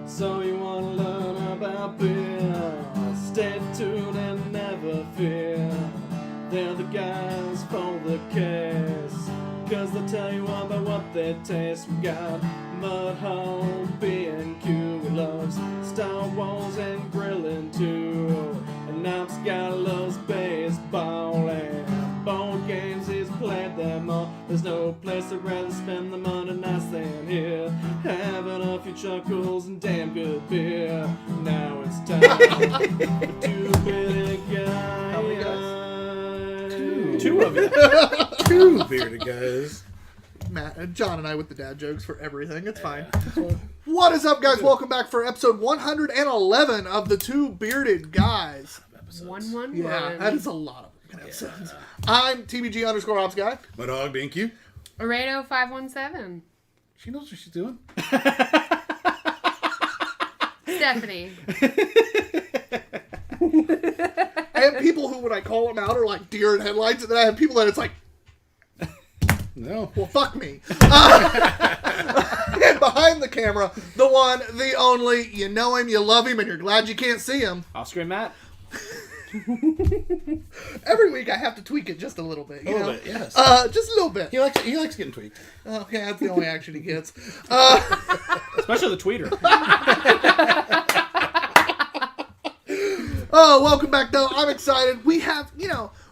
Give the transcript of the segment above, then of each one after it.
So you wanna learn about beer? Stay tuned and never fear. They're the guys for the case, 'cause they'll tell you all about what they taste. We got Mudhole, B&Q, we loves Star Wars and grilling too. And Knops guy loves baseball and board games, he's played them all. There's no place I'd rather spend the Monday nights than here, having a few chuckles and damn good beer. Now it's time for Two Beerded Guys. How many guys? Two of it. Two Beerded Guys. Matt, John and I with the dad jokes for everything. It's fine. What is up, guys? Welcome back for episode 111 of the Two Beerded Guys. 111. Yeah, that is a lot of episodes. I'm TBG_Ops guy. My dog, B&Q. Laredo 517. She knows what she's doing. Stephanie. I have people who, when I call them out, are like deer in headlights, and then I have people that it's like, No. well, fuck me. And behind the camera, the one, the only, you know him, you love him, and you're glad you can't see him. Oscar and Matt. Every week I have to tweak it just a little bit. You know? Bit, yes. Just a little bit. He likes getting tweaked. Okay, that's the only action he gets. Especially the tweeter. Oh, welcome back, though. I'm excited. We have,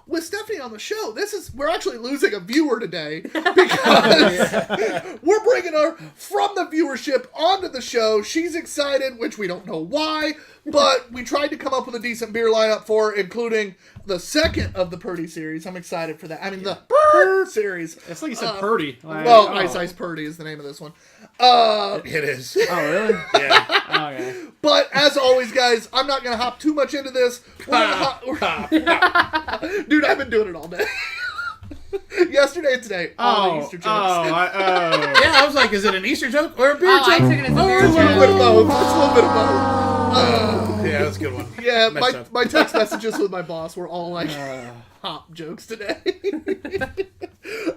with Stephanie on the show, we're actually losing a viewer today because we're bringing her from the viewership onto the show. She's excited, which we don't know why, but we tried to come up with a decent beer lineup for her, including the second of the Purdy series. I'm excited for that. I mean, the Purdy series. It's like you said Purdy. Like, Ice Purdy is the name of this one. It is. Oh, really? Yeah. Okay. But as always, guys, I'm not going to hop too much into this. Dude, I've been doing it all day. Yesterday and today, all the Easter jokes. Yeah, I was like, is it an Easter joke or a beer joke? I took it as a beer It's a little bit of joke. both. It's a little bit of both. Yeah, that's a good one. Yeah, Messed up. my text messages with my boss were all like hop jokes today.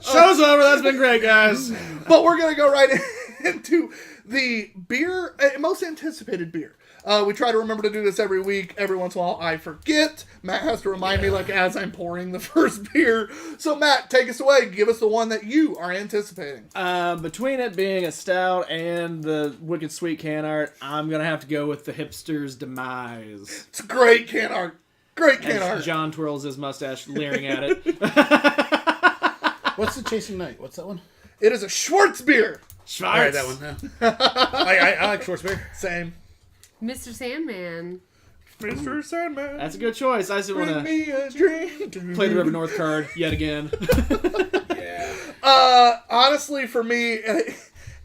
Show's over. That's been great, guys. But we're going to go right into the beer, most anticipated beer. We try to remember to do this every week. Every once in a while, I forget. Matt has to remind me, like, as I'm pouring the first beer. So, Matt, take us away. Give us the one that you are anticipating. Between it being a stout and the wicked sweet can art, I'm gonna have to go with the hipster's demise. It's great can art. Great can As art. John twirls his mustache, leering at it. What's the Chasing Night? What's that one? It is a Schwartz beer. Schwartz. All right, that one. Yeah. I like Schwartz beer. Same. Mr. Sandman. Mr. Sandman. That's a good choice. I just want Bring to me a drink. play the River North card yet again. Yeah. Honestly, for me,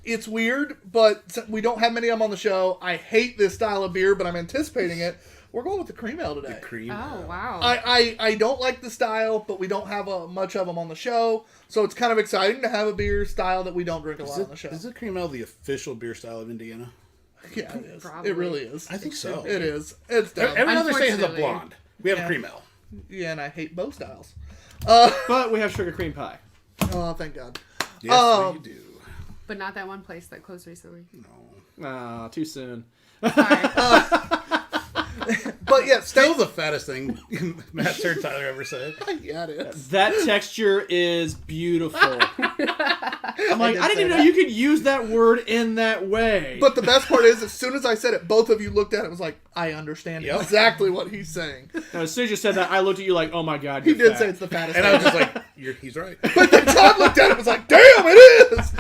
it's weird, but we don't have many of them on the show. I hate this style of beer, but I'm anticipating it. We're going with the cream ale today. Cream. Oh, wow. I don't like the style, but we don't have much of them on the show, so it's kind of exciting to have a beer style that we don't drink a lot on the show. Is the cream ale the official beer style of Indiana? Yeah, it is. Probably. It really is. I think so. It is. It's dumb. Every other state has a Unfortunately. blonde. We have Yeah. a cream ale. Yeah, and I hate both styles. But we have sugar cream pie. Oh, thank God. Yes, we do. But not that one place that closed recently. Ah, too soon. Sorry. But yeah, Still the fattest thing Matt Turd Tyler ever said. Yeah, it is. That texture is beautiful. I'm like, I didn't say even know you could use that word in that way. But the best part is, as soon as I said it, both of you looked at it and was like, I understand Yep. exactly what he's saying. No, as soon as you said that, I looked at you like, oh my God, He you're did fat. say it's the fattest And thing. I was just like, he's right. But then John looked at it and was like, damn, it is!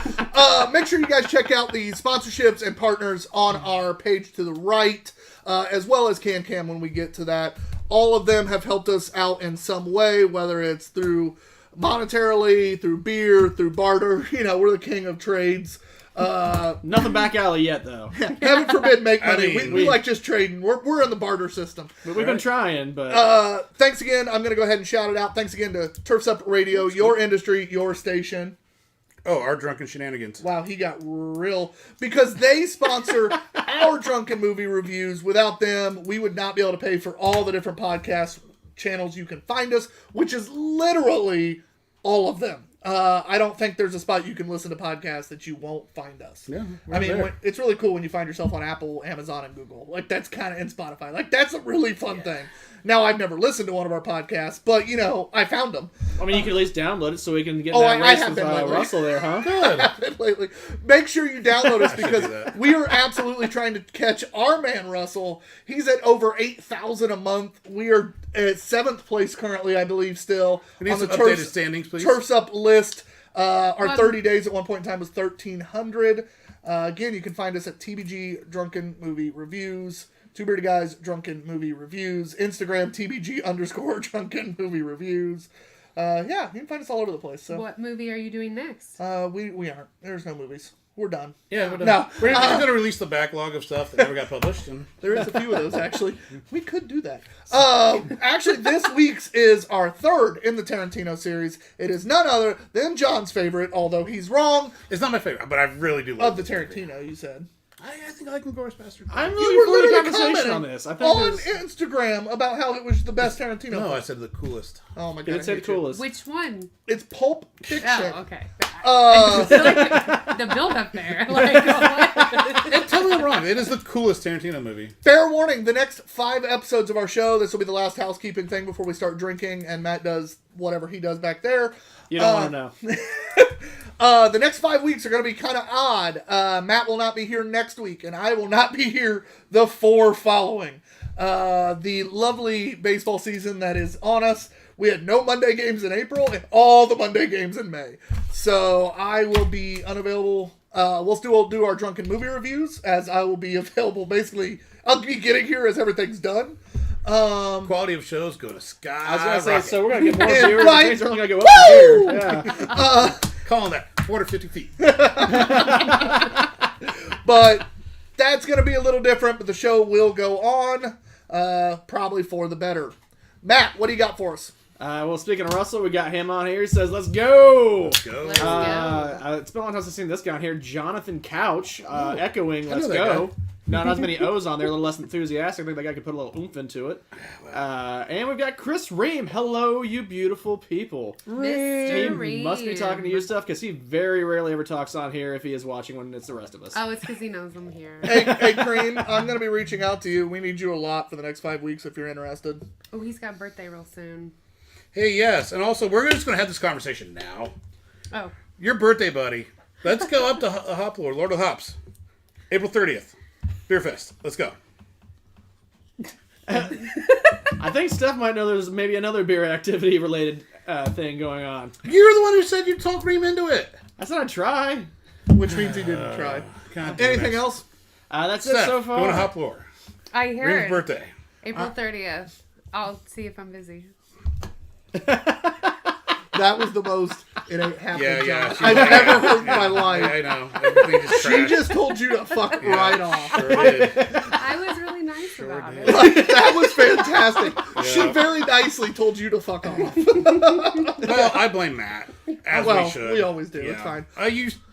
Make sure you guys check out the sponsorships and partners on our page to the right, as well as CanCam when we get to that. All of them have helped us out in some way, whether it's through monetarily, through beer, through barter. We're the king of trades. Nothing back alley yet, though. Heaven forbid make money. mean, we like just trading. We're in the barter system. But we've been trying, but... Thanks again. I'm going to go ahead and shout it out. Thanks again to Turf's Up Radio, your industry, your station. Oh, our drunken shenanigans. Wow, he got real. Because they sponsor our drunken movie reviews. Without them, we would not be able to pay for all the different podcast channels you can find us, which is literally all of them. I don't think there's a spot you can listen to podcasts that you won't find us. Yeah, I mean, there. it's really cool when you find yourself on Apple, Amazon, and Google. Like, that's kind of in Spotify. Like, that's a really fun thing. Now, I've never listened to one of our podcasts, but, you know, I found them. I mean, you can at least download it so we can get Oh, that I race have with been lately. Russell there, huh? Good. Happened lately. Make sure you download us I should do because that. we are absolutely trying to catch our man Russell. He's at over 8,000 a month. We are at 7th place currently, I believe, still We need on the some updated Turfs, standings, please. Turfs Up list. Our Fun. 30 days at one point in time was 1,300. Again, you can find us at TBG Drunken Movie Reviews. Two Beerded Guys Drunken Movie Reviews. Instagram TBG_Drunken Movie Reviews. Yeah, you can find us all over the place. So What movie are you doing next? we aren't. There's no movies. We're done. Yeah, but, No. we're going to release the backlog of stuff that never got published. And There is a few of those, actually. We could do that. Actually, this week's is our third in the Tarantino series. It is none other than John's favorite, although he's wrong, it's not my favorite, but I really do love of the Tarantino, you said. I think I like Inglourious Bastard. I'm You really were forward to literally conversation commenting on this. I think on there's... Instagram about how it was the best Tarantino No, film. I said the coolest. Oh my You god. did I say the hate you. coolest. Which one? It's Pulp Fiction. Oh, okay. Uh, The build up there. Like, what? And tell me I'm wrong. It is the coolest Tarantino movie. Fair warning, the next 5 episodes of our show, this will be the last housekeeping thing before we start drinking, and Matt does whatever he does back there. You don't want to know. The next 5 weeks are going to be kind of odd. Matt will not be here next week, and I will not be here the 4 following. The lovely baseball season that is on us. We had no Monday games in April and all the Monday games in May. So I will be unavailable. We'll still do our drunken movie reviews, as I will be available basically. I'll be getting here as everything's done. Quality of shows go to sky. I was going to say, so we're going to get more Yeah, viewers. right. Things are only going to go up from Woo! here. Yeah. Calling that 450 feet. But that's going to be a little different, but the show will go on, probably for the better. Matt, what do you got for us? Well, speaking of Russell, we got him on here. He says, let's go. Go. Let's go. It's been a long time since I've seen this guy on here. Jonathan Couch, echoing, I let's know that go. guy. Not as many O's on there, a little less enthusiastic. I think that guy could put a little oomph into it. And we've got Chris Ream. Hello, you beautiful people. He Mr. Ream. must be talking to you stuff because he very rarely ever talks on here if he is watching when it's the rest of us. Oh, it's because he knows I'm here. Hey, Cream, I'm going to be reaching out to you. We need you a lot for the next 5 weeks if you're interested. Oh, he's got a birthday real soon. Hey, yes. And also, we're just going to have this conversation now. Oh. Your birthday, buddy. Let's go up to Hop Lord of Hops. April 30th. Beer Fest. Let's go. I think Steph might know there's maybe another beer activity related thing going on. You're the one who said you'd talk Ream into it. I said I'd try. Which means he didn't try. God damn Anything it. else? That's Steph, it so far. going to Hop Lord. I Ream's heard. birthday. April 30th. I'll see if I'm busy. That was the most it ain't happening Yeah. job I've ever heard in my life. I know. Everything just She crashed. just told you to fuck right off. Sure did. I was really nice about did. it. Like, that was fantastic. She Yeah. very nicely told you to fuck off. Well, I blame Matt. As Well, we should. we always do. It's fine.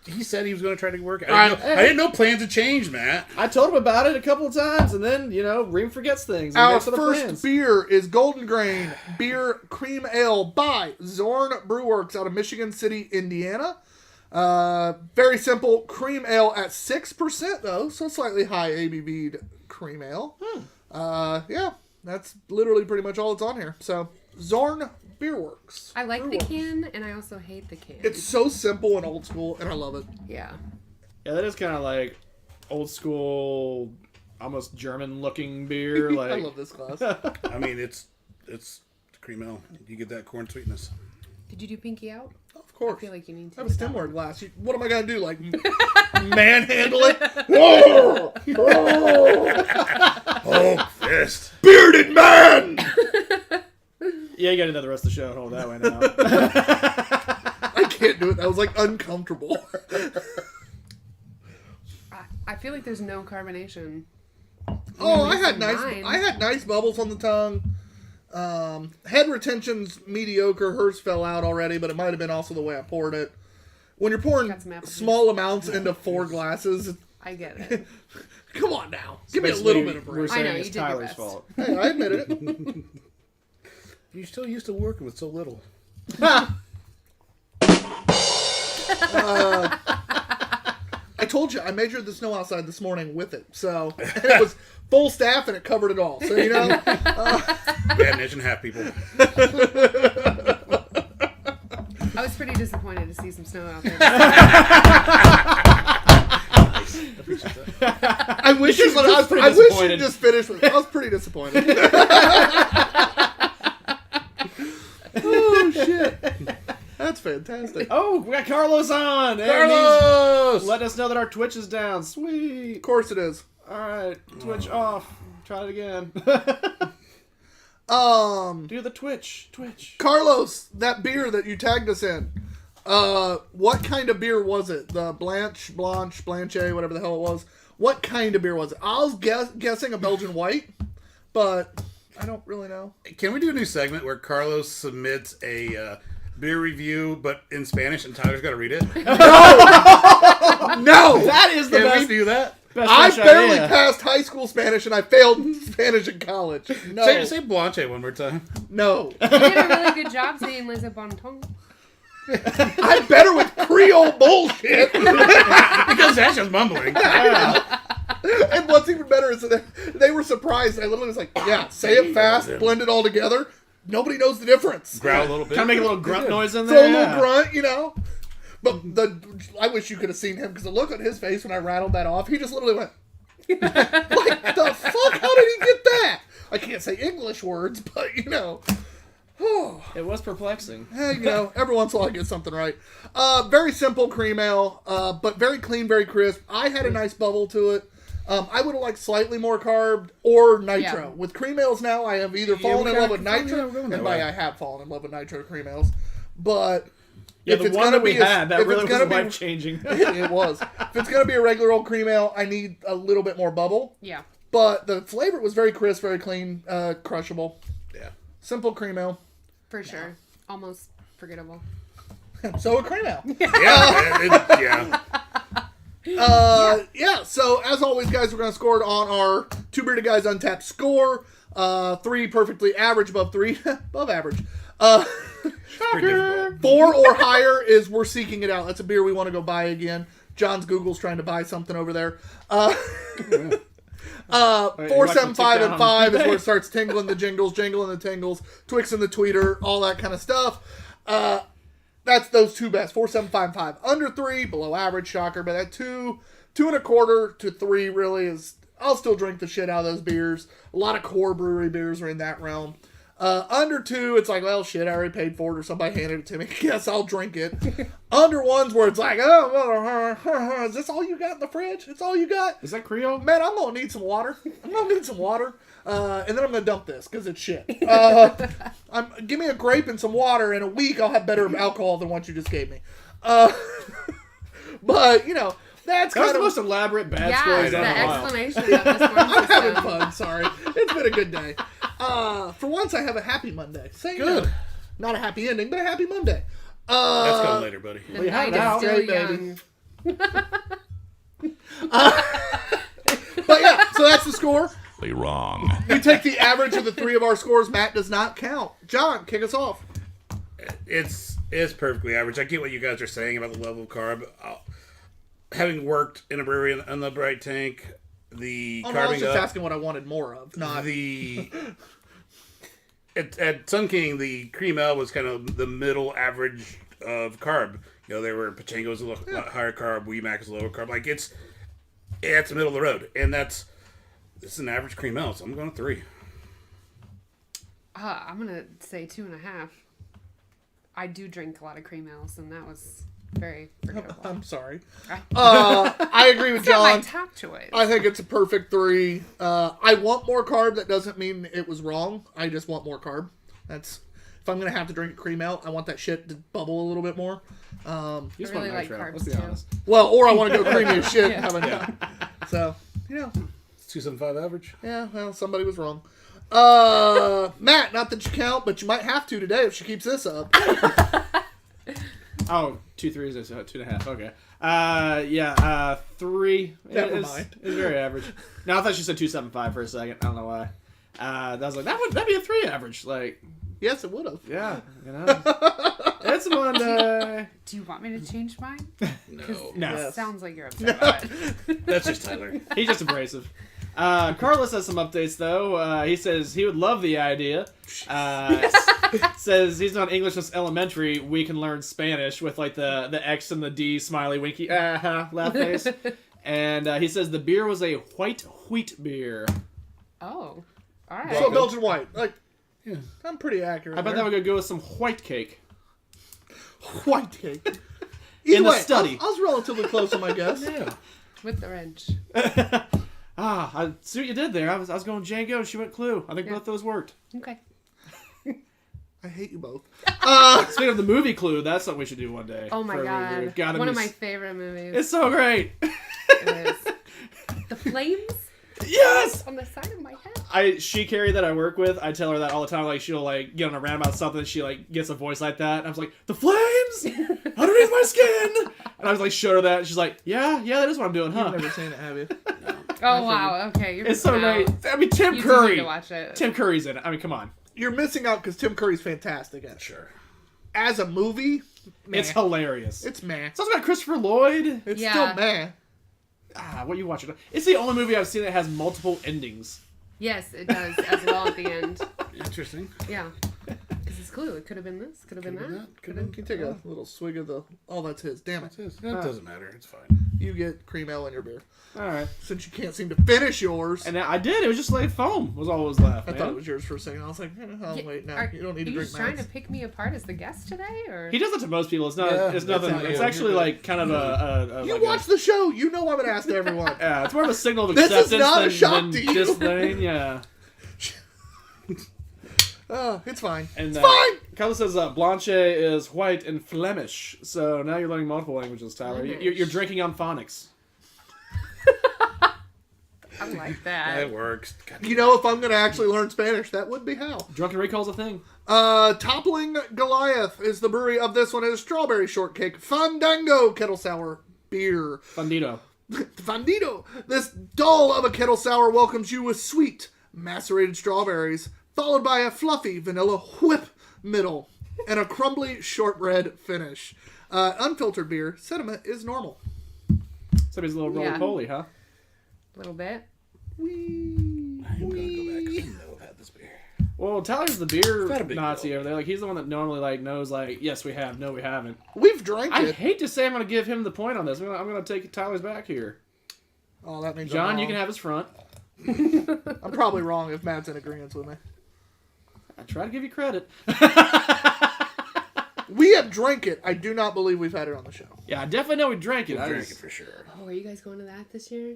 He said he was going to try to work. I didn't know plans had changed, Matt. I told him about it a couple of times, and then, Reem forgets things. And Our makes other first plans. beer is Golden Grain Beer Cream Ale by Zorn Brewworks out of Michigan City, Indiana. Very simple cream ale at 6% though, so slightly high ABV'd cream ale. Yeah, that's literally pretty much all that's on here. So Zorn Beerworks. I like the can, and I also hate the can. It's so simple and old school, and I love it. Yeah. Yeah, that is kind of like old school, almost German-looking beer. Like I love this class. I mean, it's cream ale. You get that corn sweetness. Did you do pinky out? Of I course. feel like you need to. I have a stemware glass. What am I gonna do? Like manhandle it? Whoa! Oh, fist. Bearded man! Yeah, you got to know the rest of the show. Hold that way now. I can't do it. That was like uncomfortable. I feel like there's no carbonation. Oh, I At had least nice. mine. I had nice bubbles on the tongue. Head retention's mediocre. Hers fell out already, but it might have been also the way I poured it. When you're pouring Got some apple juice. small amounts into 4 glasses, I get it. come on now, give me a Basically, little bit of We're break. I saying know, it's you did your Tyler's best. fault. Hey, I admitted it. You're still used to working with so little. I told you, I measured the snow outside this morning with it. So, and it was full staff and it covered it all. So, you know. Bad inch and half people. I was pretty disappointed to see some snow out there. I wish you just finished with it. I was pretty disappointed. Oh, shit. That's fantastic. Oh, we got Carlos on. And Carlos! he's let us know that our Twitch is down. Sweet. Of course it is. All right, Twitch off. Try it again. Do the Twitch. Carlos, that beer that you tagged us in, what kind of beer was it? The Blanche, whatever the hell it was. What kind of beer was it? I was guessing a Belgian white, but I don't really know. Can we do a new segment where Carlos submits a beer review, but in Spanish, and Tyler's got to read it? No! That is the Can we best. do that? I Best barely idea. passed high school Spanish, and I failed Spanish in college. No. Say Blanche one more time. No. You did a really good job saying Les Bon Ton. I'm better with Creole bullshit. Because that's just mumbling. And what's even better is that they were surprised. I literally was like, yeah, say it fast, blend it all together. Nobody knows the difference. Growl a little bit. Kind of make a little grunt noise in Throw there. a little grunt, you know. But I wish you could have seen him, because the look on his face when I rattled that off, he just literally went, like, the fuck? How did he get that? I can't say English words, but, you know. It was perplexing. You know, every once in a while I get something right. Very simple cream ale, but very clean, very crisp. I had a nice bubble to it. I would have liked slightly more carb or nitro. Yeah. With cream ales now, I have either fallen in love with nitro, we're going that and by way. I have fallen in love with nitro cream ales. But Yeah, if the it's one gonna that we be a- had, that if really it's was gonna be- life changing. it was. If it's going to be a regular old cream ale, I need a little bit more bubble. Yeah. But the flavor was very crisp, very clean, crushable. Yeah. Simple cream ale. For sure. Almost forgettable. So a cream ale. Yeah. Yeah, so as always, guys, we're going to score it on our Two Beerded Guys Untapped score. 3 perfectly average, above 3, above average. Pretty difficult. 4 or higher is we're seeking it out. That's a beer we want to go buy again. John's Google's trying to buy something over there. 4, 7, 5, and 5 is where it starts tingling the jingles, jingling the tingles, twixing the tweeter, all that kind of stuff. That's those two best. 4, 7, 5, and 5. Under 3, below average, shocker. But that 2, 2.25 to 3 really is. I'll still drink the shit out of those beers. A lot of core brewery beers are in that realm. Under 2, it's like, well, shit, I already paid for it, or somebody handed it to me. Yes, I'll drink it. Under 1's where it's like, oh, is this all you got in the fridge? It's all you got? Is that Creole? Man, I'm going to need some water. And then I'm going to dump this, because it's shit. Give me a grape and some water. In a week, I'll have better alcohol than what you just gave me. But, you know, that's That was kind the of... most elaborate bad Yeah, stories the I've ever heard. explanation of this I'm one. having fun, sorry. It's been a good day. For once, I have a happy Monday. Say Good. no. Not a happy ending, but a happy Monday. That's coming later, buddy. The you have night it out, is still right, baby. young. But yeah, so that's the score. Wrong. We take the average of the 3 of our scores. Matt does not count. John, kick us off. It's perfectly average. I get what you guys are saying about the level of carb. Having worked in a brewery on the Bright Tank, the Oh, no, I was carving just up, asking what I wanted more of. Not at Sun King, the cream ale was kind of the middle average of carb. You know, there were Pachango's a lot higher carb, Weemac is lower carb. Like it's the middle of the road, and this is an average cream ale, so I'm going to 3. I'm gonna say 2.5. I do drink a lot of cream ales, and that was very forgettable. I'm sorry. I agree with It's not my John. top choice. I think it's a perfect 3. I want more carb. That doesn't mean it was wrong. I just want more carb. That's if I'm gonna have to drink a cream ale, I want that shit to bubble a little bit more. You just I really want like nitro. carbs, Let's be too. honest. Well, or I want to go creamy as shit. Yeah. So, you know, It's 2.75 average. yeah. Well, somebody was wrong. Matt, not that you count, but you might have to today if she keeps this up. Oh, 2 3s, so 2.5. Okay. 3. Never mind. It's very average. No, I thought she said 2.75 for a second. I don't know why. That was like that'd be a 3 average. Like Yes, it would have. Yeah, you know. It's Monday. Do you want me to change mine? No. No. It sounds like you're upset about it. That's just Tyler. He's just abrasive. Carlos has some updates, though. He says he would love the idea. Says he's not English since elementary. We can learn Spanish with like the X and the D smiley winky laugh face. And he says the beer was a white wheat beer. Oh, all right. So Belgian white. Like, I'm pretty accurate. I bet that would go with some white cake. white cake. In Either the way, study. I was relatively close on my guess. Yeah. With the wrench. I see what you did there. I was going Django and she went Clue. I think both those worked. Okay. I hate you both. Speaking of the movie Clue, that's something we should do one day. Oh my for a movie. god. Gotta One be of my favorite movies. It's so great. It is. The flames Yes! on the side of my head. She Carrie that I work with, I tell her that all the time. Like, she'll like get on a rant about something, she like gets a voice like that, and I was like, the flames underneath my skin. And I was like, showed her that, and she's like, yeah, that is what I'm doing, huh? You've never seen it, have you? Oh wow. Okay. You're It's so missing great. out. I mean, Tim You do need Curry. to watch it. Tim Curry's in it. I mean, come on, You're missing out because Tim Curry's fantastic at it. Sure. As a movie, meh. it's hilarious. It's meh. It's also got Christopher Lloyd. It's Yeah. still meh. What you watch it? It's the only movie I've seen that has multiple endings. Yes, it does as well at the end. Interesting. Yeah. Because it's Clue. It could have been this. Could have been that. Can you take a little swig of the... Oh, that's his. Damn it. It doesn't matter. It's fine. You get cream ale in your beer. All right, Since you can't seem to finish yours. and I did. It was just like foam was all that was left. I man. thought it was yours for a second. I was like, wait, no. You don't need to Are you drink just trying mine. to pick me apart as the guest today, or? He does that to most people. It's not. Yeah, it's that's nothing. not It's you. actually like kind of a You like watch the show. You know I'm an ass to everyone. Yeah, it's more of a signal of This is acceptance not a than, shock than to you. disdain. Yeah. It's fine. And, it's fine. Carlos says Blanche is white and Flemish. So now you're learning multiple languages, Tyler. You're drinking on phonics. I like That that. works. God, You know, if I'm going to actually learn Spanish, that would be how. Drunken Recall's a thing. Toppling Goliath is the brewery of this one. It is Strawberry Shortcake Fandango Kettle Sour Beer. Fundito. Fandito. This doll of a kettle sour welcomes you with sweet macerated strawberries, followed by a fluffy vanilla whip middle and a crumbly shortbread finish. Unfiltered beer. Sentiment is normal. Somebody's a little Yeah. roly-poly, huh? A little bit. Wee. I'm going to go back because I know I've had this beer. Well, Tyler's the beer Not a big Nazi deal. over there. Like, he's the one that normally like knows, like, yes, we have, no, we haven't. We've drank I it. hate to say I'm going to give him the point on this. I'm going to take Tyler's back here. Oh, that means I'm John, you wrong. can have his front. I'm probably wrong if Matt's in agreement with me. I try to give you credit. We have drank it. I do not believe we've had it on the show. Yeah, I definitely know we drank it. I I, drank just- it for sure. Oh, are you guys going to that this year?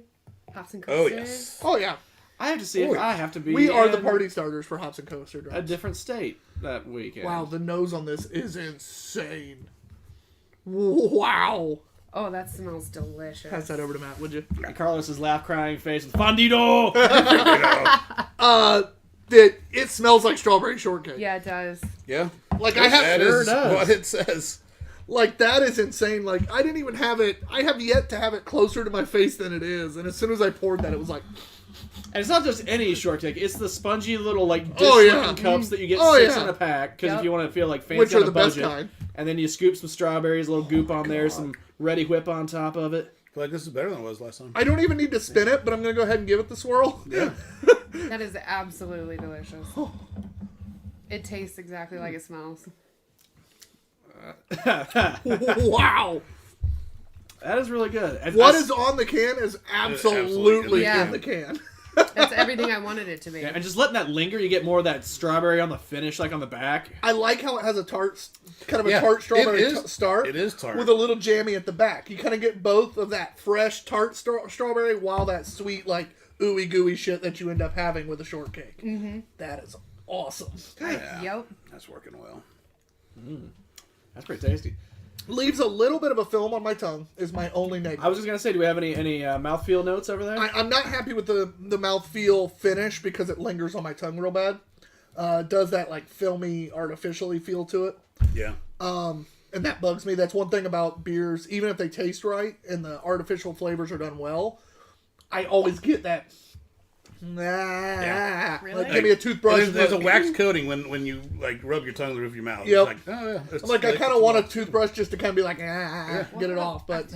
Hops and Oh, coasters? yes. Oh, yeah. I have to see if Oh, I have to be We are the in party starters for Hops and Coaster a Drives. different state that weekend. Wow, the nose on this is insane. Wow. Oh, that smells delicious. Pass that over to Matt, would you? And Carlos's laugh crying face with Fondito! It smells like strawberry shortcake. Yeah, it does. Yeah. Like, I have... That Sure is does. what it says. Like, that is insane. Like, I didn't even have it... I have yet to have it closer to my face than it is. And as soon as I poured that, it was like... And it's not just any shortcake, it's the spongy little, like, Oh, dish-looking yeah. cups that you get Oh, 6 yeah. in a pack, because Yep. if you want to feel like fancy Which are on a the best budget. kind. And then you scoop some strawberries, a little goop on there, some ready whip on top of it. I feel like this is better than it was last time. I don't even need to spin it, but I'm going to go ahead and give it the swirl. Yeah. That is absolutely delicious. It tastes exactly like it smells. Wow. That is really good. And What I- is on the can is absolutely absolutely Yeah. in the can. That's everything I wanted it to be. Yeah, and just letting that linger, you get more of that strawberry on the finish, like on the back. I like how it has a tart, kind of a Yeah, tart strawberry it is- start. it is tart. With a little jammy at the back. You kind of get both of that fresh tart strawberry while that sweet, like, ooey gooey shit that you end up having with a shortcake. Mm-hmm. That is awesome. Yeah. Yep. That's working well. That's pretty tasty. Leaves a little bit of a film on my tongue is my only negative. I was just going to say, do we have any mouthfeel notes over there? I'm not happy with the mouthfeel finish because it lingers on my tongue real bad. It does that, like, filmy, artificially feel to it. Yeah. And that bugs me. That's one thing about beers, even if they taste right and the artificial flavors are done well, I always get that Nah. Really? Like, give me a toothbrush. There's a but- wax coating when you like rub your tongue on the roof of your mouth. Yep. It's like, oh yeah. It's I'm like, I like- kind of want a toothbrush just to kind of be like, get it Well, off. But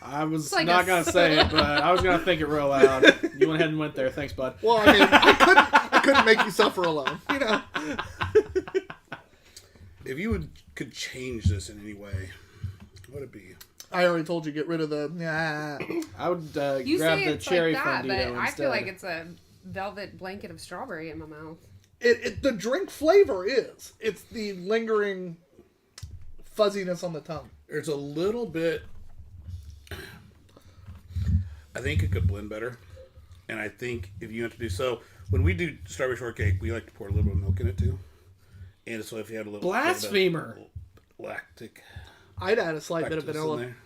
I was It's like not a- going to say it, but I was going to think it real loud. You went ahead and went there. Thanks, bud. well, I mean, I couldn't make you suffer alone. You know. If you could change this in any way, what would it be? I already told you get rid of the. I would You grab say the it's cherry like that, fondito but instead. I feel like it's a velvet blanket of strawberry in my mouth. The drink flavor is. It's the lingering fuzziness on the tongue. There's a little bit. I think it could blend better, and I think if you have to do so, when we do strawberry shortcake, we like to pour a little bit of milk in it too. And so if you had a little Blasphemer. bit of lactic I'd add a slight bit of lactose in vanilla. there.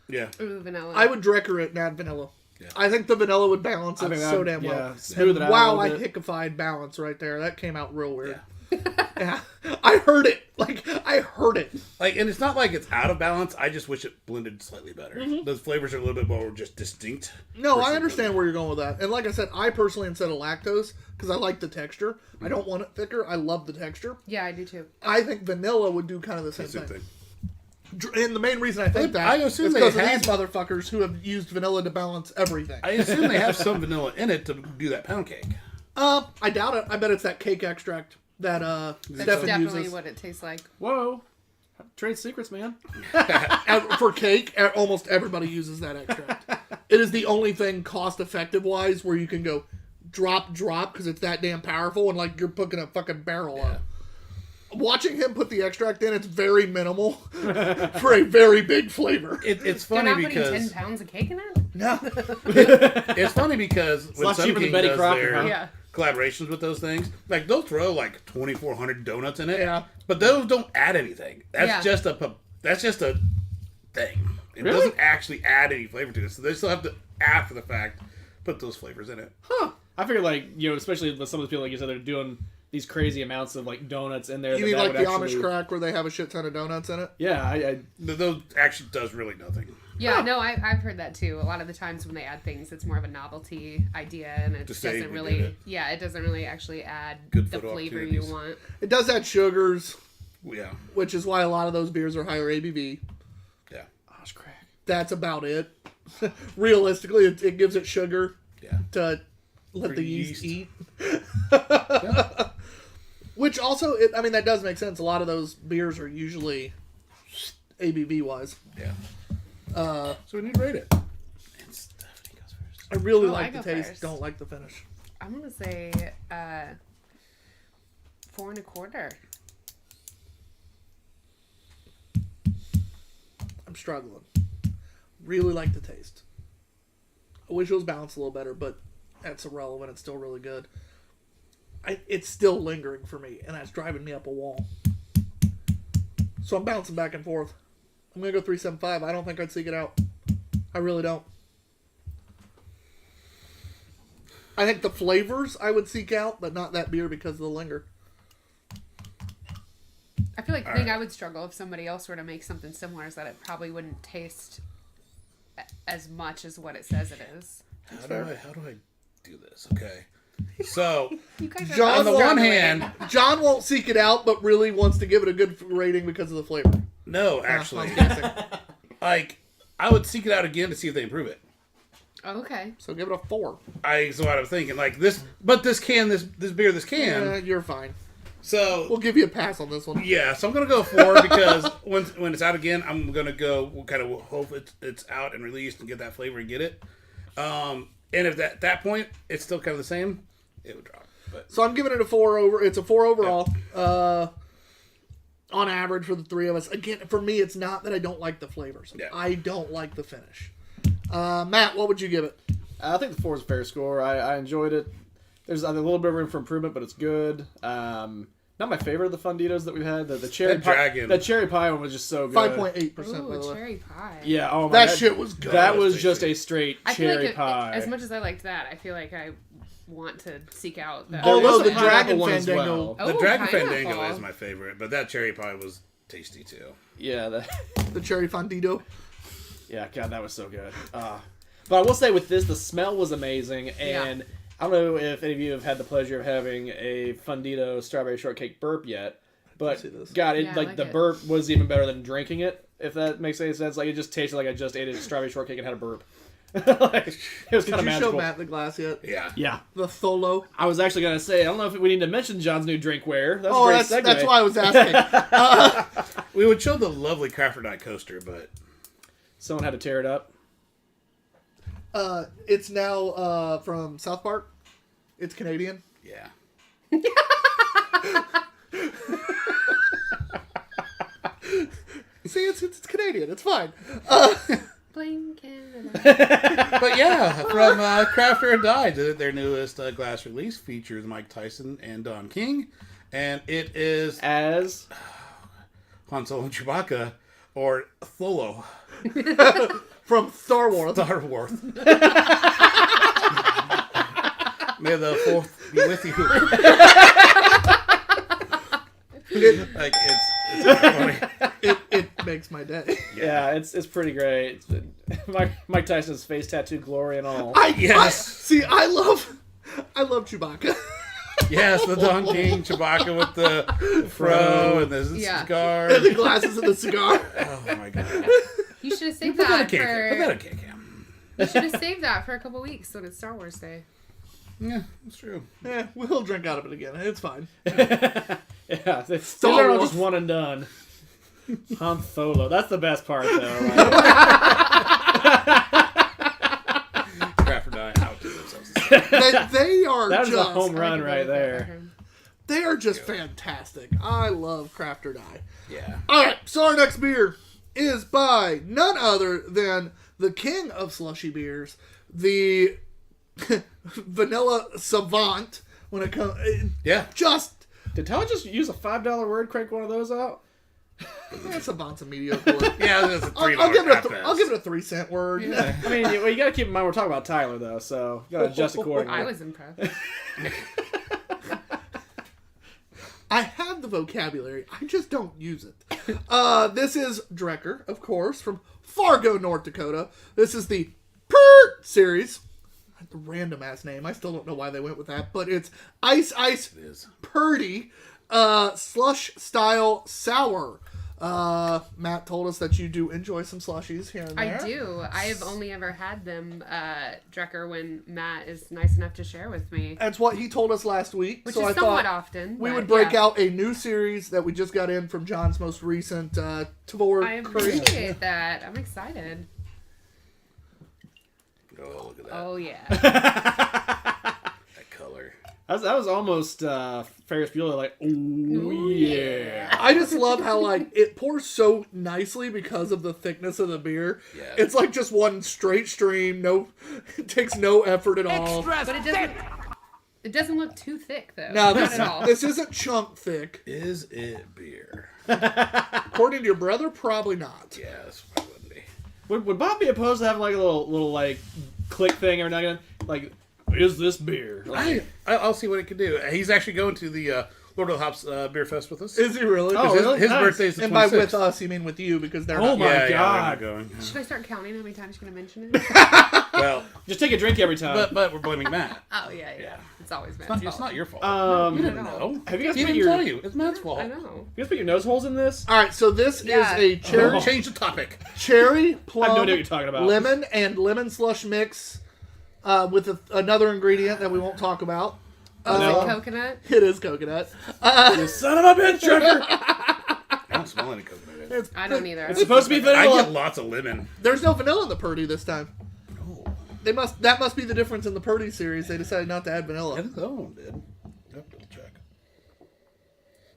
Yeah, Ooh, vanilla. I would Drecker it and add vanilla. Yeah. I think the vanilla would balance I it think so that- damn well. yeah, smooth it out a Wow, little I bit. hiccupied balance right there. That came out real weird. Yeah. I heard it. Like, I heard it. like, and it's not like it's out of balance. I just wish it blended slightly better. Mm-hmm. Those flavors are a little bit more just distinct. No, I versus understand where you're going with that. And like I said, I personally, instead of lactose, because I like the texture, I don't want it thicker. I love the texture. Yeah, I do too. I think vanilla would do kind of the same the same thing. thing. And the main reason I think that I is assume they because of have- these motherfuckers who have used vanilla to balance everything. I assume they have some vanilla in it to do that pound cake. I doubt it. I bet it's that cake extract that That's Stephen definitely uses. what it tastes like. Whoa. Trade secrets, man. For cake, almost everybody uses that extract. It is the only thing cost effective wise where you can go drop because it's that damn powerful and like you're putting a fucking barrel on. Watching him put the extract in, it's very minimal for a very big flavor. It's They're funny not putting 10 because pounds of cake in it? No. it's funny because when lot Sun cheaper than King Betty does Crocker, their huh? Yeah. collaborations with those things, like they'll throw like 2,400 donuts in it. Yeah. But those don't add anything. That's Yeah. just a thing. It Really? doesn't actually add any flavor to it. So they still have to, after the fact, put those flavors in it. I figure, like, you know, especially with some of the people, like you said, they're doing these crazy amounts of, like, donuts in there. You mean that like would the actually... Amish crack where they have a shit ton of donuts in it? Yeah, Those actually does really nothing. Yeah, no, I've heard that too. A lot of the times when they add things, it's more of a novelty idea, and it To say doesn't we really, did it. yeah, it doesn't really actually add Good the photo flavor you opportunities. want. It does add sugars, Yeah. which is why a lot of those beers are higher ABV. Yeah. Gosh, crack. That's about it. Realistically, it gives it sugar Yeah. to let For the yeast yeast. eat. Which also, that does make sense. A lot of those beers are usually ABV wise. Yeah. So we need to rate it. And Stephanie goes first. I really Oh, I like the go taste, first. don't like the finish. I'm gonna say 4 1/4. I'm struggling. Really like the taste. I wish it was balanced a little better, but that's irrelevant. It's still really good. It's still lingering for me, and that's driving me up a wall. So I'm bouncing back and forth. I'm going to go 3.75. I don't think I'd seek it out. I really don't. I think the flavors I would seek out, but not that beer because of the linger. I feel like the thing I would struggle if somebody else were to make something similar is that it probably wouldn't taste as much as what it says it is. How do I do this? Okay. So, You guys are John on the won't- one hand, John won't seek it out, but really wants to give it a good rating because of the flavor. no, actually, I'm guessing. like, I would seek it out again to see if they improve it. Oh, okay. So give it a 4. So what I'm thinking, like this, but this can, this beer, this can. You're fine. So We'll give you a pass on this one. yeah, so I'm gonna go 4 because when it's out again, I'm gonna go. We'll kind of hope it's out and released and get that flavor and get it. And if at that point it's still kind of the same, it would drop. But So I'm giving it a 4 over. It's a 4 overall. On average for the three of us. Again, for me, it's not that I don't like the flavors. Yeah. I don't like the finish. Matt, what would you give it? I think the 4 is a fair score. I enjoyed it. There's a little bit of room for improvement, but it's good. Not my favorite of the funditos that we've had. The cherry That pie, dragon. that cherry pie one was just so good. 5.8%, by Ooh, the way. cherry pie. Yeah, oh my That God. shit was good. That That was was just tasty. a straight I feel cherry like pie. as much as I liked that, I feel like I want to seek out that. Although There was the a pineapple Dragon one as Fandango, well. the Oh, Dragon pineapple. Fandango is my favorite, but that cherry pie was tasty too. Yeah, the cherry fondito. yeah, God, that was so good. But I will say with this, the smell was amazing, and Yeah. I don't know if any of you have had the pleasure of having a Fundito strawberry shortcake burp yet, but see this. God, it Yeah, I like like the it. burp was even better than drinking it. If that makes any sense, like it just tasted like I just ate a strawberry shortake and had a burp. Like, it was Did kind of you magical. show Matt the glass yet? Yeah. Yeah, The Tholo. I was actually gonna say I don't know if we need to mention John's new drinkware. That's Oh, a great segue. that's why I was asking. We would show the lovely Crafter Die coaster, but Someone had to tear it up. It's now from South Park. It's Canadian. yeah. See, it's Canadian. It's fine. Blame Canada. But yeah, from Crafter and Die, their newest glass release features Mike Tyson and Don King, and it is As Han Solo and Chewbacca, or Tholo, From Star Wars. Star Wars. May the fourth be with you. Like it's funny. It makes my day. yeah, it's pretty great. Mike Tyson's face tattoo, glory and all. Yes. I love Chewbacca. Yes, the Don King Chewbacca with the fro and the Yeah. cigar. And the glasses and the cigar. Oh my god. You should have saved Put that on that cake. Put that for. on cake cam. You should have saved that for a couple weeks when it's Star Wars Day. Yeah, that's true. We'll drink out of it again. It's fine. Yeah, these Star are all Wars. just one and done. Han Solo. That's the best part, though. Like, Crap or die out to themselves. They are that is just a home run right there. they are just fantastic. I love Craft or Die. Yeah. All right, so our next beer is by none other than the king of slushy beers, the Vanilla Savant. When it comes, Yeah. just Did Tyler just use a $5 word? Crank one of those out? Savant's a mediocre word. Yeah, that's a $3 I'll give it half I'll give it a 3-cent word. I mean, you got to keep in mind we're talking about Tyler, though, so you got to adjust accordingly. I was impressed. I have the vocabulary. I just don't use it. This is Drecker, of course, from Fargo, North Dakota. This is the PERT series. The random ass name. I still don't know why they went with that, but it's Ice It is. Purdy slush style sour. Matt told us that you do enjoy some slushies here and there. I do. I have only ever had them, Drecker, when Matt is nice enough to share with me. That's what he told us last week. Which so is I somewhat thought often. we but would break yeah. out a new series that we just got in from John's most recent Tavor I Creek. appreciate that. I'm excited. Oh, look at that. Oh, yeah. That color. That was almost Ferris Bueller, like, ooh, yeah. I just love how like it pours so nicely because of the thickness of the beer. Yeah. It's like just one straight stream. No, it takes no effort at all. But it doesn't look too thick, though. No, Not at all. this isn't chunk thick. Is it beer? According to your brother, probably not. Yes, I wouldn't be. Would Bob be opposed to having like a little like click thing every now and again? Like, is this beer? Like, I'll see what it can do. He's actually going to the Lord of the Hops Beer Fest with us. Is he really? Oh, his, really? his Nice. birthday's the 26th. And by with us, you mean with you because they're Oh not. my yeah, God. Yeah, we're not going. Should I start counting how many times you're going to mention it? Well, just take a drink every time. but we're blaming Matt. Oh, yeah. It's always Matt's It's fault. not your fault. Um, You didn't know. have you guys He put didn't your tell you. It's Matt's fault. I know. you guys put your nose holes in this? All right, so this Yeah. is a cherry, Change the topic. cherry plum, I have no idea what you're talking about. lemon and lemon slush mix with another ingredient that we won't talk about. Oh, is Vanilla? it coconut? It is coconut. You son of a bitch, Trucker! I don't smell any coconut in it. I don't either. It's supposed to be I vanilla. get lots of lemon. There's no vanilla in the Purdy this time. Oh, That must be the difference in the Purdy series. They decided not to add I vanilla. think the other one did. I'll have to double check.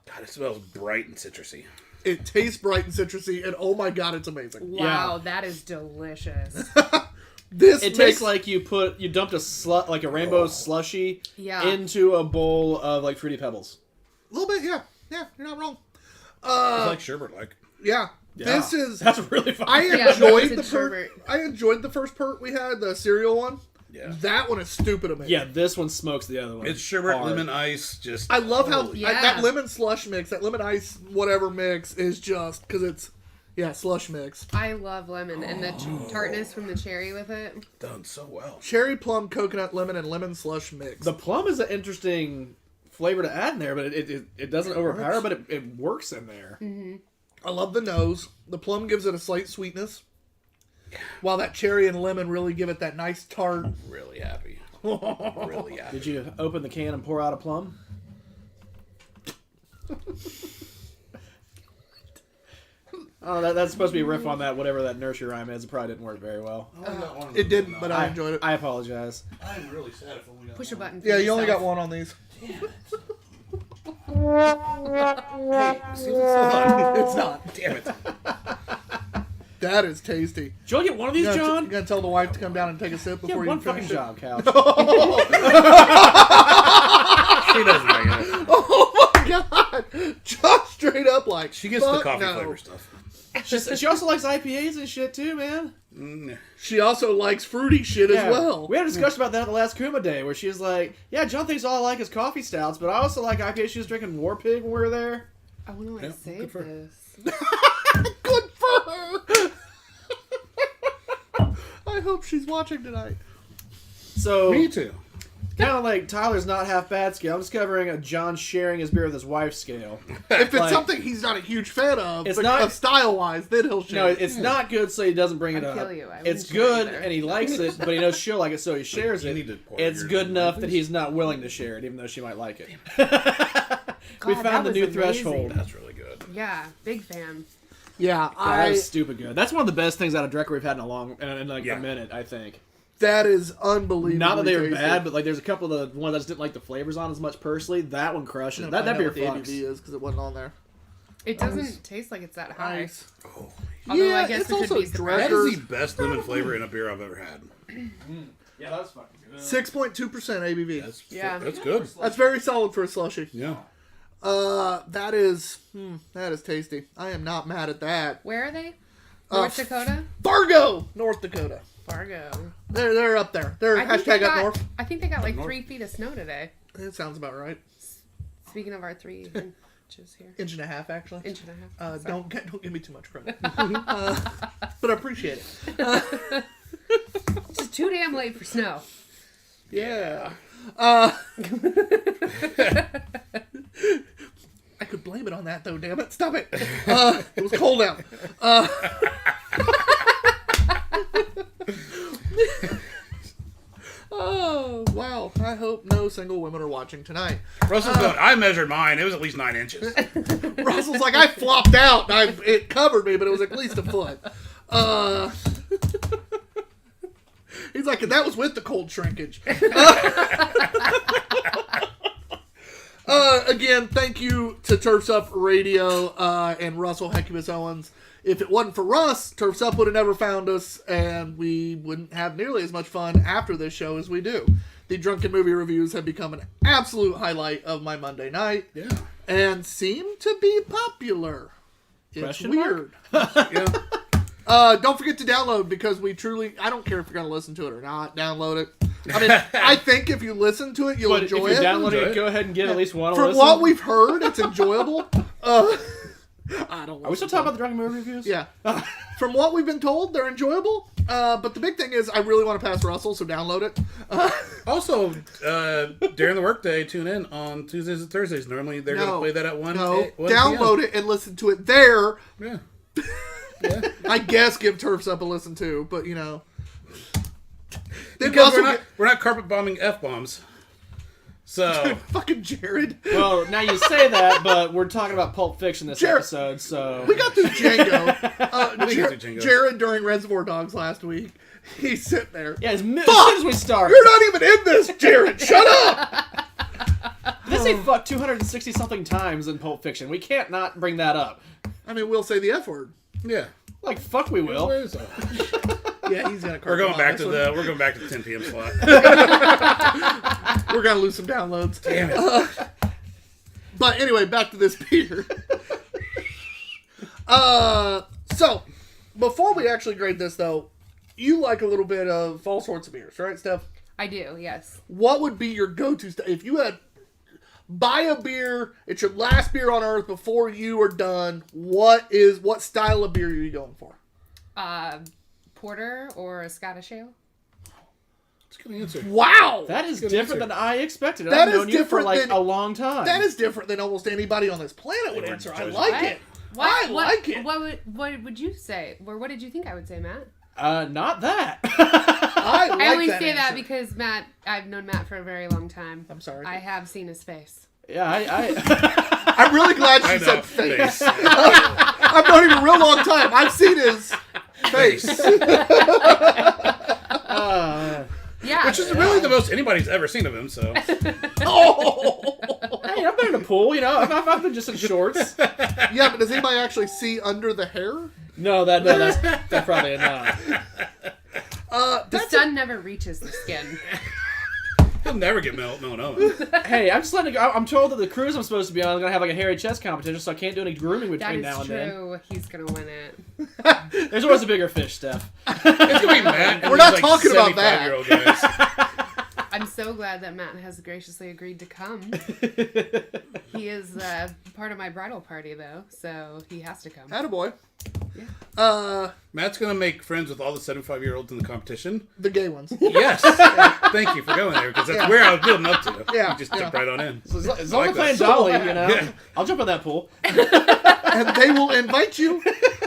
God, it smells bright and citrusy. It tastes bright and citrusy, and oh my god, it's amazing. Wow, that is delicious. This It makes tastes like you dumped a rainbow slushy Yeah. into a bowl of like Fruity Pebbles. a little bit. Yeah, you're not wrong. It's like sherbet, like. Yeah, Yeah. this is. That's really fun. I Yeah, enjoyed it's the a pert. sherbet. I enjoyed the first pert we had, the cereal one. Yeah. That one is stupid amazing. Yeah, this one smokes the other one. It's sherbet, hard. lemon ice, just. I love how holy- Yeah. that lemon slush mix, that lemon ice whatever mix is just because Yeah, slush mix. I love lemon and the tartness from the cherry with it. Done so well. Cherry, plum, coconut, lemon, and lemon slush mix. The plum is an interesting flavor to add in there, but it doesn't overpower, but it works in there. Mm-hmm. I love the nose. The plum gives it a slight sweetness, while that cherry and lemon really give it that nice tart. Really happy. Really happy. Did you open the can and pour out a plum? Oh, that's supposed to be a riff on that, whatever that nursery rhyme is. It probably didn't work very well. It didn't, but I enjoyed it. I apologize. I'm really sad if only got Push a one. button. For Yeah, you only yourself. got one on these. It's not. Damn it. That is tasty. Did you only get one of these, John? You gonna tell the wife to come down and take a sip Yeah, before you one finish fucking it? job, Couch. She doesn't like it. Oh my god! Just straight up like She gets the fuck coffee no. flavor stuff. She also likes IPAs and shit too, man. She also likes fruity shit as well. We had a discussion about that at the last Kuma Day, where she was like, "Yeah, John thinks all I like is coffee stouts, but I also like IPAs." She was drinking War Pig when we were there. I want to like Yeah, save good for her. this. Good for her. I hope she's watching tonight. So Me too. kind of like Tyler's not half bad scale. I'm just covering a John sharing his beer with his wife scale. If it's Like- something he's not a huge fan of, It's but not- style wise, then he'll share. No, it's not good, so he doesn't bring it I'd up. kill you. I wouldn't It's share good, either. and he likes it, but he knows she'll like it, so he shares You it. need to pour It's yours good in, enough please. that he's not willing to share it, even though she might like it. We God, that found the was new amazing. threshold. That's really good. Yeah, big fan. Yeah, That was stupid good. That's one of the best things out of Drecker we've had in like Yeah. a minute, I think. that is unbelievable. Not that they were bad, but like there's a couple of the ones I just didn't like the flavors on as much personally. That one crushes. That beer what the ABV fucks. is because it wasn't on there. It doesn't taste like it's that high. Nice. Oh, Although Yeah, I guess it's we could also be surprised. that Drecker. is the best lemon flavor in a beer I've ever had. Yeah, that was fucking good. 6.2% ABV. Yeah. That's good. That's very solid for a slushy. Yeah. That is tasty. I am not mad at that. Where are they? North Dakota? Fargo, North Dakota. Fargo. They're up there. They're I think they hashtag up got, north. I think they got like north. 3 feet of snow today. That sounds about right. Speaking of our 3 inches here. Inch and a half, actually. Inch and a half. Sorry. Don't give me too much credit. But I appreciate it. It's just too damn late for snow. Yeah. I could blame it on that though. Damn it! Stop it. It was cold out. Oh wow! I hope no single women are watching tonight. Russell's going, I measured mine. It was at least 9 inches. Russell's like, I flopped out. It covered me, but it was at least a foot. He's like, that was with the cold shrinkage. Again, thank you to Turfs Up Radio and Russell Hecubus Owens. If it wasn't for Russ, Turfs Up would have never found us, and we wouldn't have nearly as much fun after this show as we do. The Drunken Movie Reviews have become an absolute highlight of my Monday night, Yeah. and seem to be popular. It's Question mark? weird. Yeah. Don't forget to download, because we truly, I don't care if you're going to listen to it or not, download it. I mean, I think if you listen to it, you'll But if enjoy you're it. downloading Enjoy it, it. go ahead and give at least one a From listen. what we've heard, it's enjoyable. I don't Are we still talking about the Drunken Movie Reviews? Yeah. From what we've been told, they're enjoyable. But the big thing is, I really want to pass Russell, so download it. Also, during the workday, tune in on Tuesdays and Thursdays. Normally, they're going to play that at 1 No, 1 download it and listen to it there. Yeah. I guess give Turfs Up a listen too, but you know. Then Because Russell we're not carpet bombing F-bombs. So, fucking Jared. Well, now you say that, but we're talking about Pulp Fiction this Jared- episode, so... We got through Django. got through Django. Jared during Reservoir Dogs last week. He's sitting there. Yeah, as soon as we start. You're not even in this, Jared. Shut up. They say fuck 260-something times in Pulp Fiction. We can't not bring that up. I mean, we'll say the F word. yeah. Like, fuck we will. Where is that? Yeah, he's gonna. We're going back to the 10 p.m. slot. We're gonna lose some downloads. Damn it. But anyway, back to this beer. So before we actually grade this, though, you like a little bit of all sorts of beers, right, Steph? I do, yes. What would be your go-to stuff if you had buy a beer. It's your last beer on Earth before you are done. What style of beer are you going for? Porter or a Scottish ale? That's a good answer. Wow, That is Good different answer. than I expected. That I've is known you for different like than- a long time. that is different than almost anybody on this planet would They were answer. I judging. like What? it. I like it. What would you say? Or what did you think I would say, Matt? Not that. I like I only that say that answer. because Matt, I've known Matt for a very long time. I'm sorry. I have seen his face. Yeah, I I'm really glad she I know. said face. Face. I've known him a real long time. I've seen his face. Yeah. Which is really the most anybody's ever seen of him, so. Oh! Hey, I've been in a pool, you know. I've been just in shorts. Yeah, but does anybody actually see under the hair? No, that's probably not. The sun never reaches the skin. He'll never get melanoma. Hey, I'm just letting it go. I'm told that the cruise I'm supposed to be on is gonna have like a hairy chest competition, so I can't do any grooming That between is now and then. true. He's gonna win it. There's always a bigger fish, Steph. It's gonna be Matt. and We're these, not talking about that. 75-year-old guys. I'm so glad that Matt has graciously agreed to come. He is part of my bridal party, though, so he has to come. Attaboy. Yeah. Matt's gonna make friends with all the 75-year-olds in the competition. The gay ones. Yes. Thank you for going there, because that's where I was building up to. Yeah, You just yeah. jumped right on in. So as long as I like I'm playing that. Dolly, you know, Yeah. I'll jump in that pool. And they will invite you.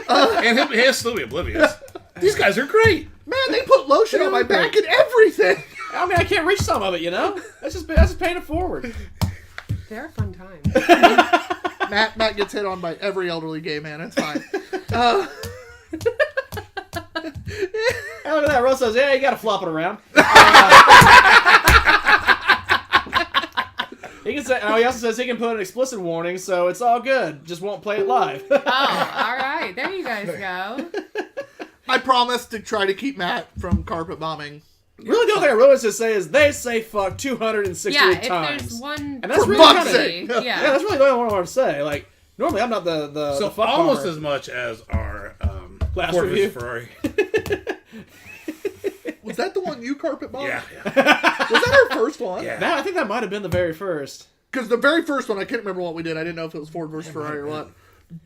And he'll still be oblivious. These guys are great. Man, they put lotion on my back and everything. I mean, I can't reach some of it, you know. That's just paying it forward. They're a fun time. Matt gets hit on by every elderly gay man. It's fine. Hey, look at that. Rose says, "Yeah, you got to flop it around." He can say. Oh, he also says he can put an explicit warning, so it's all good. Just won't play it live. Oh, all right. There you guys go. I promise to try to keep Matt from carpet bombing. Really, the only thing I really want to say is they say fuck 268 Yeah, if times. there's one... And that's For really fuck's kinda, sake. Yeah. Yeah, that's really the only one I want to say. Like, normally I'm not the So fuck almost bomber. as much as our Last Ford review. versus Ferrari. Was that the one you carpet bombed? Yeah. Was that our first one? Yeah. I think that might have been the very first. Because the very first one, I can't remember what we did. I didn't know if it was Ford versus Ferrari or what.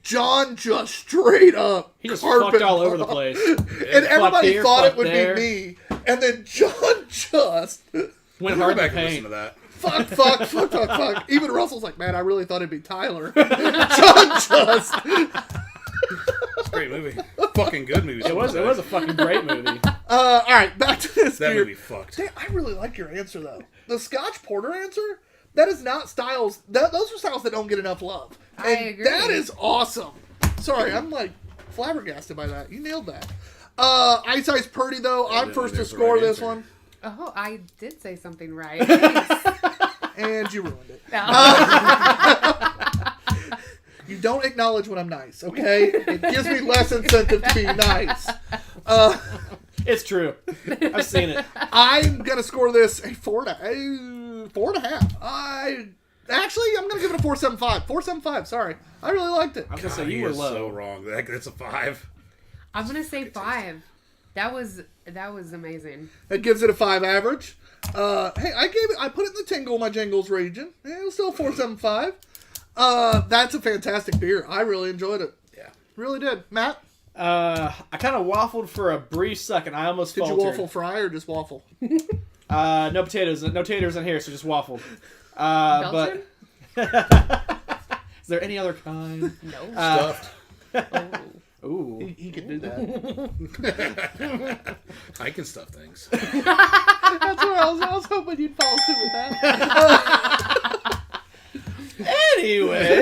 John just straight up He just carpet fucked all over the bombed. place. And everybody here, thought it fuck would there. be me. And then John just... Went Go hard back in and the listen to paint. that. fuck. Even Russell's like, man, I really thought it'd be Tyler. John just... It's a great movie. Fucking good movie. It was a fucking great movie. All right, back to this That beer. movie fucked. Damn, I really like your answer, though. The Scotch Porter answer, that is not styles. Those are styles that don't get enough love. I And agree. that is awesome. Sorry, I'm like flabbergasted by that. You nailed that. Ice Ice Purdy, though. I'm no, first to there's the score right this answer. one. Oh, I did say something right. Thanks. And you ruined it. No. You don't acknowledge when I'm nice, okay? It gives me less incentive to be nice. It's true. I've seen it. I'm going to score this a 4.5. I'm going to give it a 4.75. 4.75, sorry. I really liked it. I was gonna say He you were is low. so wrong. That's a 5. I'm going to say 5. That was amazing. That gives it a 5 average. Hey, I put it in the tingle my jingles region. Yeah, it was still 4.75. That's a fantastic beer. I really enjoyed it. Yeah. Really did. Matt, I kind of waffled for a brief second. I almost did faltered. you waffle fry or just waffle? No potatoes, no taters in here, so just waffled. Belgian? Is there any other kind? No. Stuffed. Oh. Ooh. He could do that. I can stuff things. That's what I was hoping you'd follow suit with that. Anyway,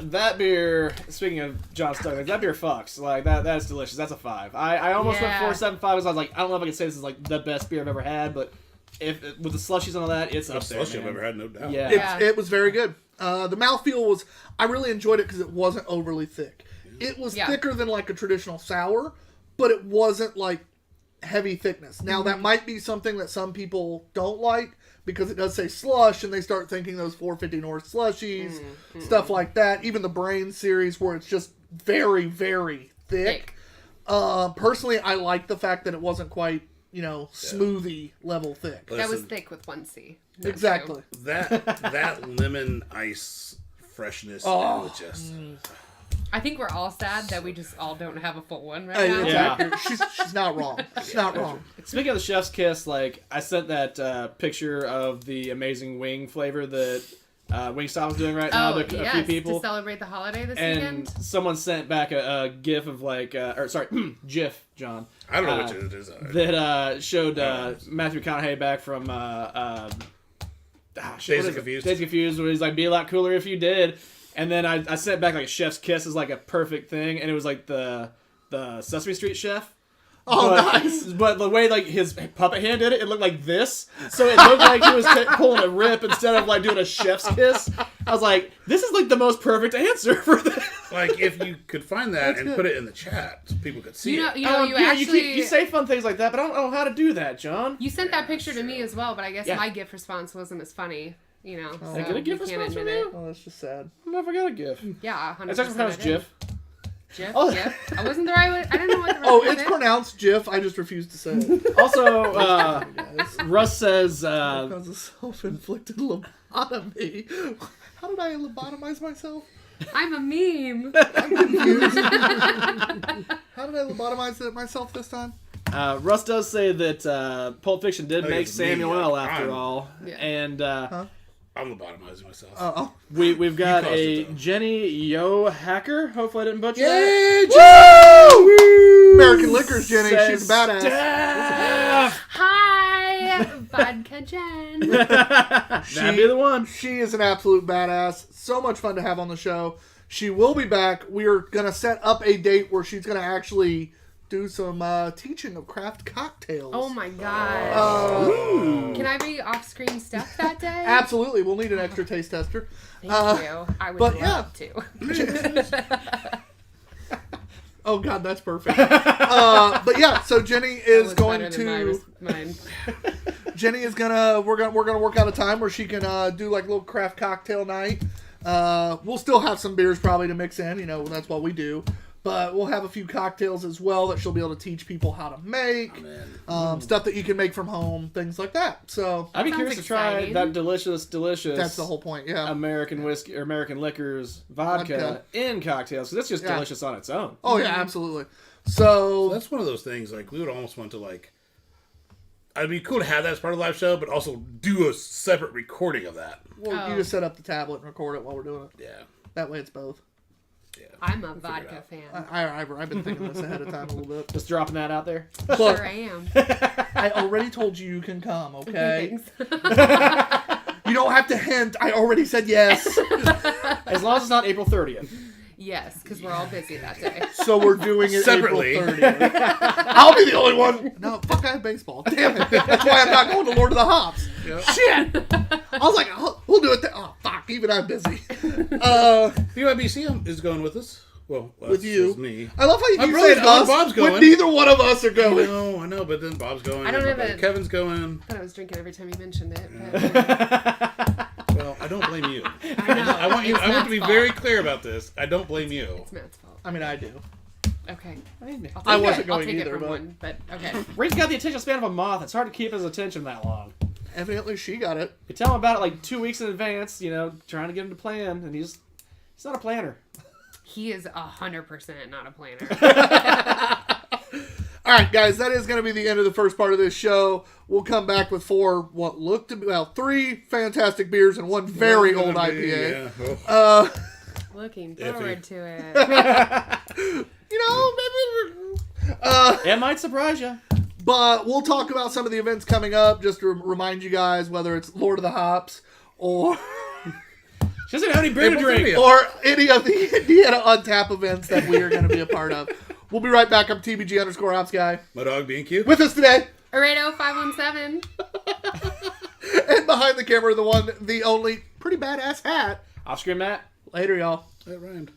that beer. Speaking of John Stockton, that beer fucks. Like that's delicious. That's a 5. I almost Yeah. went 4.75 because I was like, I don't know if I can say this is like the best beer I've ever had, but if with the slushies and all that, it's up Best there. slushy I've man. ever had, no doubt. Yeah. Yeah. It was very good. The mouthfeel was, I really enjoyed it because it wasn't overly thick. It was Yeah. thicker than like a traditional sour, but it wasn't like heavy thickness. Now that might be something that some people don't like because it does say slush and they start thinking those 450 North slushies, stuff like that. Even the Brain series where it's just very, very thick. Thick. Personally, I like the fact that it wasn't quite smoothie level thick. That was Listen, thick with one C. That's Exactly. true. that lemon ice freshness Oh. is just. I think we're all sad that we just all don't have a full one right Hey, now. it's Yeah. accurate. She's not wrong. She's not wrong. Speaking of the chef's kiss, like I sent that picture of the amazing wing flavor that Wingstop is doing right now Oh, to a yes, few people. to celebrate the holiday this And weekend. someone sent back a GIF of like, GIF, John. I don't know which it is. That showed Oh. Matthew McConaughey back from Days of Confused. Days of Confused, where he's like, "Be a lot cooler if you did." And then I sent back like a chef's kiss is like a perfect thing, and it was like the Sesame Street chef. Oh, But, nice. But the way like his puppet hand did it, it looked like this. So it looked like he was pulling a rip instead of like doing a chef's kiss. I was like, this is like the most perfect answer for that. Like, if you could find that and put it in the chat so people could see You know, it. you know, you yeah, actually you say fun things like that, but I don't know how to do that, John. you sent that picture to me as well, but I guess Yeah. my GIF response wasn't as funny. So I get a GIF we can't response from admit it. you? Oh, that's just sad. I never got a GIF. Yeah, 100%. It's actually pronounced I did. GIF. GIF. Oh. GIF. I wasn't the right way. I didn't know what the right Oh, way it's is. pronounced GIF. I just refuse to say it. Also, Guys. Russ says, Because of self-inflicted lobotomy. How did I lobotomize myself? I'm a meme. I'm confused. How did I lobotomize myself this time? Russ does say that Pulp Fiction did I think make it's me, Samuel like, L. after I'm- all, Yeah. and I'm lobotomizing myself. Oh. we've got caused a it, though. Jenny Yo Hacker. Hopefully, I didn't butcher Yeah, that. Woo! American Liquors, Jenny. She's a badass. Steph! Hi, Vodka Jen. That'd be the one. She is an absolute badass. So much fun to have on the show. She will be back. We are going to set up a date where she's going to actually do some teaching of craft cocktails. Oh my god. Uh, Can I be off-screen Steph that day? absolutely. We'll need an extra taste tester. Thank you. I would but love to. Oh God, that's perfect. But yeah, so Jenny is Was going better than to. mine. Jenny is gonna. We're gonna work out a time where she can do like a little craft cocktail night. We'll still have some beers probably to mix in. That's what we do. But we'll have a few cocktails as well that she'll be able to teach people how to make. Stuff that you can make from home, things like that. So I'd be Sounds curious to try exciting. that delicious. that's the whole point. Yeah. American whiskey or American liquors vodka, Vodka. in cocktails, because it's just Yeah. delicious on its own. Oh yeah, absolutely. So That's one of those things, like, we would almost want to, like... It'd be cool to have that as part of the live show, but also do a separate recording of that. well, you Oh. just set up the tablet and record it while we're doing it. Yeah. That way, it's both. I'm a vodka fan. I've been thinking this ahead of time a little bit. Just dropping that out there. Look, Sure am. I already told you you can come. Okay. Thanks. You don't have to hint. I already said yes. As long as it's not April 30th. Yes, because we're all busy that day. So we're doing it Separately. April 30th. I'll be the only one. No, fuck, I have baseball. Damn it. That's why I'm not going to Lord of the Hops. Shit. I was like, oh, we'll do it. Oh, fuck. Even I'm busy. BYBC is going with us. Well, With you. It's me. I love how you My keep brother's saying going, us Bob's when going. neither one of us are going. I know, but then Bob's going. I don't and have my brother a- Kevin's going. I thought I was drinking every time you mentioned it. But Well, I don't blame you. I know. I want you. It's I want Matt's to be fault. very clear about this. I don't blame you. It's Matt's fault. I mean, I do. Okay. I'll I take wasn't it. going I'll take either, it from but- one, but okay. Ray's got the attention span of a moth. It's hard to keep his attention that long. Evidently, she got it. You tell him about it like 2 weeks in advance, trying to get him to plan, and he's not a planner. He is 100% not a planner. All right, guys, that is going to be the end of the first part of this show. We'll come back with what looked to be, 3 fantastic beers and 1 very old IPA. Yeah. Oh. Looking Iffy. forward to it. Maybe. It might surprise you. But we'll talk about some of the events coming up, just to remind you guys, whether it's Lord of the Hops or She doesn't have any beer to April drink. 30th. or any of the Indiana on Tap events that we are going to be a part of. We'll be right back. I'm TBG_Ops guy. My dog being cute. With us today, Laredo 517. and behind the camera, the one, the only, pretty badass hat. Off-screen Matt. Later, y'all. That rhymed.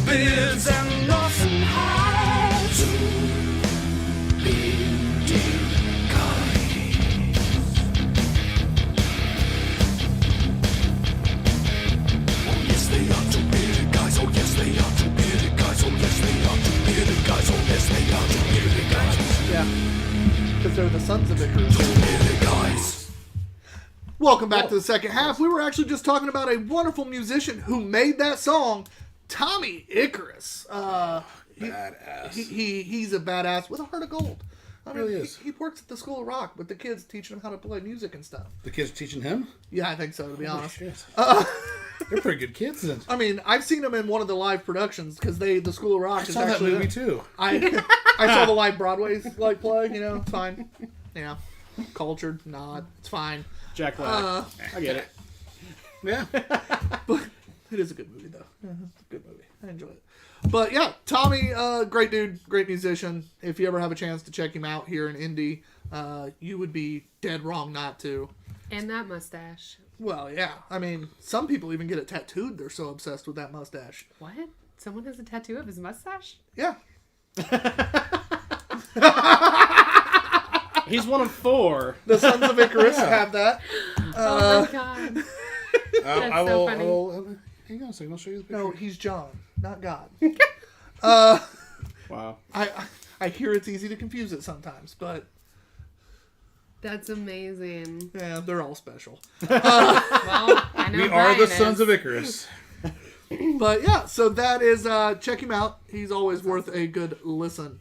beards and nothing hides. Two bearded guys. Oh yes they are two bearded guys. Oh yes they are two bearded guys. Oh yes they are two bearded guys. Oh yes they are two bearded guys. Yeah. Because they're the sons of Icarus. Two bearded guys. Welcome back to the second half. We were actually just talking about a wonderful musician who made that song, Tommy Icarus. Badass. He's a badass with a heart of gold. I mean, Really is. He works at the School of Rock with the kids, teaching them how to play music and stuff. The kids teaching him? Yeah, I think so, to be Holy honest. shit. They're pretty good kids then. I mean, I've seen them in one of the live productions because the School of Rock I is saw that actually movie too. I saw the live Broadway play. You know, it's fine. Yeah, cultured, not. It's fine. Jack Black. I get it. Yeah. But it is a good movie, though. Yeah, it's a good movie. I enjoy it. But yeah, Tommy, great dude, great musician. If you ever have a chance to check him out here in Indy, you would be dead wrong not to. And that mustache. Well, yeah. I mean, some people even get it tattooed. They're so obsessed with that mustache. What? Someone has a tattoo of his mustache? Yeah. He's one of 4. The Sons of Icarus have that. Oh my god. I so will, funny. hang on a second, I'll show you the picture. No, he's John, not God. Wow. I hear it's easy to confuse it sometimes, but That's amazing. yeah, they're all special. Well, I know We are Brian the is. Sons of Icarus. But yeah, so that is, check him out. He's always worth a good listen.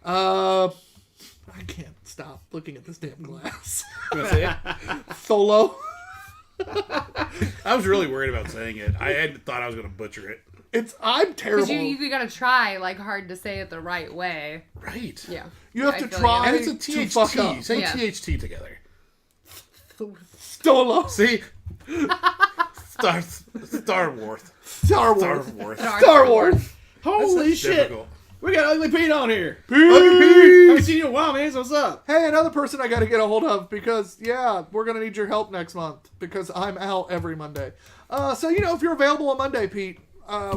I can't stop looking at this damn glass. You wanna say it? Solo. I was really worried about saying it. I had thought I was going to butcher it. I'm terrible. Because you gotta try like hard to say it the right way. Right. Yeah. You have I to feel try. And it's a to fuck up. THT. Say Yeah. THT together. Solo. See? Star Wars. Star Star Wars. Wars. Star Wars. Holy That's shit. difficult. We got Ugly Pete on here. Pete. Haven't seen you in a while, man. So what's up? Hey, another person I got to get a hold of because, yeah, we're going to need your help next month because I'm out every Monday. So, if you're available on Monday, Pete,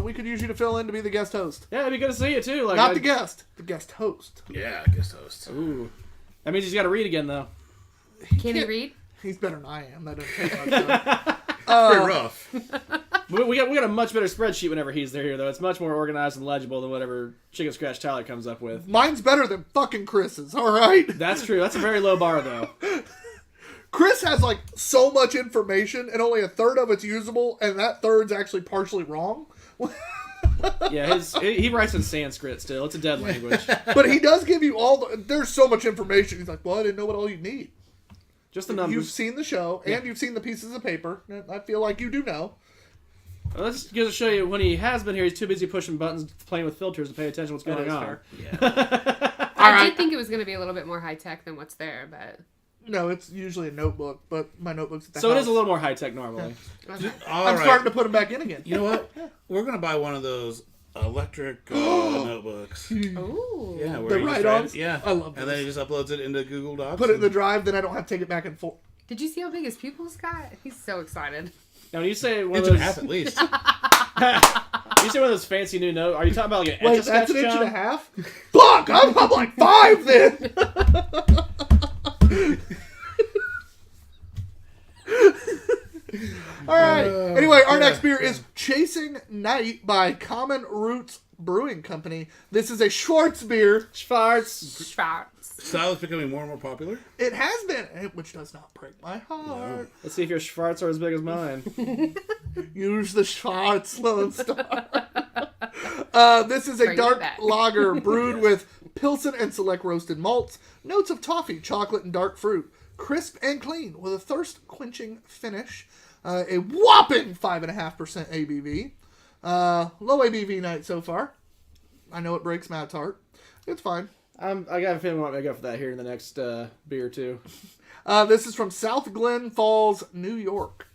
we could use you to fill in to be the guest host. Yeah, it'd be good to see you, too. Like, Not the guest host. Yeah, I guess host. Ooh. That means he's got to read again, though. Can he read? He's better than I am. That doesn't take much. Pretty rough. We got a much better spreadsheet whenever he's there here, though. It's much more organized and legible than whatever Chicken Scratch Tyler comes up with. Mine's better than fucking Chris's, all right? That's true. That's a very low bar, though. Chris has, like, so much information, and only a third of it's usable, and that third's actually partially wrong. Yeah, he writes in Sanskrit still. It's a dead language. But he does give you there's so much information. He's like, well, I didn't know what all you need. Just the You've numbers. seen the show, and you've seen the pieces of paper. I feel like you do know. Well, let's just show you when he has been here. He's too busy pushing buttons, playing with filters to pay attention to what's going on. fair. Yeah. I did think it was gonna be a little bit more high tech than what's there, but No, it's usually a notebook, but my notebook's at the So house. it is a little more high tech normally. okay. All I'm right. starting to put them back in again. You know what? We're going to buy one of those electric notebooks. Ooh. Yeah, where The you just write-ons? write it- Yeah. I love And then he those. just uploads it into Google Docs. Put it in the drive, then I don't have to take it back and forth. Did you see how big his pupils got? He's so excited. Now, when you say one Inch of and a those, half at least. you say one of those fancy new notes. Are you talking about like an Wait, etch a sketch, that's an inch and a John? half? Fuck! I'm like 5 then! Alright. Anyway, our next beer is Chasing Night by Common Roots Brewing Company. This is a Schwartz beer. Schwartz. Schwartz. Style is becoming more and more popular. It has been, which does not break my heart. Let's see if your Schwartz are as big as mine. Use the Schwartz Lone Star. This is a Bring it dark back. lager brewed with Pilsen and select roasted malts, notes of toffee, chocolate, and dark fruit. Crisp and clean with a thirst-quenching finish. A whopping 5.5% ABV. Low ABV night so far. I know it breaks Matt's heart. It's fine. I got a feeling we might go for that here in the next beer, too. This is from South Glen Falls, New York.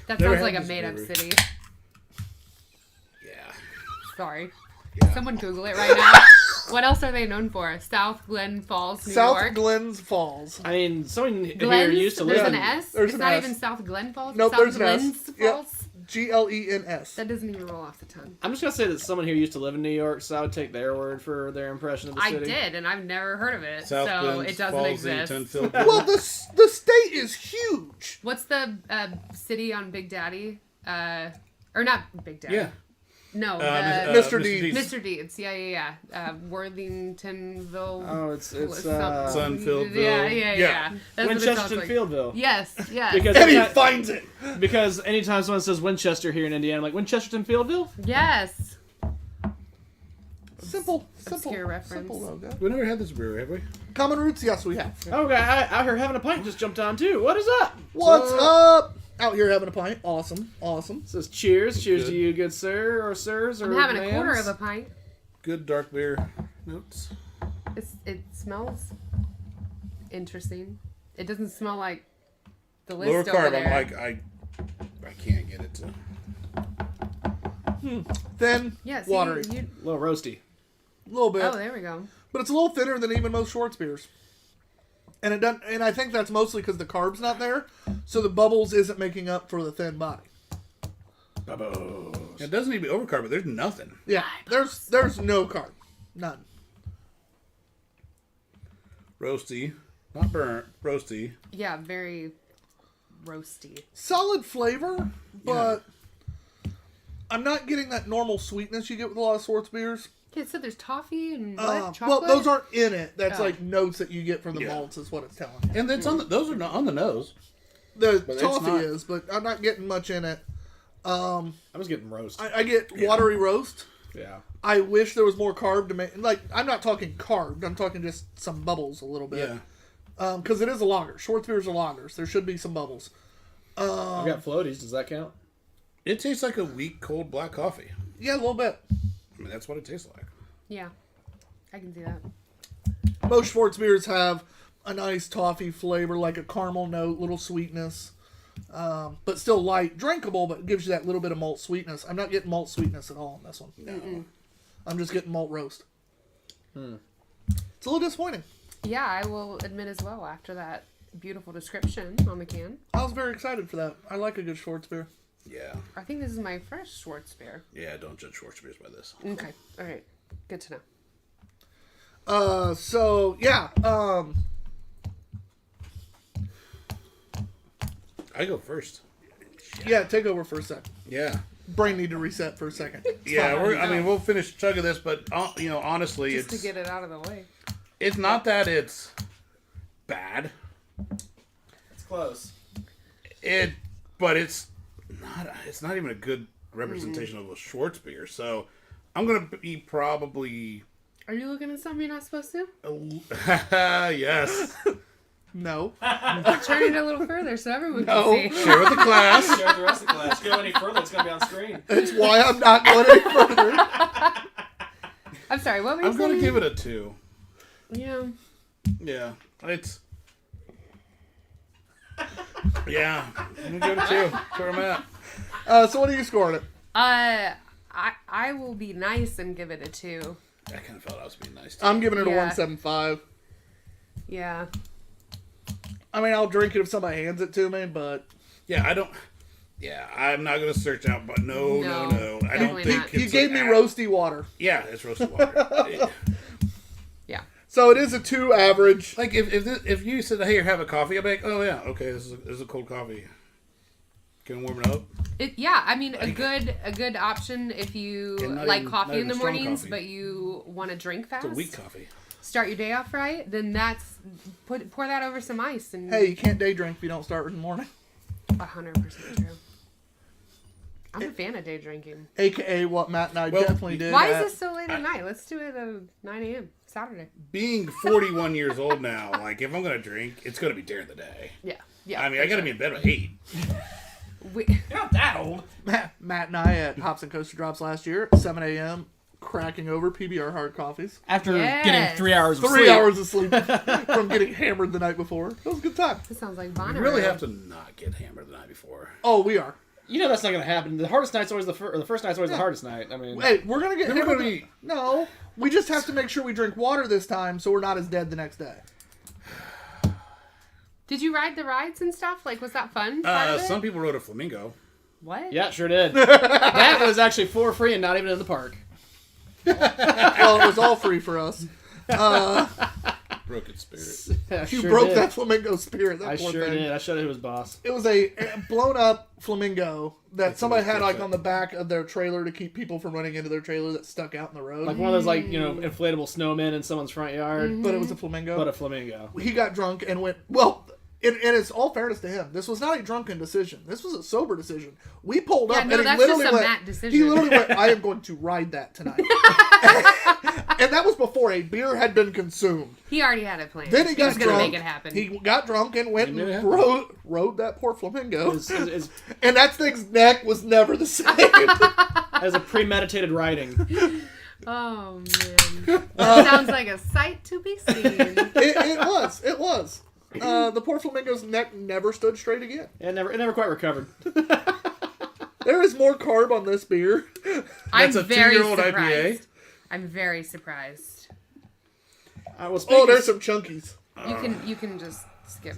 That Never sounds like had a this made-up brewery. city. Yeah. Sorry. Yeah. Someone Google it right now. What else are they known for? South Glen Falls, New South York. Glens Falls. I mean, someone here Glens? used to There's live an in... S? There's it's an not S. even South Glen Falls? Nope, South there's an S. Glens Yep. Falls? Glens. That doesn't even roll off the tongue. I'm just gonna say that someone here used to live in New York, so I would take their word for their impression of the I city. did, and I've never heard of it, South so Bend, it doesn't Falsey, exist. Tunfield. Well, the state is huge. What's the city on Big Daddy? Or not Big Daddy. Yeah. No, Mr. Deeds. Mr. Deeds. Yeah. Worthingtonville. Oh, it's Sunfieldville. Yeah. That's what it sounds Winchester like. Fieldville. Yes. Because And he anytime, finds it. because anytime someone says Winchester here in Indiana, I'm like, Winchesterton Fieldville? Yes. Simple Obscure reference. Simple logo. We never had this brewery, have we? Common Roots, yes, we have. Oh, guy out here having a pint just jumped on too. What is up? What's up? Out here having a pint. Awesome. It says cheers. Cheers Good. to you, good sir or sirs or I'm having a ma'ams. quarter of a pint. Good dark beer notes. It smells interesting. It doesn't smell like the list Lower over carb. there. I'm like I can't get it to. Thin, yeah, see, watery. A little roasty. A little bit. Oh, there we go. But it's a little thinner than even most Schwartz beers. And it doesn't. And I think that's mostly because the carb's not there, so the bubbles isn't making up for the thin body. It doesn't need to be overcarb, but there's nothing. Yeah, there's no carb, none. Roasty, not burnt. Roasty. Yeah, very roasty. Solid flavor, but I'm not getting that normal sweetness you get with a lot of Schwartz beers. Okay, so there's toffee and Well, what? Chocolate? those aren't in it. That's Oh. like notes that you get from the Yeah. malts, is what it's telling you. And it's on the, those are not on the nose. The But it's toffee not- is, but I'm not getting much in it. I was getting roast. I get watery roast. Yeah. I wish there was more carb to make. Like, I'm not talking carb. I'm talking just some bubbles a little bit. Yeah. Because it is a lager. Schwartz beers are lagers. There should be some bubbles. I've got floaties. Does that count? It tastes like a weak, cold black coffee. Yeah, a little bit. I mean, that's what it tastes like. Yeah, I can see that. Most Schwartz beers have a nice toffee flavor, like a caramel note, little sweetness. But still light, drinkable, but it gives you that little bit of malt sweetness. I'm not getting malt sweetness at all in this one. No. I'm just getting malt roast. It's a little disappointing. Yeah, I will admit as well after that beautiful description on the can. I was very excited for that. I like a good Schwartz beer. Yeah. I think this is my first Schwartz beer. Yeah, don't judge Schwartz beers by this. Okay, all right. Good to know. So yeah, I go first. yeah. Take over for a second. Yeah. Brain need to reset for a second. Yeah, fine. we'll finish chugging this, but honestly, Just to it's get it out of the way. it's not that it's bad. It's close. But it's not even a good representation of a Schwartz beer. So I'm gonna be probably Are you looking at something you're not supposed to? yes. No. Turn it a little further so everyone No. can see. Share with the class. Share with the rest of the class. Go any further, it's going to be on screen. That's why I'm not going any further. I'm sorry, what were you I'm saying? gonna give it a 2. Yeah. Yeah, it's. Yeah, I'm gonna give it a 2. That's where I'm at. So what are you scoring it? I will be nice and give it a 2. I kind of felt I was being nice. I'm giving it a Yeah. 1.75. Yeah. I mean, I'll drink it if somebody hands it to me, but Yeah, I don't. Yeah, I'm not gonna search out, but no. I don't definitely think not. it's you gave me like, roasty water. Yeah, it's roasted water. Yeah. So it is a 2 average. Like if you said, "Hey, have a coffee," I'd be like, "Oh yeah, okay, this is a cold coffee. Can we warm it up?" Yeah, I mean a good option if you And not like even- coffee not in the even strong mornings, coffee. but you want to drink fast. It's a weak coffee. Start your day off right, then pour that over some ice and Hey, you can't day drink if you don't start in the morning. 100% true. I'm a fan of day drinking. AKA what Matt and I Well, definitely did. Why at- is this so late at night? Let's do it at 9 a.m. Saturday. Being 41 years old now, like if I'm gonna drink, it's gonna be during the day. Yeah. Yeah. I mean, I gotta be in bed by 8. You're not that old. Matt and I at Hops and Coaster Drops last year at 7 a.m. cracking over PBR hard coffees. After Yes. getting 3 hours of 3 sleep. hours of sleep from getting hammered the night before. That was a good time. This sounds like You Bonnaroo. really have to not get hammered the night before. Oh, we are. You know that's not going to happen. The hardest night's always the first night's always the hardest night. I mean, Hey, we're going to get Then we're hammered. gonna be- No, we just have to make sure we drink water this time so we're not as dead the next day. Did you ride the rides and stuff? Like, was that fun? Part of it? Some people rode a flamingo. What? Yeah, sure did. That was actually for free and not even in the park. Well, it was all free for us. Broken spirit. I You sure broke did. that flamingo spirit. That I poor sure thing. did. I showed it who was boss. It was a blown up flamingo that somebody had like perfect. on the back of their trailer to keep people from running into their trailer that stuck out in the road. Like one of those, like, you know, inflatable snowmen in someone's front yard, But it was a flamingo. but a flamingo. He got drunk and went, well, and it's all fairness to him. This was not a drunken decision. This was a sober decision. We pulled Yeah, up no, and he that's literally just a went, Matt decision. he literally went, I am going to ride that tonight. And that was before a beer had been consumed. He already had it planned. Then he got was gonna drunk. make it happen. He got drunk and went He made it and happen. rode that poor flamingo. It's And that thing's neck was never the same. as a premeditated riding. Oh man, that sounds like a sight to be seen. It was. The poor flamingo's neck never stood straight again. It never quite recovered. There is more carb on this beer. I'm That's a very 2-year-old surprised. IPA. I'm very surprised. Oh, there's some chunkies. You can just skip.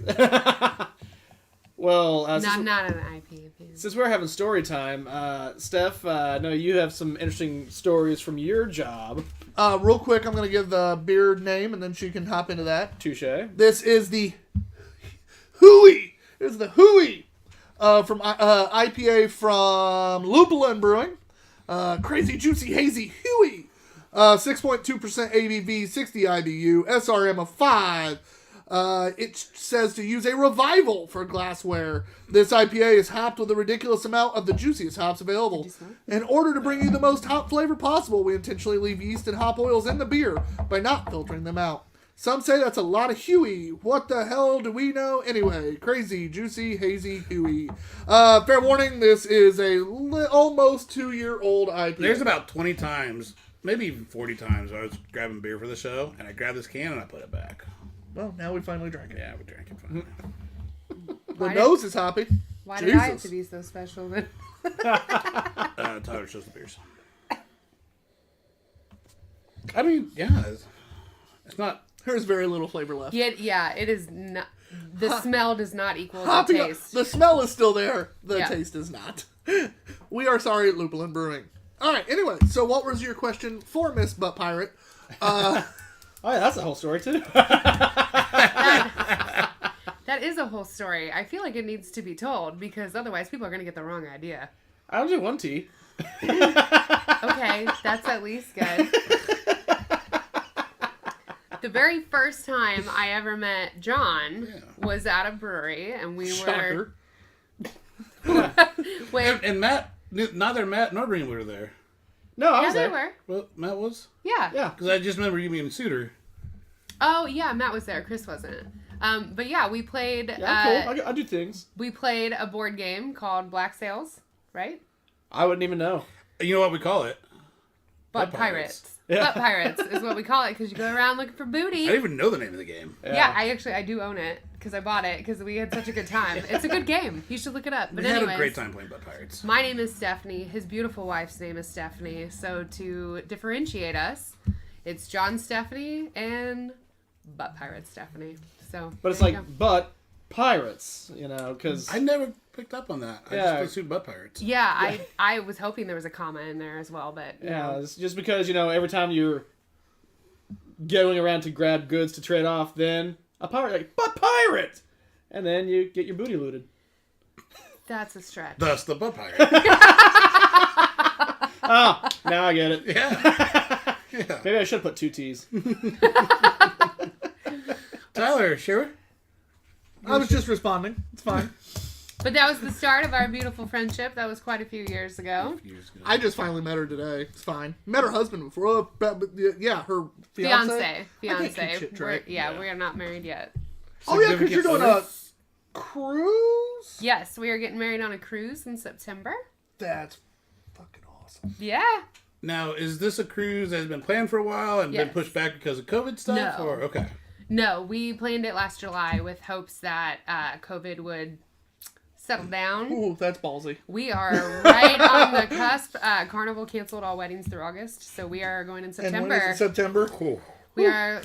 Well, No, I'm not an IPA fan. since we're having story time, Steph, I know you have some interesting stories from your job. Real quick, I'm going to give the beer name, and then she can hop into that. Touche. This is the Hooey. This is the Hooey from IPA from Lupulin Brewing. Crazy, juicy, hazy Hooey. 6.2% ABV, 60 IBU, SRM of 5. It says to use a revival for glassware. This IPA is hopped with a ridiculous amount of the juiciest hops available. In order to bring you the most hop flavor possible, we intentionally leave yeast and hop oils in the beer by not filtering them out. Some say that's a lot of Huey. What the hell do we know? Anyway, crazy, juicy, hazy Huey. Fair warning, this is a almost 2-year-old IPA. There's about 20 times, maybe even 40 times, I was grabbing beer for the show, and I grabbed this can and I put it back. Well, now we finally drank it. Yeah, we drank it finally. The nose is hoppy. Why did I have Jesus. to be so special then? Tyler shows the beers. I mean, yeah, it's not. There's very little flavor left. Yeah, it is not. The smell does not equal the Hoppy, taste. the smell is still there. The Yeah. taste is not. We are sorry at Lupulin Brewing. All right. Anyway, so what was your question for Miss Butt Pirate? Oh, yeah, that's the whole story, too. That is a whole story. I feel like it needs to be told because otherwise people are going to get the wrong idea. I'll do one tea. Okay, that's at least good. The very first time I ever met John was at a brewery, and we Shocker. were. Wait, And Matt, neither Matt nor Green were there. No, I yeah, was they there. were. Well, Matt was? Yeah. Yeah. Because I just remember you being Suitor. Oh yeah, Matt was there. Chris wasn't. But yeah, we played. Yeah, I'm cool. I do things. We played a board game called Black Sails, right? I wouldn't even know. You know what we call it? Butt Butt Pirates. Pirates. Yeah. Butt Pirates is what we call it because you go around looking for booty. I didn't even know the name of the game. Yeah, I do own it because I bought it because we had such a good time. It's a good game. You should look it up. But We had anyways, a great time playing Butt Pirates. my name is Stephanie. His beautiful wife's name is Stephanie. So to differentiate us, it's John Stephanie and Butt Pirate Stephanie. So, But it's there you like, go. but pirates, you know, because... I never picked up on that. I Yeah. just assumed Butt Pirates. Yeah, I was hoping there was a comma in there as well, but you Yeah, know. it's just because, you know, every time you're going around to grab goods to trade off, then a pirate, like, but pirate! And then you get your booty looted. That's a stretch. Thus the Butt Pirate. Ah, now I get it. Yeah. Yeah. Maybe I should have put 2 T's. Tyler, sure? I was just responding. It's fine. But that was the start of our beautiful friendship. That was quite a few years ago. Years ago. I just finally met her today. It's fine. Met her husband before. But yeah, her fiance. Fiance. shit We're, straight. yeah, we are not married yet. Oh yeah, because you're doing a Significant cruise. Yes, we are getting married on a cruise in September. That's fucking awesome. Yeah. Now, is this a cruise that has been planned for a while and been Yes. pushed back because of COVID stuff? No. Or okay. No, we planned it last July with hopes that COVID would settle down. Ooh, that's ballsy. We are right on the cusp. Carnival canceled all weddings through August, so we are going in And September. when is it September? Cool. We are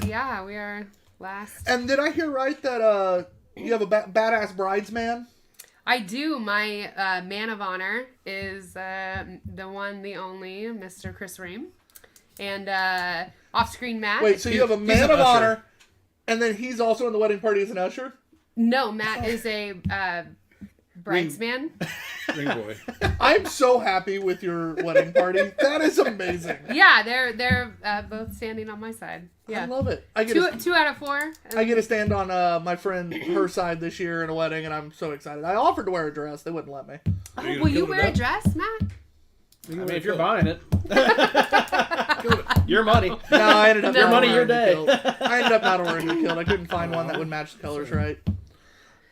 last. And did I hear right that you have a badass bridesman? I do. My man of honor is the one, the only, Mr. Chris Ream. And off-screen Matt. Wait, so you have a He's man an of usher. honor, and then he's also in the wedding party as an usher? No, Matt is a bridesman. Ring boy. I'm so happy with your wedding party. That is amazing. Yeah, they're both standing on my side. Yeah. I love it. I get Two out of 4. I get to stand on my friend, her side this year in a wedding, and I'm so excited. I offered to wear a dress. They wouldn't let me. Oh, Are you will gonna you kill it wear a up? dress, Matt? I mean, if you're buying it, your money. No, I ended up Your not money, wearing your the day. kilt. I ended up not wearing the kilt. I couldn't find one that would match the colors right.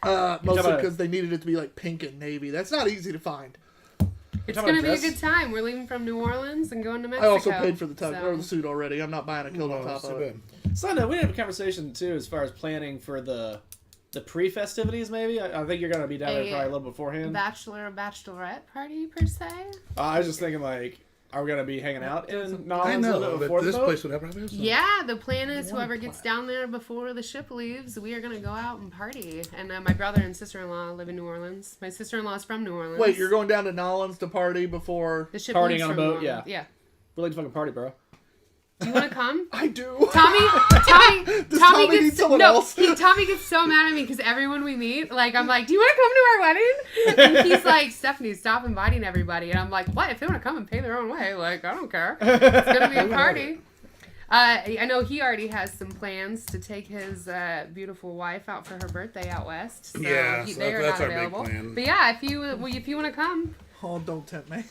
Mostly because they needed it to be like pink and navy. That's not easy to find. It's talking going to about be a dress? good time. We're leaving from New Orleans and going to I Mexico. also paid for the tux so- or the suit already. I'm not buying a kilt on Oh, top so of it. bad. Side note, we had a conversation too as far as planning for the pre-festivities. Maybe I think you're gonna be down there probably a little beforehand. Bachelor or bachelorette party, per se? I was just thinking like, are we gonna be hanging out in New I Orleans a know, little bit but before the this boat? place would have probably have some. Yeah, the plan is whoever gets down there before the ship leaves, we are going to go out and party. And my brother and sister-in-law live in New Orleans. My sister-in-law is from New Orleans. Wait, you're going down to Nolans to party before? the ship partying leaves on a from New boat, Orleans. yeah. Yeah. We're like to fucking party, bro. Do you want to come? I do. Tommy Tommy need gets someone no. else? Tommy gets so mad at me because everyone we meet, like, I'm like, do you want to come to our wedding? And he's like, Stephanie, stop inviting everybody. And I'm like, what? If they want to come and pay their own way, like, I don't care. It's gonna be a party. I know he already has some plans to take his beautiful wife out for her birthday out west. So Yeah, so they are that's not our big available. plan. But yeah, if you want to come, Oh, don't tempt me.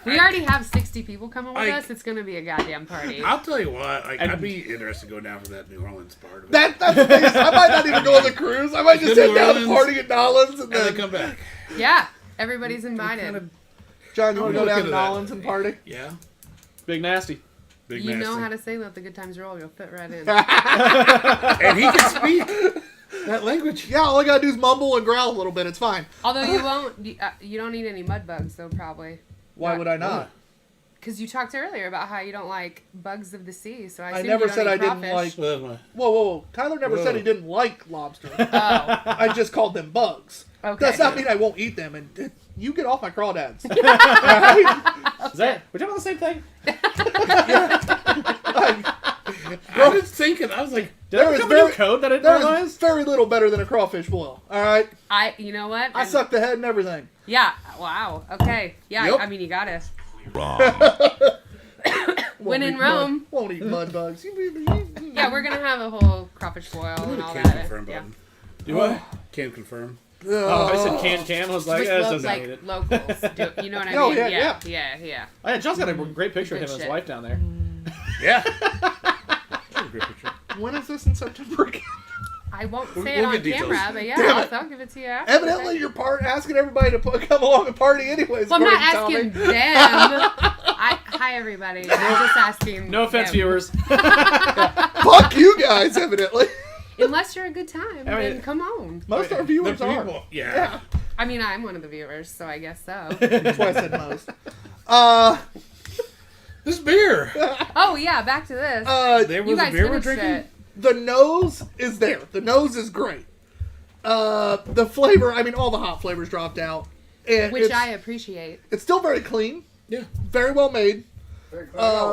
we already have 60 people coming with I- us. It's gonna be a goddamn party. I'll tell you what, I'd be interested to go down for that New Orleans part of it. That's the biggest. I might not even go on the cruise. I might just Go to sit down and New Orleans, party at Nolans and and then then. come back. Yeah, everybody's invited. Kind of, John, you want to go Look down into to that. Nolans and party? yeah. Big nasty. Big You nasty. know how to say "let the good times roll." You'll fit right in. And he can speak that language. Yeah, all I gotta do is mumble and growl a little bit. It's fine. Although you won't, you don't need any mud bugs though, probably. Why would I not? Because you talked earlier about how you don't like bugs of the sea, so I assume never you don't said eat I didn't crawfish. like- Well, that's my- Whoa. Tyler never said he didn't like lobster. Oh, I just called them bugs. okay. Does not mean I won't eat them. And you get off my crawdads. Is that we're talking about the same thing? I was thinking, I was like, Did There there is come a new very- code that I didn't There is realize? very little better than a crawfish boil. All right, You know what? I suck the head and everything. Yeah. Wow. Okay. Yeah. Yep. I mean, you gotta. Won't When in eat Rome. mud, won't eat mud bugs. Yeah, we're gonna have a whole crawfish boil and all can that. confirm Yeah. button. Do what? Can confirm. Oh, I said can. I was like, Just that doesn't need like it. locals. You know what I Oh, mean? yeah. Yeah. Oh, yeah, John's got a great picture of him Good and his shit. wife down there. Yeah. That's a great picture. When is this in September again? I won't We'll say it on get details. camera, but yeah, Damn it. I'll give it to you. After. Evidently, Okay. you're asking everybody to come along and party anyways. Well, I'm not according to asking them. Hi, everybody. I'm just asking. No offense, them. viewers. Fuck you guys, evidently. Unless you're a good time, I mean- then come on. Most of our viewers The are. people, yeah. Yeah, I mean, I'm one of the viewers, so I guess so. that's why I said most. This beer. Oh yeah, back to this. There you was a guys beer we're finished drinking. it. The nose is there. The nose is great. The flavor, I mean, all the hop flavors dropped out. And Which it's, I appreciate. it's still very clean, Yeah. very well made,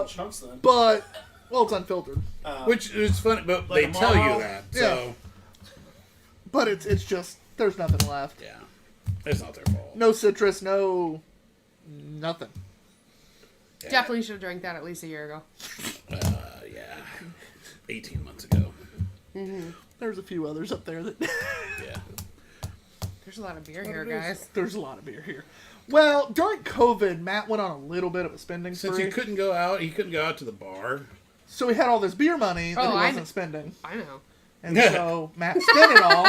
chunks then. but, well, it's unfiltered. Which is funny, but Like they a tell mall. you that. So, But it's just, there's nothing left. yeah. It's not their fault. No citrus, no nothing. Yeah. Definitely should have drank that at least a year ago. Yeah. 18 months ago. There's a few others up there that Yeah. There's a lot of beer here, guys. there's a lot of beer here. Well, during COVID, Matt went on a little bit of a spending Since spree. he couldn't go out to the bar. So he had all this beer money that Oh, he I wasn't spending. I know. And so Matt spent it all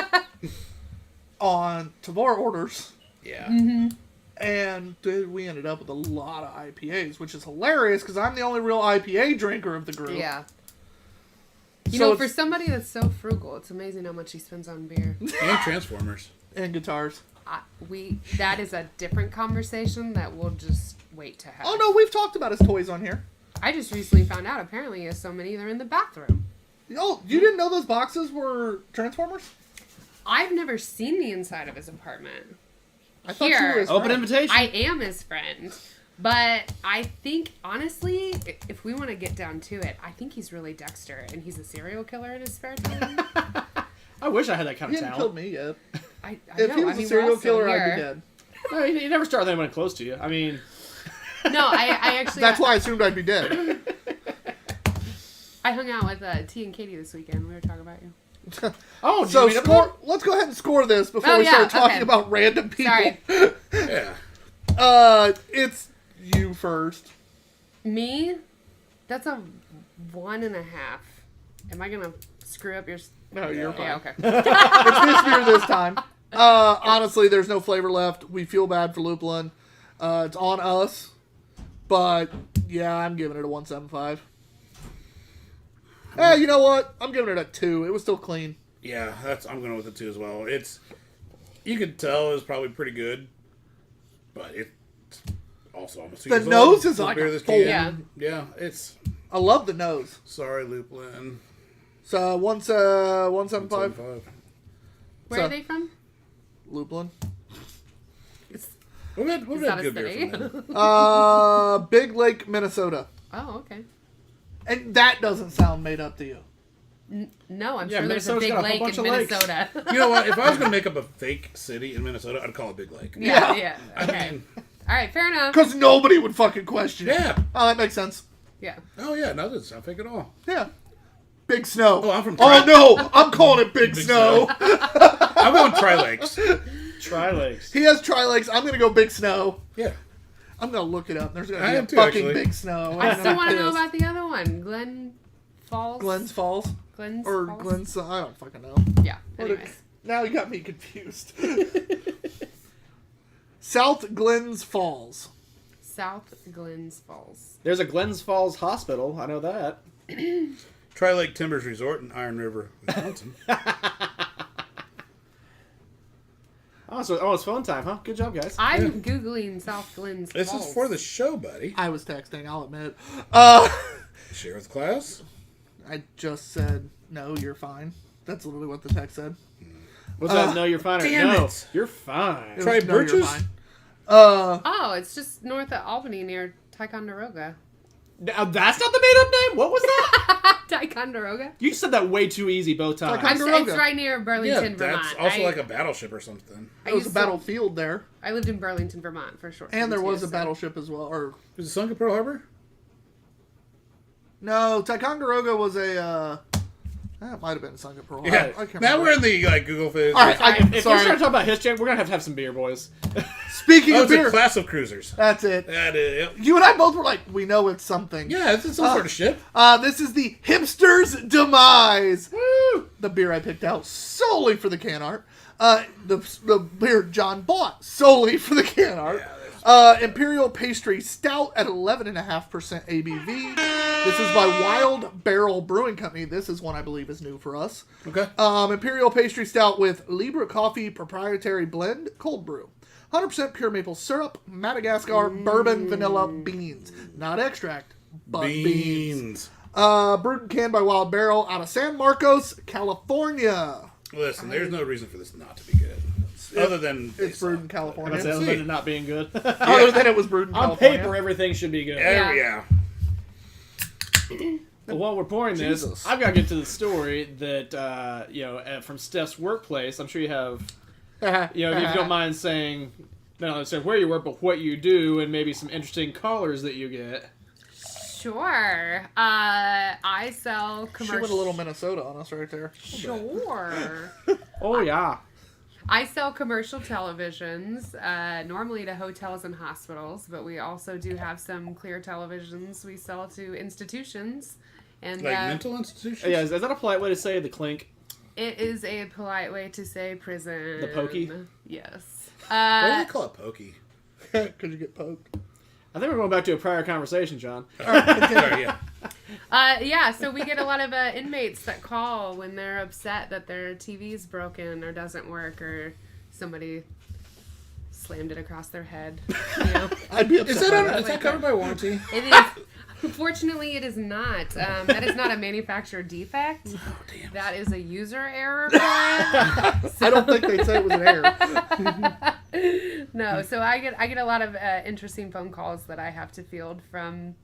on Tavor orders. Yeah. And dude, we ended up with a lot of IPAs, which is hilarious because I'm the only real IPA drinker of the group. Yeah. You So know, it's- for somebody that's so frugal, it's amazing how much he spends on beer. And Transformers. And guitars. That is a different conversation that we'll just wait to have. Oh no, we've talked about his toys on here. I just recently found out apparently he has so many they're in the bathroom. Oh, you didn't know those boxes were Transformers? I've never seen the inside of his apartment. I thought you Here. were his Open friend. invitation. I am his friend. But I think, honestly, if we want to get down to it, I think he's really Dexter, and he's a serial killer in his spare time. I wish I had that kind He of hasn't talent. killed me yet. I If know. he was I mean, a serial we're all still killer, I'd here. be dead. No, you never start with anyone close to you. I mean, No, I actually... That's why I assumed I'd be dead. I hung out with T and Katie this weekend. We were talking about you. oh, So did you meet up score. Let's go ahead and score this before Oh, we start yeah, talking okay. about random people. Sorry. Yeah. It's you first. Me? That's a 1.5. Am I going to screw up your... No, you're fine. Yeah, okay. It's this beer this time. Honestly, there's no flavor left. We feel bad for Lupulin. It's on us. But, yeah, I'm giving it a 1.75. You know what? I'm giving it a 2. It was still clean. Yeah, I'm going with the 2 as well. You could tell it was probably pretty good, but it's also almost 2 The years old. nose is The like beer a this full- can. Yeah, it's... I love the nose. Sorry, Lupulin. So, 1.75. 1.75. Where So- are they from? Lupulin. We've Is that had a good beer city? from them. Big Lake, Minnesota. Oh, okay. And that doesn't sound made up to you. No, I'm Yeah, sure there's a Minnesota's big got a whole lake bunch in of lakes. Minnesota. You know what? If I was going to make up a fake city in Minnesota, I'd call it Big Lake. yeah. I Okay. mean, All right, fair enough. Because nobody would fucking question it. yeah. Oh, that makes sense. Yeah. Oh, yeah. No, that doesn't sound fake at all. Yeah. Big Snow. Oh, I'm from Oh, no. I'm calling it Big, Big Snow. I'm going Tri-Lakes. Tri-Lakes. He has Tri-Lakes. I'm going to go Big Snow. Yeah. I'm going to look it up. There's going I to be am a too, fucking actually. Big Snow. I I'm still gonna want to know piss. about the other one. Glen Falls? Glens Falls. Glens Or Falls? Glens... I don't fucking know. Yeah, What anyways. now you got me confused. South Glens Falls. South Glens Falls. There's a Glens Falls Hospital. I know that. Tri-Lake Timbers Resort in Iron River, Wisconsin. Oh, it's phone time, huh? Good job, guys. I'm Googling South Glens This Falls. is for the show, buddy. I was texting, I'll admit. Share with class. I just said, no, you're fine. That's literally what the text said. What's that? No, you're fine. Or damn no, it. you're fine. It Try was, "No, you're Birches?" fine." Oh, it's just north of Albany near Ticonderoga. Now, that's not the made-up name. What was that? Ticonderoga? You said that way too easy both times. Ticonderoga. It's right near Yeah, Burlington, that's Vermont. also like a battleship or something. There was a battlefield there. I lived in Burlington, Vermont for a short And time, there too, was a so- battleship as well. Or Is it sunk at Pearl Harbor? no, Ticonderoga was a. That might have been sunk at Pearl Harbor. Yeah. I can't Now remember. we're in the Google phase. All right, If you're sorry. trying to talk about history, we're gonna have to have some beer, boys. Speaking Oh, of it's beer, a class of cruisers. that's it. That is. Yep. You and I both were like, we know it's something. Yeah, it's some sort of ship. This is the Hipster's Demise. Woo! The beer I picked out solely for the can art. The beer John bought solely for the can art. Imperial Pastry Stout at 11.5% ABV. This is by Wild Barrel Brewing Company. This is one I believe is new for us. Okay. Imperial Pastry Stout with Libra Coffee Proprietary Blend Cold Brew. 100% pure maple syrup, Madagascar bourbon vanilla beans. Not extract, but beans. Brewed and canned by Wild Barrel out of San Marcos, California. Listen, there's no reason for this not to be good. Other than It's brewed in California. That's other than it not being good. Other than it was brewed in On California. paper, everything should be good. Yeah. Well, while we're pouring this, Jesus. I've got to get to the story that from Steph's workplace. I'm sure you have, if you don't mind saying, not only saying where you work, but what you do, and maybe some interesting callers that you get. Sure. I sell She commercial. went a little Minnesota on us right there. Sure. Oh yeah, I sell commercial televisions, normally to hotels and hospitals, but we also do have some clear televisions we sell to institutions. And Like mental institutions? yeah. Is that a polite way to say the clink? it is a polite way to say prison. The pokey? Yes. Why do they call it pokey? Because you get poked. I think we're going back to a prior conversation, John. Sorry, yeah. Yeah, so we get a lot of inmates that call when they're upset that their TV's broken or doesn't work or somebody slammed it across their head. You know? I'd be upset. Is by that. that covered by warranty? It is. Fortunately, it is not. That is not a manufacturer defect. Oh, damn. That is a user error for it. I don't think they'd say it was an error. No, so I get a lot of interesting phone calls that I have to field from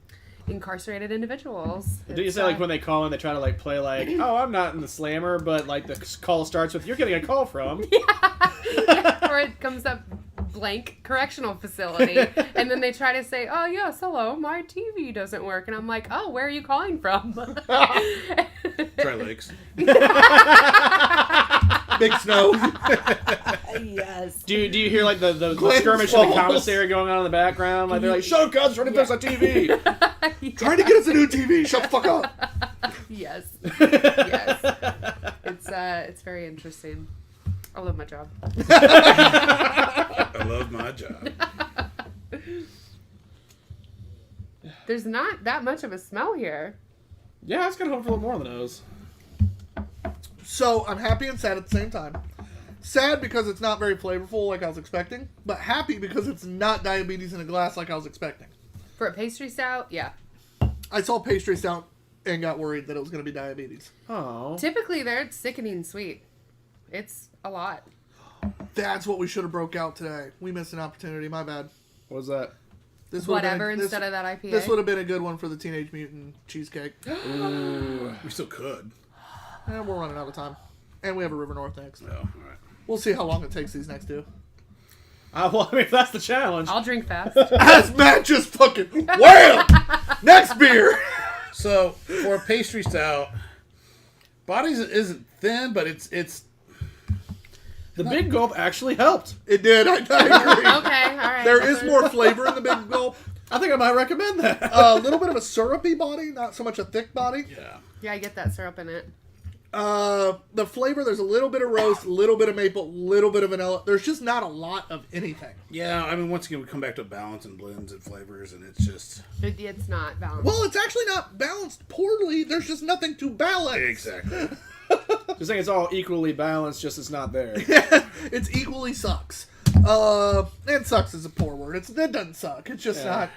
incarcerated individuals. Do you say like when they call and they try to like play like, oh, I'm not in the slammer, but like the call starts with, you're getting a call from. Yeah, or it comes up blank correctional facility, and then they try to say, oh yes, hello, my TV doesn't work, and I'm like, oh, where are you calling from? Tri Lakes. Big Snow. Yes. Do you hear like the Glens skirmish in the Falls. commissary going on in the background? Like they're like, shut up, guys, trying to fix our TV. Trying to get us a new TV. Shut the fuck up. Yes. Yes. It's very interesting. I love my job. I love my job. There's not that much of a smell here. Yeah, I was kind of hoping for a little more than those. So I'm happy and sad at the same time. Sad because it's not very flavorful like I was expecting, but happy because it's not diabetes in a glass like I was expecting. For a pastry stout, yeah. I saw pastry stout and got worried that it was going to be diabetes. Oh. Typically, they're sickening sweet. It's a lot. That's what we should have broke out today. We missed an opportunity. My bad. What was that? This would've Whatever been instead of that IPA. This would have been a good one for the Teenage Mutant cheesecake. Ooh. We still could. And we're running out of time. And we have a River North next. No, all right. We'll see how long it takes these next two. Well, I mean, if that's the challenge. I'll drink fast. As Matt just fucking wham! Next beer! So, for a pastry stout, bodies isn't thin, but it's The big gulp actually helped. It did. I agree. Okay, all right. There is more flavor in the Big Gulp. I think I might recommend that. A little bit of a syrupy body, not so much a thick body. yeah. Yeah, I get that syrup in it. The flavor, there's a little bit of roast, a little bit of maple, a little bit of vanilla. There's just not a lot of anything. Yeah, I mean, once again, we come back to balance and blends and flavors, and it's just... It's not balanced. Well, it's actually not balanced poorly. There's just nothing to balance. Exactly. Just saying it's all equally balanced, just it's not there. It's equally sucks. And sucks is a poor word. It doesn't suck. It's just not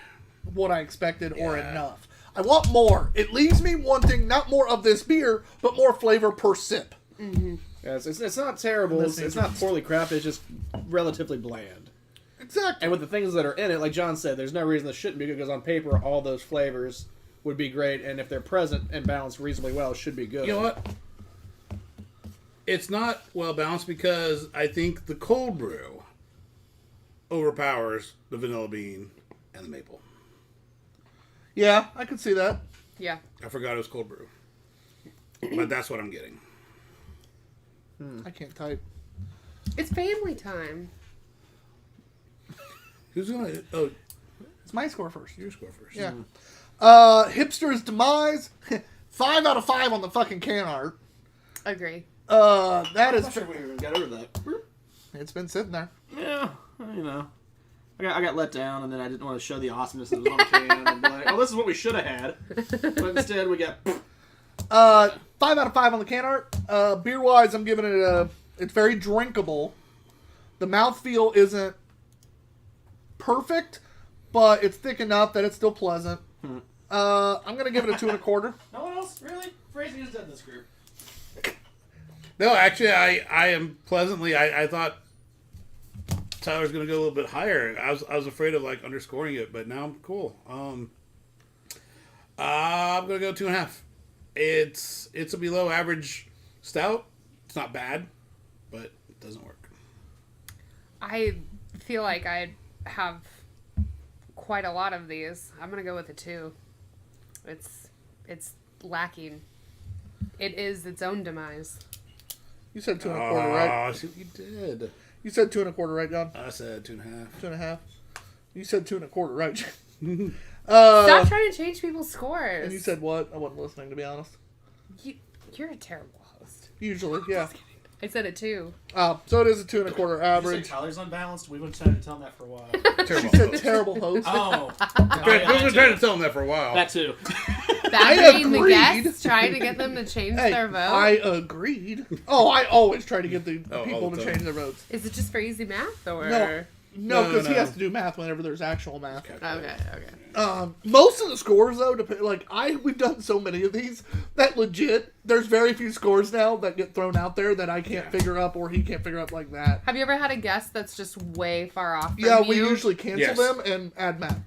what I expected or Yeah. enough. I want more. It leaves me wanting not more of this beer, but more flavor per sip. Mm-hmm. Yes, it's not terrible. It's not poorly crafted. It's just relatively bland. Exactly. And with the things that are in it, like John said, there's no reason this shouldn't be good because on paper, all those flavors would be great, and if they're present and balanced reasonably well, it should be good. You know what? It's not well balanced because I think the cold brew overpowers the vanilla bean and the maple. Yeah, I could see that. Yeah. I forgot it was cold brew. But that's what I'm getting. I can't type. It's family time. Who's going to... Oh, It's my score first. you score first. Yeah. Hipster's Demise. 5 out of 5 on the fucking can art. Agree. That is... I'm not sure if we even got over that. It's been sitting there. Yeah, you know. I got let down, and then I didn't want to show the awesomeness that was on the can. And be like, oh, this is what we should have had. But instead, we got... 5 out of 5 on the can art. Beer-wise, I'm giving it a... It's very drinkable. The mouthfeel isn't perfect, but it's thick enough that it's still pleasant. I'm going to give it a 2 1/4. No one else? Really? Phrasing is done this group. No, actually, I am pleasantly... I thought Tyler's going to go a little bit higher. I was afraid of, like, underscoring it, but now I'm cool. I'm going to go 2.5. It's a below average stout. It's not bad, but it doesn't work. I feel like I have quite a lot of these. I'm gonna go with a 2. It's lacking. It is its own demise. You said 2 1/4, right? Oh, see what you did. You said 2 1/4, right, John? I said 2.5. 2.5. You said 2 1/4, right? Stop trying to change people's scores. And you said what? I wasn't listening, to be honest. You're a terrible host. Usually, yeah. I said a 2. So it is a 2 1/4 You say average. Tyler's unbalanced? We've been trying to tell him that for a while. Terrible. She said terrible host. Oh. We've been trying to tell him that for a while. That too. Badgering the agreed. guests, trying to get them to change Hey, their vote. I agreed. Oh, I always try to get the Oh, people all to the time. change their votes. Is it just for easy math, or? No, No, because he no. has to do math whenever there's actual math. Okay. Most of the scores, though, we've done so many of these that legit, there's very few scores now that get thrown out there that I can't figure up or he can't figure up like that. Have you ever had a guest that's just way far off from Yeah, you? we usually cancel Yes. them and add math.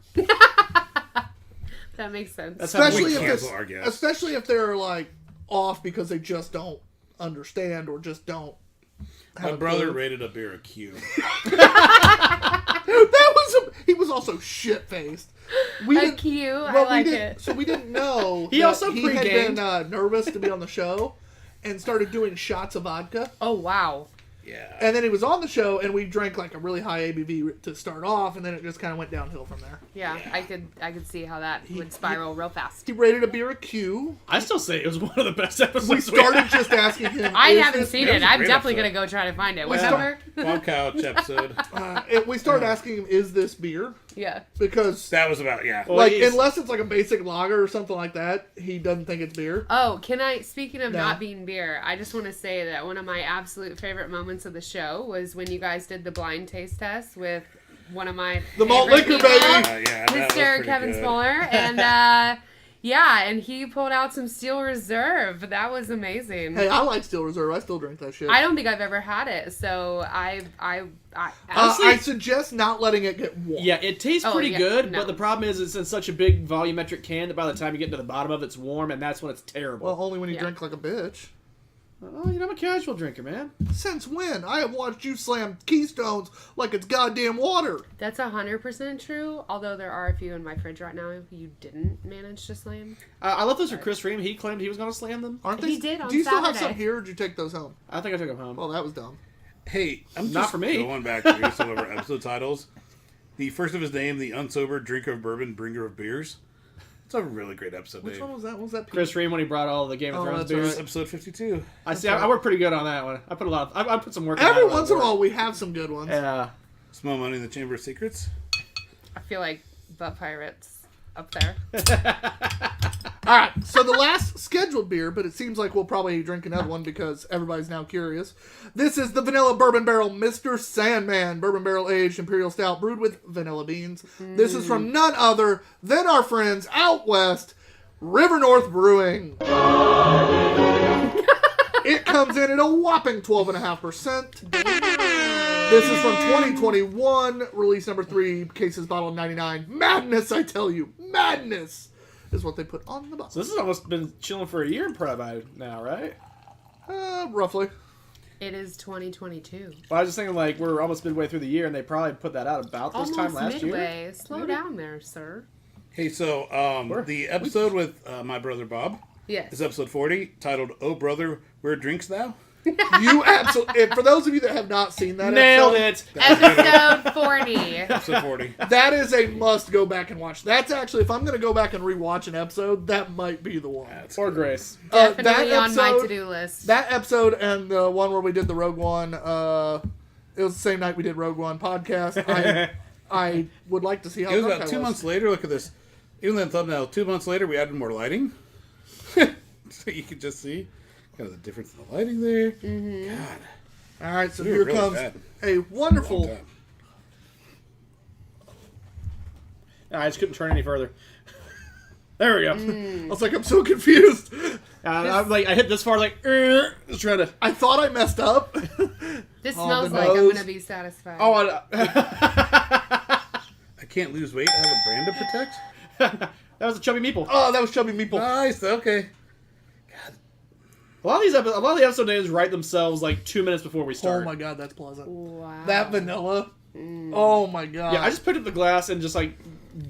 That makes sense. That's how Especially we if cancel it's, our guests. especially if they're like off because they just don't understand or just don't. My brother rated a beer a Q. He was also shit faced. Q, I like it. So we didn't know. He that also he had pre-gamed. been nervous to be on the show, and started doing shots of vodka. Oh, wow. Yeah. And then he was on the show, and we drank like a really high ABV to start off, and then it just kind of went downhill from there. Yeah, I could see how that would spiral real fast. He rated a beer a Q. I still say it was one of the best episodes. We started just asking him. I "Is haven't this seen beer?" it. I'm great definitely episode. going to go try to find it. We Whatever. Wild Couch episode. We started asking him, "Is this beer?" Yeah. Because That was about, yeah. Well, like he's- unless it's like a basic lager or something like that, he doesn't think it's beer. Oh, speaking of No. not being beer, I just want to say that one of my absolute favorite moments of the show was when you guys did the blind taste test with one of my The malt favorite liquor, people, baby. Yeah, that was Mr. pretty Kevin good. Smoller, and yeah, and he pulled out some Steel Reserve. That was amazing. Hey, I like Steel Reserve. I still drink that shit. I don't think I've ever had it, so I Honestly- I suggest not letting it get warm. Yeah, it tastes Oh, pretty yeah, good, no. but the problem is it's in such a big volumetric can that by the time you get to the bottom of it, it's warm, and that's when it's terrible. Well, only when you Yeah. drink like a bitch. Well, I'm a casual drinker, man. Since when? I have watched you slam Keystones like it's goddamn water. That's 100% true. Although there are a few in my fridge right now you didn't manage to slam. I left those for Chris Ream. He claimed he was going to slam them. Aren't they? He did on Do you still have Saturday. some here, or did you take those home? I think I took them home. Well, that was dumb. Hey, I'm just Not for me. going back to some of our episode titles. The first of his name, The Unsober Drinker of Bourbon, Bringer of Beers. It's a really great episode, Which Dave. one was that? What was that? Chris Ream when he brought all the Game of Oh, Thrones that's beers. right. Episode 52. I see. I worked pretty good on that one. I put a lot. I put some work. in Every that once in a one. while, we have some good ones. Yeah. Small Money in the Chamber of Secrets. I feel like the Pirates up there. All right, so the last scheduled beer, but it seems like we'll probably drink another one because everybody's now curious. This is the Vanilla Bourbon Barrel Mr. Sandman Bourbon Barrel Aged Imperial Stout brewed with vanilla beans. This is from none other than our friends out west, River North Brewing. It comes in at a whopping 12.5%. This is from 2021, release number 3, cases bottle 99. Madness, I tell you, madness is what they put on the box. So this has almost been chilling for a year in probably now, right? Roughly. It is 2022. Well, I was just thinking like we're almost midway through the year, and they probably put that out about this time Almost last midway. year. Slow down there, sir. Hey, so the episode with my brother Bob Yes. is episode 40, titled "Oh Brother, Where Drinks Thou?" You absolutely. For those of you that have not seen that, Nailed episode, it. Episode 40. Episode 40. That is a must go back and watch. That's actually, if I'm going to go back and rewatch an episode, that might be the one. That's Or Grace. Definitely that on my episode- to-do list. That episode and the one where we did the Rogue One, it was the same night we did Rogue One podcast. I would like to see how It was drunk about I 2 months later. Look at this. Even that thumbnail. 2 months later, we added more lighting, so you could just see kind of the difference in the lighting there. God, All right, so we were here really comes bad. a Long wonderful. time. I just couldn't turn any further. There we go. I was like, I'm so confused. I'm like, I hit this far, like, just trying to. I thought I messed up. This Oh, smells the like I'm nose. going to be satisfied. Oh, I can't lose weight. I have a brand to protect. that was a chubby meeple. Oh, that was Chubby Meeple. Nice. Okay. A lot of the episode names write themselves like 2 minutes before we Oh start. my god, that's pleasant. Wow. That vanilla. Oh my god. Yeah, I just picked up the glass and just like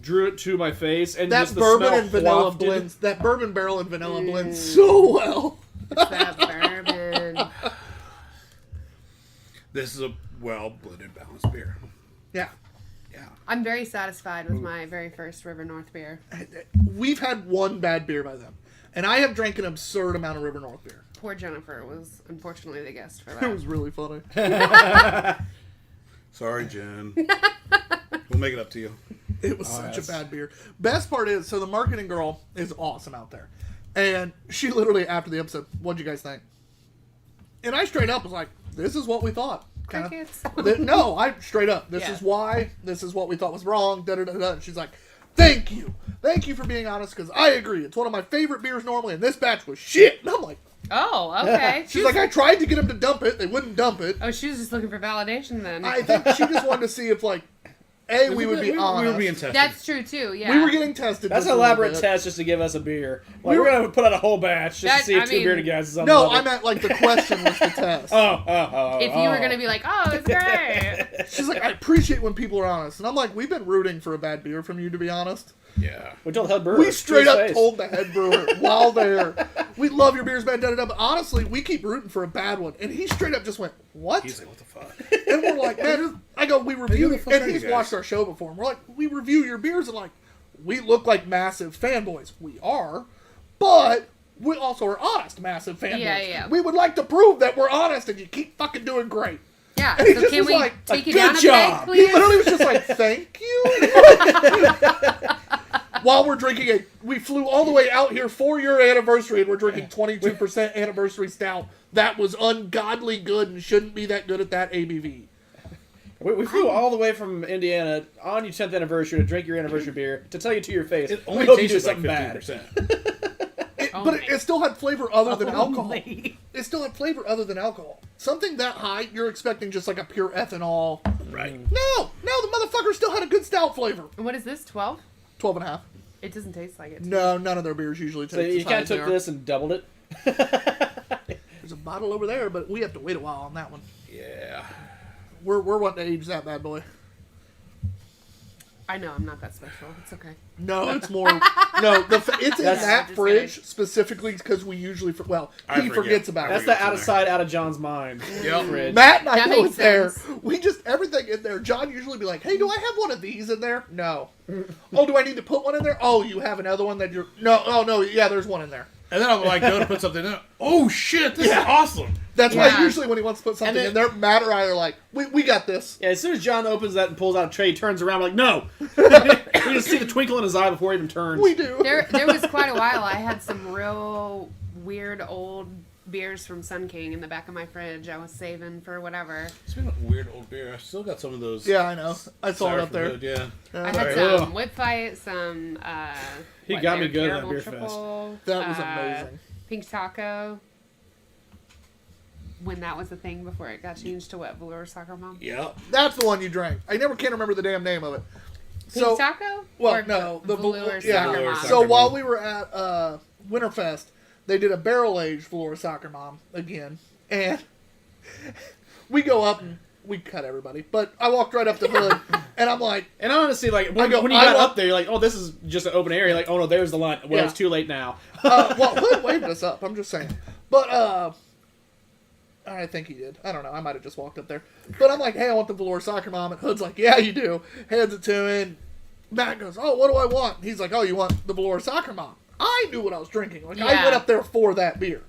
drew it to my face, and that just the bourbon smell and vanilla wafted. blends. That bourbon barrel and vanilla blends so well. That bourbon. This is a well-blended, balanced beer. Yeah. Yeah. I'm very satisfied with my very first River North beer. We've had one bad beer by them. And I have drank an absurd amount of River North beer. Poor Jennifer was unfortunately the guest for It that. was really funny. Sorry, Jen. We'll make it up to you. It was such a bad beer. Best part is, so the marketing girl is awesome out there. And she literally, after the episode, what'd you guys think? And I straight up was like, this is what we thought. kind of. Crickets. No, I straight up. This Yeah. is why. This is what we thought was wrong. Da da da da. And she's like, "Thank you for being honest, because I agree. It's one of my favorite beers normally, and this batch was shit." And I'm like, Oh, okay. she's like, "I tried to get them to dump it. They wouldn't dump it. Oh, she was just looking for validation then. I think she just wanted to see if like, we would be honest. We were being tested. That's true too. Yeah. We were getting tested. That's just an a little elaborate bit. test just to give us a beer. Like, We we're were- going to put out a whole batch just That- to see if I Two mean- Bearded Guys is on No, the level. I meant like the question was the test. If you were gonna be like, oh, it's great. She's like, "I appreciate when people are honest," and I'm like, "We've been rooting for a bad beer from you, to be honest." Yeah. We told the head brewer. We to straight his up face. told the head brewer while there, "We love your beers, man." Da, da, da. But honestly, we keep rooting for a bad one, and he straight up just went, "What?" He's like, what the fuck? And we're like, "Man," I go, "We review," the fuck and are you he's guys? watched our show before, and we're like, "We review your beers," and like, we look like massive fanboys. We are, but we also are honest, massive fanboys. Yeah. We would like to prove that we're honest, and you keep fucking doing great. Yeah. And he So just can was we like, take you good down a job. peg, please? He literally was just like, "Thank you." While we're drinking we flew all the way out here for your anniversary, and we're drinking 22% anniversary stout. That was ungodly good and shouldn't be that good at that ABV. We flew all the way from Indiana on your 10th anniversary to drink your anniversary beer to tell you to your face. It we only hope you do tasted like something 15%. bad. Oh But my- it still had flavor other than alcohol. Only. It still had flavor other than alcohol. Something that high, you're expecting just like a pure ethanol. Right. No, the motherfucker still had a good stout flavor. What is this? 12? 12 and a half. It doesn't taste like it. No, none of their beers usually taste So you as high kind of as they took are. this and doubled it. There's a bottle over there, but we have to wait a while on that one. Yeah. We're wanting to age that bad boy. I know I'm not that special. It's okay. No, it's more. No, it's in That's- that Just fridge specifically because we usually. I He forget. forgets about That's it. the out of sight, out of John's mind. Yep. Fridge. Matt and I That know makes it's there. sense. We just everything in there. John usually be like, "Hey, do I have one of these in there?" No. Oh, do I need to put one in there? Oh, you have another one that you're. No. Oh no. Yeah, there's one in there. And then I'm like, go to put something in. Oh shit, this is awesome. That's Yeah. why usually when he wants to put something then- in there, Matt or I are like, "We got this." Yeah, as soon as John opens that and pulls out a tray, he turns around like, no! You just see the twinkle in his eye before he even turns. We do. There was quite a while. I had some real weird old beers from Sun King in the back of my fridge. I was saving for whatever. It's been a weird old beer. I still got some of those. Yeah, I know. I saw it Sour up there. Food, yeah. I had Sorry. some Ugh. Whip Fight, some. He what, got me their good at that Caramel beer fest. Triple, That was amazing. Pink Taco. When that was the thing before it got changed to what? Velour Soccer Mom? Yep. That's the one you drank. I never can remember the damn name of it. Pink So, Taco? well, Or no, the Velour yeah. Soccer Velour Mom. Soccer So Mom. while we were at Winterfest, they did a barrel aged Velour Soccer Mom again, and we go up and we cut everybody. But I walked right up the hood, and I'm like, And honestly, like, when, I go, when you I got want- up there, you're like, oh, this is just an open area. You're like, oh, no, there's the line. Well, Yeah. it's too late now. well, Hood waved us up. I'm just saying, but I think he did. I don't know. I might have just walked up there, but I'm like, hey, I want the Velour Soccer Mom, and Hood's like, yeah, you do. Hands it to him. Matt goes, oh, what do I want? And he's like, oh, you want the Velour Soccer Mom? I knew what I was drinking. Like I Yeah. went up there for that beer.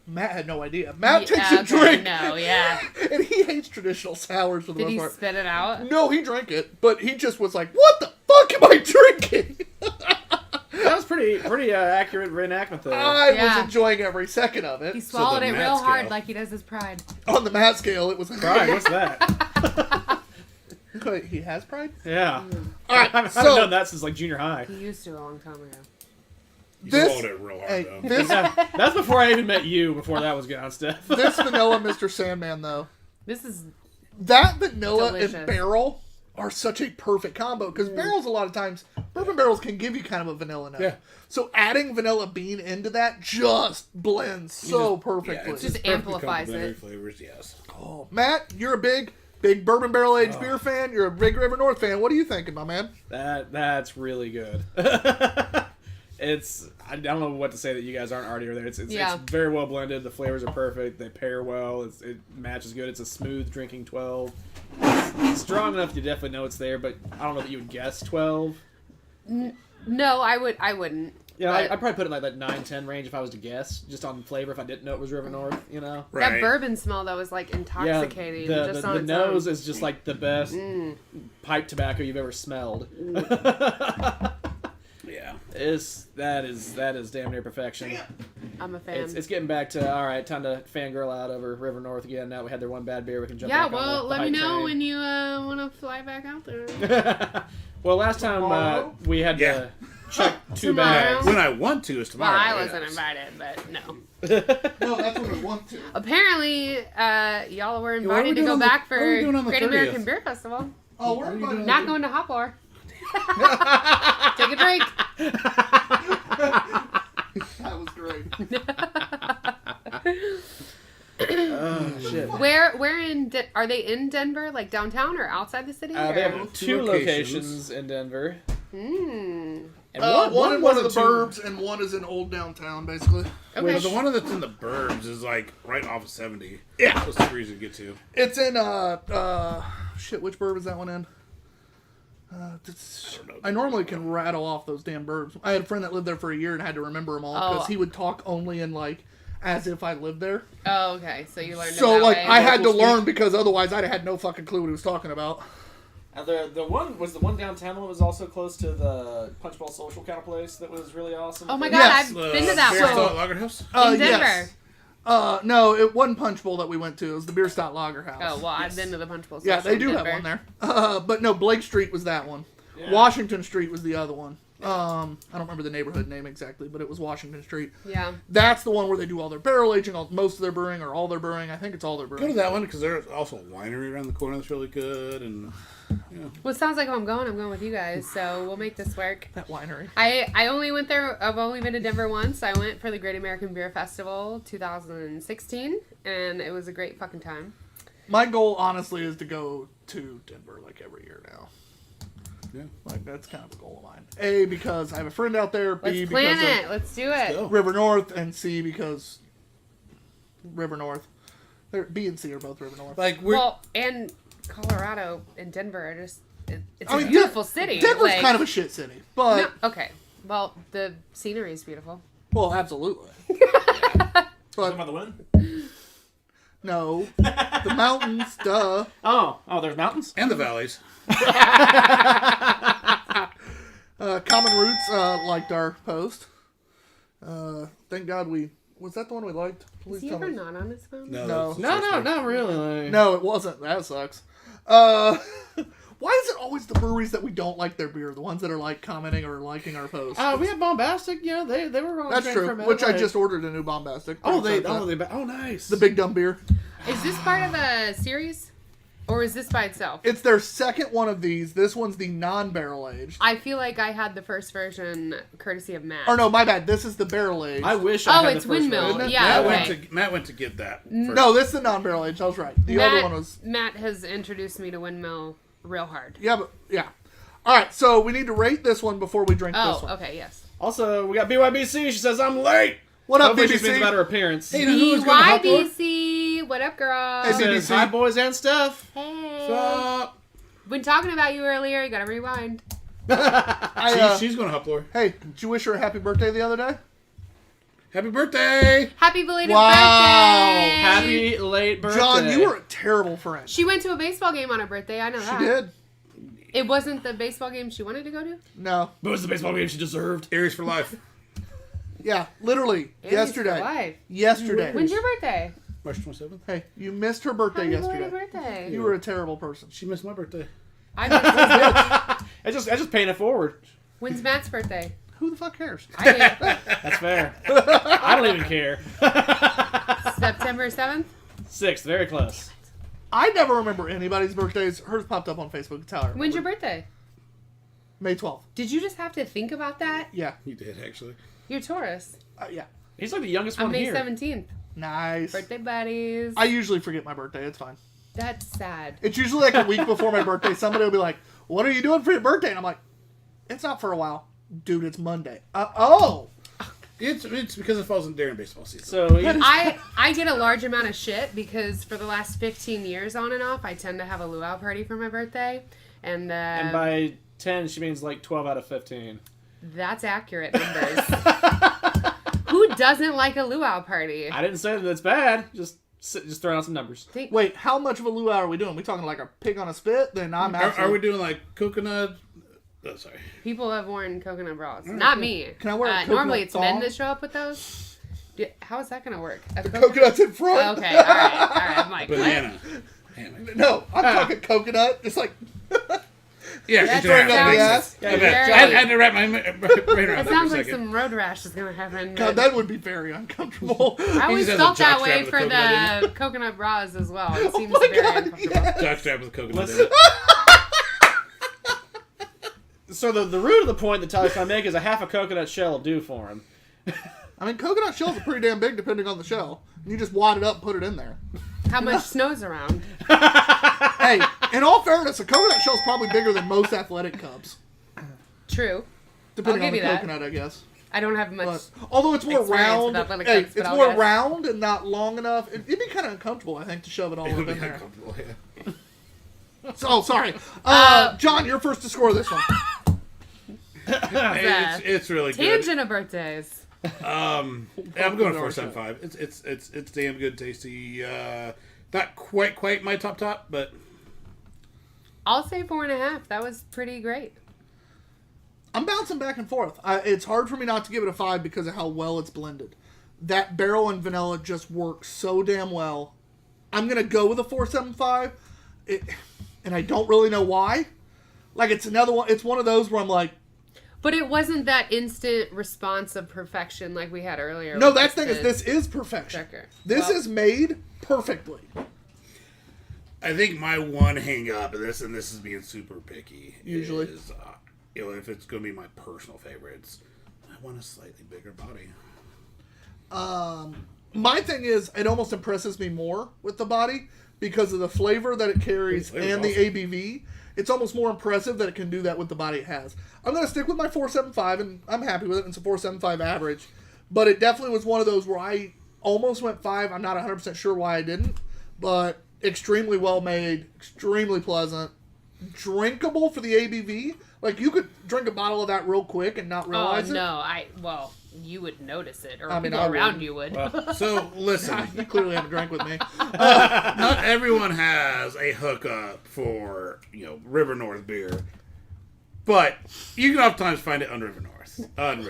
Matt had no idea. Matt takes a okay, drink, No, yeah. and he hates traditional sours for the Did most he part. spit it out? No, he drank it, but he just was like, what the fuck am I drinking? That was pretty accurate reenactment there. I Yeah. was enjoying every second of it. He swallowed the it Matt real hard scale. like he does his pride. On the Matt scale, it was Pride, what's that? Wait, he has pride? Yeah. All I right, haven't so done that since, like, junior high. He used to a long time ago. You This- swallowed it real hard, hey, though. this Yeah, that's before I even met you, before that was going on, Steph. this vanilla Mr. Sandman though, This is that vanilla Delicious. and barrel are such a perfect combo because barrels a lot of times bourbon barrels can give you kind of a vanilla note. Yeah. So adding vanilla bean into that just blends so perfectly. it's Just perfectly amplifies complementary it. flavors, yes. Oh, Matt, you're a big bourbon barrel aged beer fan. You're a big River North fan. What are you thinking, my man? That's really good. I don't know what to say that you guys aren't already there. It's Yeah. very well blended. The flavors are perfect. They pair well. It matches good. It's a smooth drinking 12. It's strong enough you definitely know it's there, but I don't know that you would guess 12. no, I wouldn't. Yeah, But I'd probably put it in like that 9-10 range if I was to guess, just on flavor if I didn't know it was River North, you know? Right. That bourbon smell though is like intoxicating. Yeah, just the on its nose own. is just like the best pipe tobacco you've ever smelled. Yeah. That is damn near perfection. I'm a fan. It's getting back to all right. Time to fangirl out over River North again. Now we had their one bad beer. We can jump. Yeah, back on well, the let me hype know train. when you want to fly back out there. Well, last time we had Yeah. to check Two Tomorrow. bags. When I want to is Well, tomorrow. I wasn't yes. invited, but no. No, that's what we want to. Apparently, y'all were why are we invited to doing go on the- back what are we for doing on the Great 30th? American Beer Festival. Oh, we're invited. Not going to Hoplar. Take a drink. That was great. Oh shit. Where in are they in Denver, like downtown or outside the city? They or- have two locations. locations in Denver. Hmm. And One in one of the wasn't too- burbs, and one is in old downtown, basically. Okay. Well, the one that's in the burbs is like right off of 70. Yeah. So it's super easy to get to. It's in shit. Which burb is that one in? I normally can rattle off those damn burbs. I had a friend that lived there for a year and had to remember them all because Oh. he would talk only in like as if I lived there. Oh, okay. So you learned. it So that like way. I had to Local learn because otherwise I'd have had no fucking clue what he was talking about. The one downtown one was also close to the Punch Bowl Social kind of place that was really awesome. Oh my God, Yes. I've been to that Beer one. Stout Lager House? In Denver. Yes. No, it wasn't Punch Bowl that we went to. It was the Beer Stout Lager House. Oh well, I've been to the Punch Bowl. Yeah, Social they in do have Denver. one there. But no, Blake Street was that one. Yeah. Washington Street was the other one. I don't remember the neighborhood name exactly, but it was Washington Street. Yeah. That's the one where they do all their barrel aging, most of their brewing, or all their brewing. I think it's all their Go to brewing. that one because there's also a winery around the corner that's really good. And Well, it sounds like if I'm going with you guys, so we'll make this work. That winery. I only went there. I've only been to Denver once. I went for the Great American Beer Festival 2016, and it was a great fucking time. My goal, honestly, is to go to Denver like every year now. yeah. Like that's kind of a goal of mine. A, because I have a friend out there. B, Let's plan because it. Let's do it. go. of River North, and C, because River North. B and C are both River North. Like, we're. Well, and Colorado and Denver are just. It's I a mean, beautiful city. Denver's like, kind of a shit city, but No, okay. Well, the scenery is beautiful. well, absolutely. Talking But about the win? no, the mountains, duh. Oh, there's mountains. and the valleys. Common Roots liked our post. Thank God was that the one we liked? Please Is he tell ever me. not on his phone? No, No. that's the No, first no, one. not really. No, it wasn't. That sucks. Why is it always the breweries that we don't like their beer, the ones that are like commenting or liking our posts? We had Bombastic. Yeah, they were on. That's train true. for a minute, Which I like- just ordered a new Bombastic. Oh, Pretty excited for that. oh, nice. The Big Dumb Beer. Is this part of a series? Or is this by itself? It's their second one of these. This one's the non-barrel aged. I feel like I had the first version courtesy of Matt. Or no, my bad. This is the barrel aged. I wish. I Oh, had it's the first Windmill. version. Yeah, Matt went to get that. First. No, this is the non-barrel aged. I was right. The other one was. Matt has introduced me to Windmill real hard. Yeah, but yeah. All right, so we need to rate this one before we drink this Oh, one. okay, yes. Also, we got BYBC. She says I'm late. What up, Hopefully she speaks BBC? about her appearance. Hey, you know who's going to help her? BYBC, what up, girl? Hey, She says, BBC. hi, boys and Steph. Hey. Sup? When talking about you earlier, you gotta rewind. She's going to help Laura. Hey, did you wish her a happy birthday the other day? Happy birthday! Happy belated Wow. birthday! Happy late birthday. John, you were a terrible friend. She went to a baseball game on her birthday, I know She that. did. It wasn't the baseball game she wanted to go to? No. But it was the baseball game she deserved. Aries for life. Yeah, literally. Aries yesterday. for life. Yesterday. When's your birthday? March 27th. Hey, you missed her birthday Happy yesterday. belated birthday. You were a terrible person. She missed my birthday. I missed I just paint it forward. When's Matt's birthday? Who the fuck cares? I do. That's fair. I don't even care. September 7th? 6th, very close. I never remember anybody's birthdays. Hers popped up on Facebook. It's how I remember. When's your birthday? May 12th. Did you just have to think about that? Yeah. You did, actually. You're Taurus. Yeah. He's like the youngest I'm one May here. 17th. Nice. Birthday buddies. I usually forget my birthday. It's fine. That's sad. It's usually like a week before my birthday. Somebody will be like, "What are you doing for your birthday?" And I'm like, "It's not for a while, dude. It's Monday." Oh. It's because it falls in during baseball season. So he, I get a large amount of shit because for the last 15 years on and off, I tend to have a luau party for my birthday. And by 10, she means like 12 out of 15. that's accurate numbers. Who doesn't like a luau party? I didn't say that it's bad. Just throwing out some numbers. Wait, how much of a luau are we doing? We talking like a pig on a spit? Then I'm Are we absolutely. doing like coconut Oh, sorry. People have worn coconut bras. Not me. Can I wear a normally coconut it's men thong? that show up with those. How is that going to work? The coconut's in front. Okay, all right. I'm like, what? Banana. Hammock. No, I'm talking coconut. Just like Yeah, That she's right. sounds- Yes. Yeah, I very- had to wrap my brain around that It for sounds a like second. some road rash is going to happen. God, that would be very uncomfortable. I always just has a felt that jockstrap way with a for coconut the coconut bras as well. It seems my very God, uncomfortable. yeah. Jockstrap with a coconut in Listen. it. So the root of the point that Tyler's trying to make is a half a coconut shell will do for him. I mean, coconut shells are pretty damn big depending on the shell. You just wad it up and put it in there. How much snow's around? Hey, in all fairness, a coconut shell's probably bigger than most athletic cups. True. Depending I'll on the give you that. coconut, I guess. I don't have much. But, although it's more experience round, with athletic hey, cups, but it's I'll more guess. round and not long enough. It'd be kind of uncomfortable, I think, to shove it all It up would in be there. uncomfortable, yeah. Oh, sorry. John, you're first to score this one. Hey, it's really good. Tangent of birthdays. I'm going 475. It's damn good, tasty. Not quite my top, but I'll say 4.5. That was pretty great. I'm bouncing back and forth. It's hard for me not to give it a 5 because of how well it's blended. That barrel and vanilla just works so damn well. I'm going to go with a 4.75, and I don't really know why. Like, it's another one. It's one of those where I'm like, But it wasn't that instant response of perfection like we had earlier. no, with that thing the is, this is perfection. Checker. This Well- is made perfectly. I think my one hang up, and this is being super picky, Usually. is if it's going to be my personal favorites, I want a slightly bigger body. My thing is, it almost impresses me more with the body because of the flavor that it carries The flavor's and the awesome. ABV. It's almost more impressive that it can do that with the body it has. I'm going to stick with my 4.75, and I'm happy with it. It's a 4.75 average. But it definitely was one of those where I almost went 5. I'm not 100% sure why I didn't. But extremely well made, extremely pleasant, drinkable for the ABV. Like, you could drink a bottle of that real quick and not Oh, realize it. no. Well, you would notice it. Or I mean, people I around wouldn't. you would. So, listen, You clearly haven't drank with me. not everyone has a hookup for, River North beer, but you can oftentimes find it on River North, on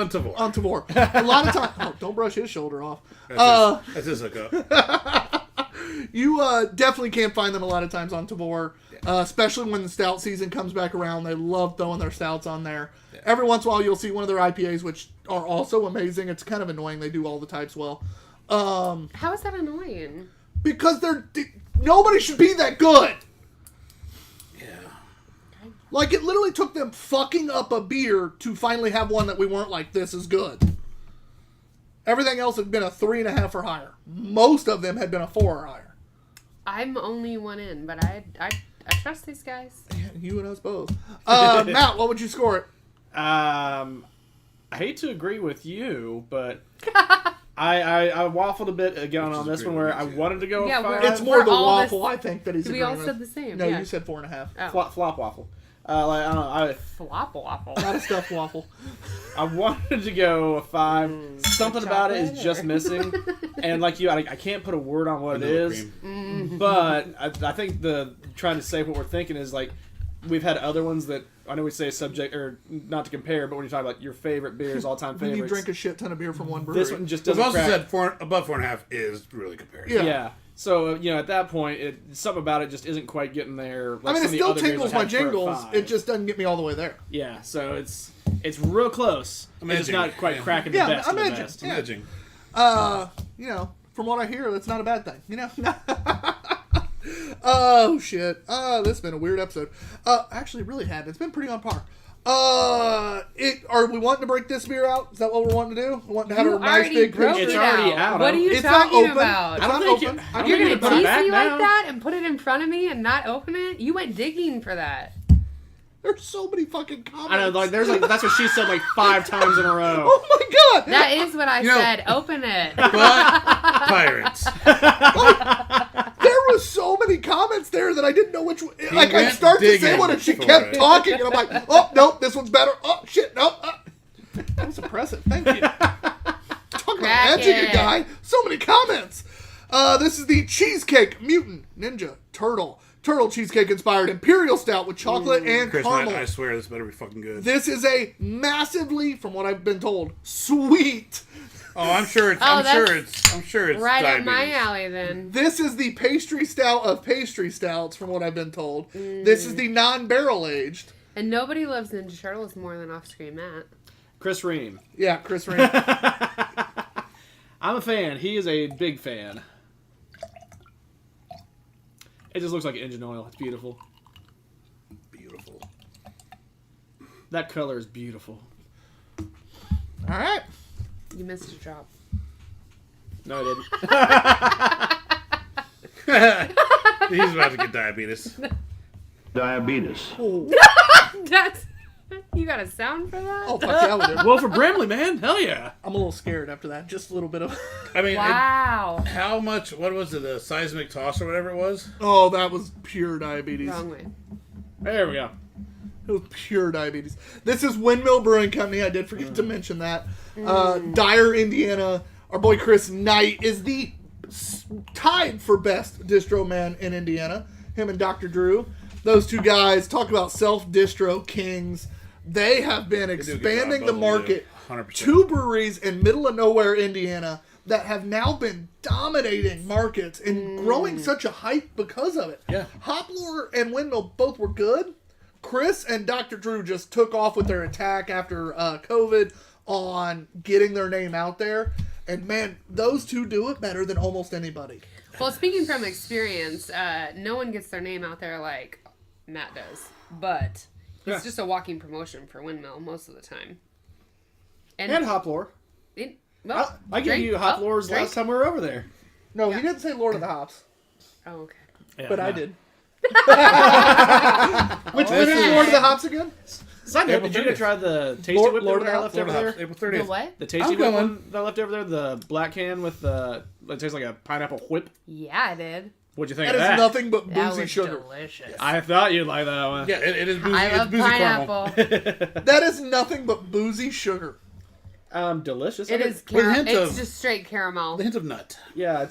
Tavour. On Tavor. A lot of times... Oh, don't brush his shoulder off. That's his hookup. You definitely can't find them a lot of times on Tavor, especially when the stout season comes back around. They love throwing their stouts on there. Yeah. Every once in a while, you'll see one of their IPAs, which are also amazing. It's kind of annoying. They do all the types well. How is that annoying? Because nobody should be that good. Yeah. Like, it literally took them fucking up a beer to finally have one that we weren't like, this is good. Everything else had been a 3.5 or higher. Most of them had been a 4 or higher. I'm only one in, but I trust these guys. You and us both. Matt, what would you score it? I hate to agree with you, but I waffled a bit again on this one where I wanted to go Yeah, with we're- 5. It's more the all waffle, this- I think, that he's We all agreeing said with. the same. No, yeah. you said 4.5. Oh. Flop waffle. Like, I don't know. Flop waffle. Not a stuffed waffle. I wanted to go a 5. Something about it is chocolate just or- missing. And like you, I can't put a word on what it Vanilla is. cream. But I think trying to say what we're thinking is like, we've had other ones that, I know we say subject, or not to compare, but when you talk about your favorite beers, all-time When favorites. you drink a shit ton of beer from one brewery. This one just We've doesn't also crack. said above 4.5 is really comparison. Yeah. So, at that point, something about it just isn't quite getting there. Like I mean, it some of the still other beers tingles I my had for a jingles. 5. It just doesn't get me all the way there. Yeah, so it's real close. I'm It's just edging. not quite Yeah. cracking Yeah, the best I'm of the edging. best. I'm edging. From what I hear, that's not a bad thing. Oh, shit. This has been a weird episode. Actually, it really had. It's been pretty on par. Are we wanting to break this beer out? Is that what we're wanting to do? We want to have You a nice already big broke picture? It's it already out. out. What are you It's not talking open. about? It's I not don't think open. you- I I can You're think get gonna it put it tease back me like now. that and put it in front of me and not open it? You went digging for that. There's so many fucking comments. I know, that's what she said like 5 times in a row. Oh my god! That is what I You know- said. Open it. But pirates. There was so many comments there that I didn't know which one. Like, I'd went start to say digging one and she for kept it. talking, and I'm like, oh, nope, this one's better. Oh, shit, nope. That was impressive. Thank you. Talk about Crack edging a it. guy. So many comments. This is the Cheesecake Mutant Ninja Turtle Turtle Cheesecake inspired Imperial Stout with chocolate and Chris, caramel. I swear this better be fucking good. This is a massively, from what I've been told, sweet. Oh, I'm sure it's. Oh, I'm sure it's right up diabetes. my alley then. This is the pastry stout of pastry stouts, from what I've been told. This is the non-barrel aged. And nobody loves Ninja Turtles more than Off-Screen Matt. Chris Ream. Yeah, Chris Rain. I'm a fan. He is a big fan. It just looks like engine oil. It's beautiful. Beautiful. That color is beautiful. All right. You missed a drop. No, I didn't. He's about to get diabetes. Diabetes. That's... You got a sound for that? Oh, fuck yeah, we do. Well, for Bramley, man, hell yeah. I'm a little scared after that. Just a little bit of... I mean, Wow. how much? What was it? The seismic toss or whatever it was? Oh, that was pure diabetes. Wrong way. There we go. It was pure diabetes. This is Windmill Brewing Company. I did forget to mention that. Dyer, Indiana. Our boy Chris Knight is the tied for best distro man in Indiana. Him and Dr. Drew. Those two guys talk about self-distro kings. They have been do a good expanding job, the both of market. them, 100%. 2 breweries in middle of nowhere, Indiana, that have now been dominating markets and growing such a hype because of it. Yeah. Hoplore and Windmill both were good. Chris and Dr. Drew just took off with their attack after COVID on getting their name out there. And man, those two do it better than almost anybody. Well, speaking from experience, no one gets their name out there like Matt does. But it's just a walking promotion for Windmill most of the time. And Hoplore. I gave you Hoplores last time we were over there. No, he didn't say Lord of the Hops, Oh, okay. Yeah, but I no. did. Which one is Lord of the Hops again? Side note, April did you 30th. try the tasty Lord- whip Lord that I of left the over Florida there? Hops, The April 30th. what? The tasty I'm whip going. one that I left over there, the black can with the it tastes like a pineapple whip. Yeah, I did. What'd you think That of is that? nothing but That boozy was sugar. delicious. I thought you'd like that one. Yeah, it is boozy. I It's love boozy caramel. pineapple. That is nothing but boozy sugar. Delicious. It is With a caramel. hint It's of- just straight caramel. The hint of nut. Yeah,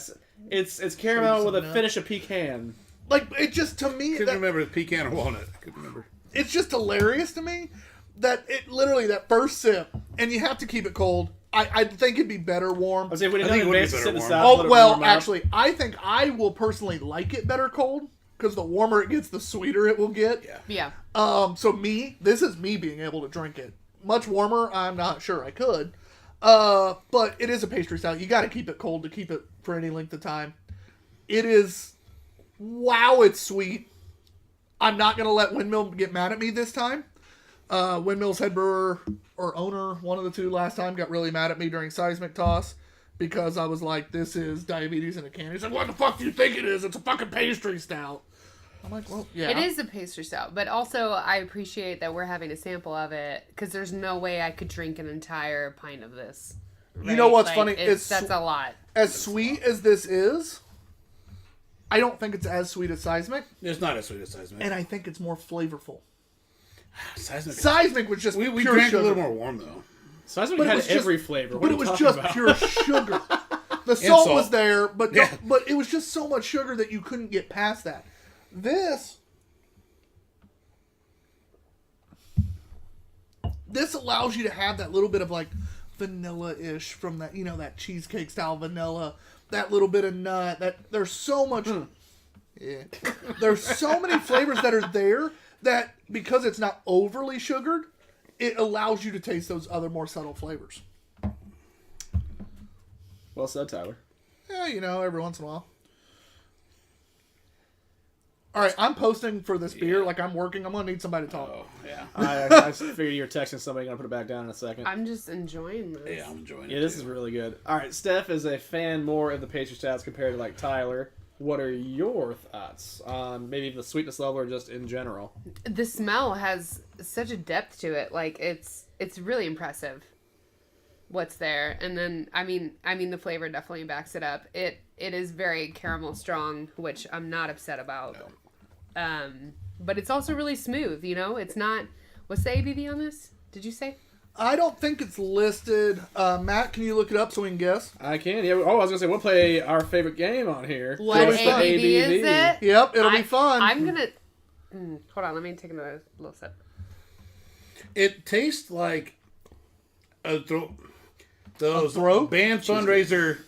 it's caramel with a nut. finish of pecan. Like, it just, to me, Couldn't that, remember if pecan or walnut. I couldn't remember. it's just hilarious to me that it literally, that first sip, and you have to keep it cold. I think it'd be better warm. I was saying, when I it think it would be advances better in the warm. south, let Oh, it well, warm up. actually, I think I will personally like it better cold, because the warmer it gets, the sweeter it will get. Yeah. Yeah. So this is me being able to drink it. Much warmer, I'm not sure I could. But it is a pastry stout. You got to keep it cold to keep it for any length of time. It is, wow, it's sweet. I'm not going to let Windmill get mad at me this time. Windmill's head brewer or owner, one of the two last time, got really mad at me during Seismic Toss because I was like, this is diabetes in a can. He's like, what the fuck do you think it is? It's a fucking pastry stout. I'm like, well, yeah. It is a pastry stout, but also I appreciate that we're having a sample of it because there's no way I could drink an entire pint of this. You know what's Like, funny? That's a lot. As sweet as this is, I don't think it's as sweet as Seismic, It's not as sweet as seismic. and I think it's more flavorful. Seismic. Seismic was just We pure drank sugar. a little more warm though. Seismic But it had was just- every flavor. What But are it you was talking just about? pure sugar. The salt salt. was there, but Yeah. but it was just so much sugar that you couldn't get past that. This allows you to have that little bit of like vanilla-ish from that, that cheesecake style vanilla, that little bit of nut. That there's so much. Yeah, there's so many flavors that are there that because it's not overly sugared, it allows you to taste those other more subtle flavors. Well said, Tyler. Yeah, every once in a while. All right, I'm posting for this beer. Like, I'm working. I'm going to need somebody to talk. Oh yeah. I figured you were texting somebody. Gonna put it back down in a second. I'm just enjoying this. Yeah, I'm enjoying it. Yeah, this too. is really good. All right, Steph is a fan more of the pastry stouts compared to like Tyler. What are your thoughts on maybe the sweetness level or just in general? The smell has such a depth to it. Like it's really impressive. What's there, and then I mean the flavor definitely backs it up. It is very caramel strong, which I'm not upset about. But it's also really smooth. It's not. What's the ABV on this? Did you say? I don't think it's listed. Matt, can you look it up so we can guess? I can. Yeah. Oh, I was gonna say we'll play our favorite game on here. What It'll be fun. ABV is it? Yep, it'll be fun. I'm gonna. Hold on, let me take another little sip. It tastes like those throat? band fundraiser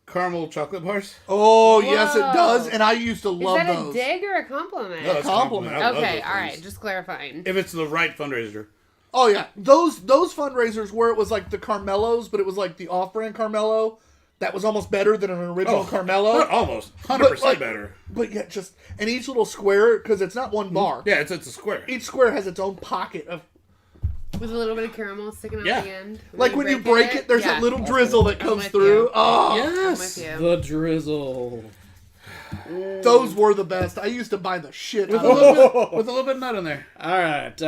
caramel chocolate bars. Oh, yes, it Whoa. does, and I used to Is love that those. a dig or a compliment? No, it's a Compliment. I love Okay, those all right, things. just clarifying. If it's the right fundraiser. Oh yeah, those fundraisers where it was like the Carmelos, but it was like the off-brand Carmelo that was almost better than an original Carmelo. Not almost 100% like- better. But yet just and each little square because it's not one bar. Yeah, it's a square. Each square has its own pocket of With a little bit of caramel sticking out Yeah. the end. like when you break it, there's yeah. that little drizzle that comes with through. you. Oh, I'm with Yes. you. The drizzle. those were the best. I used to buy the shit With out a of little them. bit, with a little bit of nut in there. All right.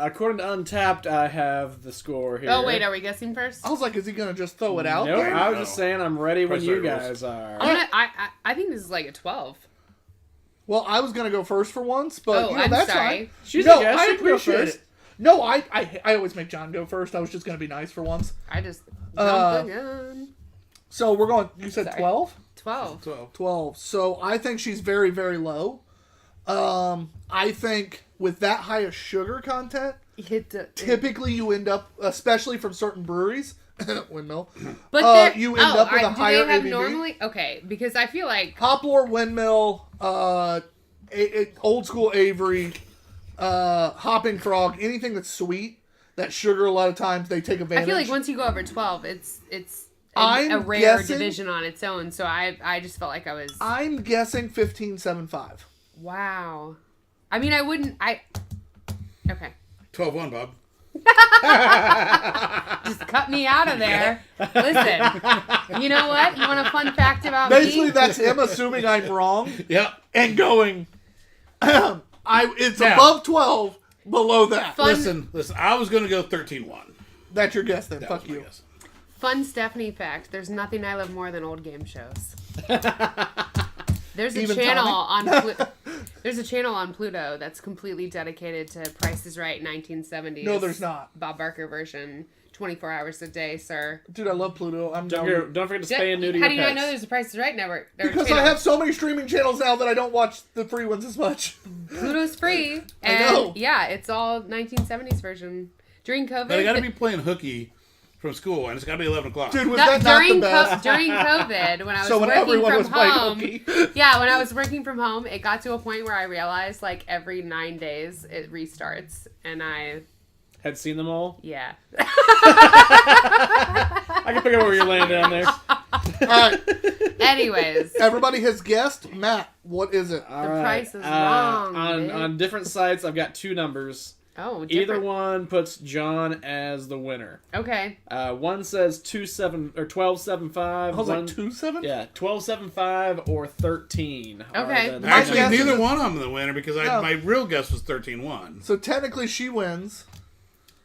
According to Untapped, I have the score here. Oh wait, are we guessing first? I was like, is he gonna just throw it out Nope, there? I was just saying I'm ready when Price you Right guys are. I think this is like a 12. Well, I was gonna go first for once, but Oh, you know, I'm that's sorry. fine. She's No, a guest. I She can go appreciate first. it. No, I always make John go first. I was just gonna be nice for once. I just Uh, jumped the gun. So we're going. You said Sorry. 12. 12. 12. So I think she's very, very low. I think with that high of sugar content, typically you end up, especially from certain breweries, Windmill, But they're- you end up with a do higher they have ABV. normally? Okay, because I feel like Poplar, Windmill, Old School Avery, Hopping Frog, anything that's sweet, that sugar a lot of times they take advantage. I feel like once you go over 12, it's I'm a rare guessing- division on its own. So I just felt like I was I'm guessing 15.75. wow. I mean, I wouldn't. Okay, 12-1, Bob. just cut me out of there. Listen, you know what? You want a fun fact about Basically, me? that's him assuming I'm wrong Yep. and going. It's Now. above 12, below that. Fun- Listen. I was going to go 13-1. That's your guess then. That Fuck was my you. guess. Fun Stephanie fact: there's nothing I love more than old game shows. There's a Even channel Tommy? on there's a channel on Pluto that's completely dedicated to Price is Right 1970s. No, there's not. Bob Barker version, 24 hours a day, sir. Dude, I love Pluto. I'm Don't down. forget to spay and neuter How your do you not pets. know there's a Price is Right network? or Because channel? I have so many streaming channels now that I don't watch the free ones as much. Pluto's free, I and know. yeah, it's all 1970s version. During COVID, But I got to be playing hooky from school, and it's got to be 11 o'clock. Dude, was that not the best? during COVID, when I was So when working everyone from was playing home, hooky. yeah, when I was working from home, it got to a point where I realized like every 9 days it restarts, and Had seen them all. yeah. I can pick up where you're laying down there. All right, Anyways, everybody has guessed. Matt, what is it? All price is wrong, bitch. On different sites, I've got two numbers. oh, Either different. one puts John as the winner. Okay, One says 12.75. I was like One- 2-7. Yeah, 12.75 or 13. are Okay. the- My Actually, guess neither is- one of them the winner because No. my real guess was 13-1. So technically, she wins.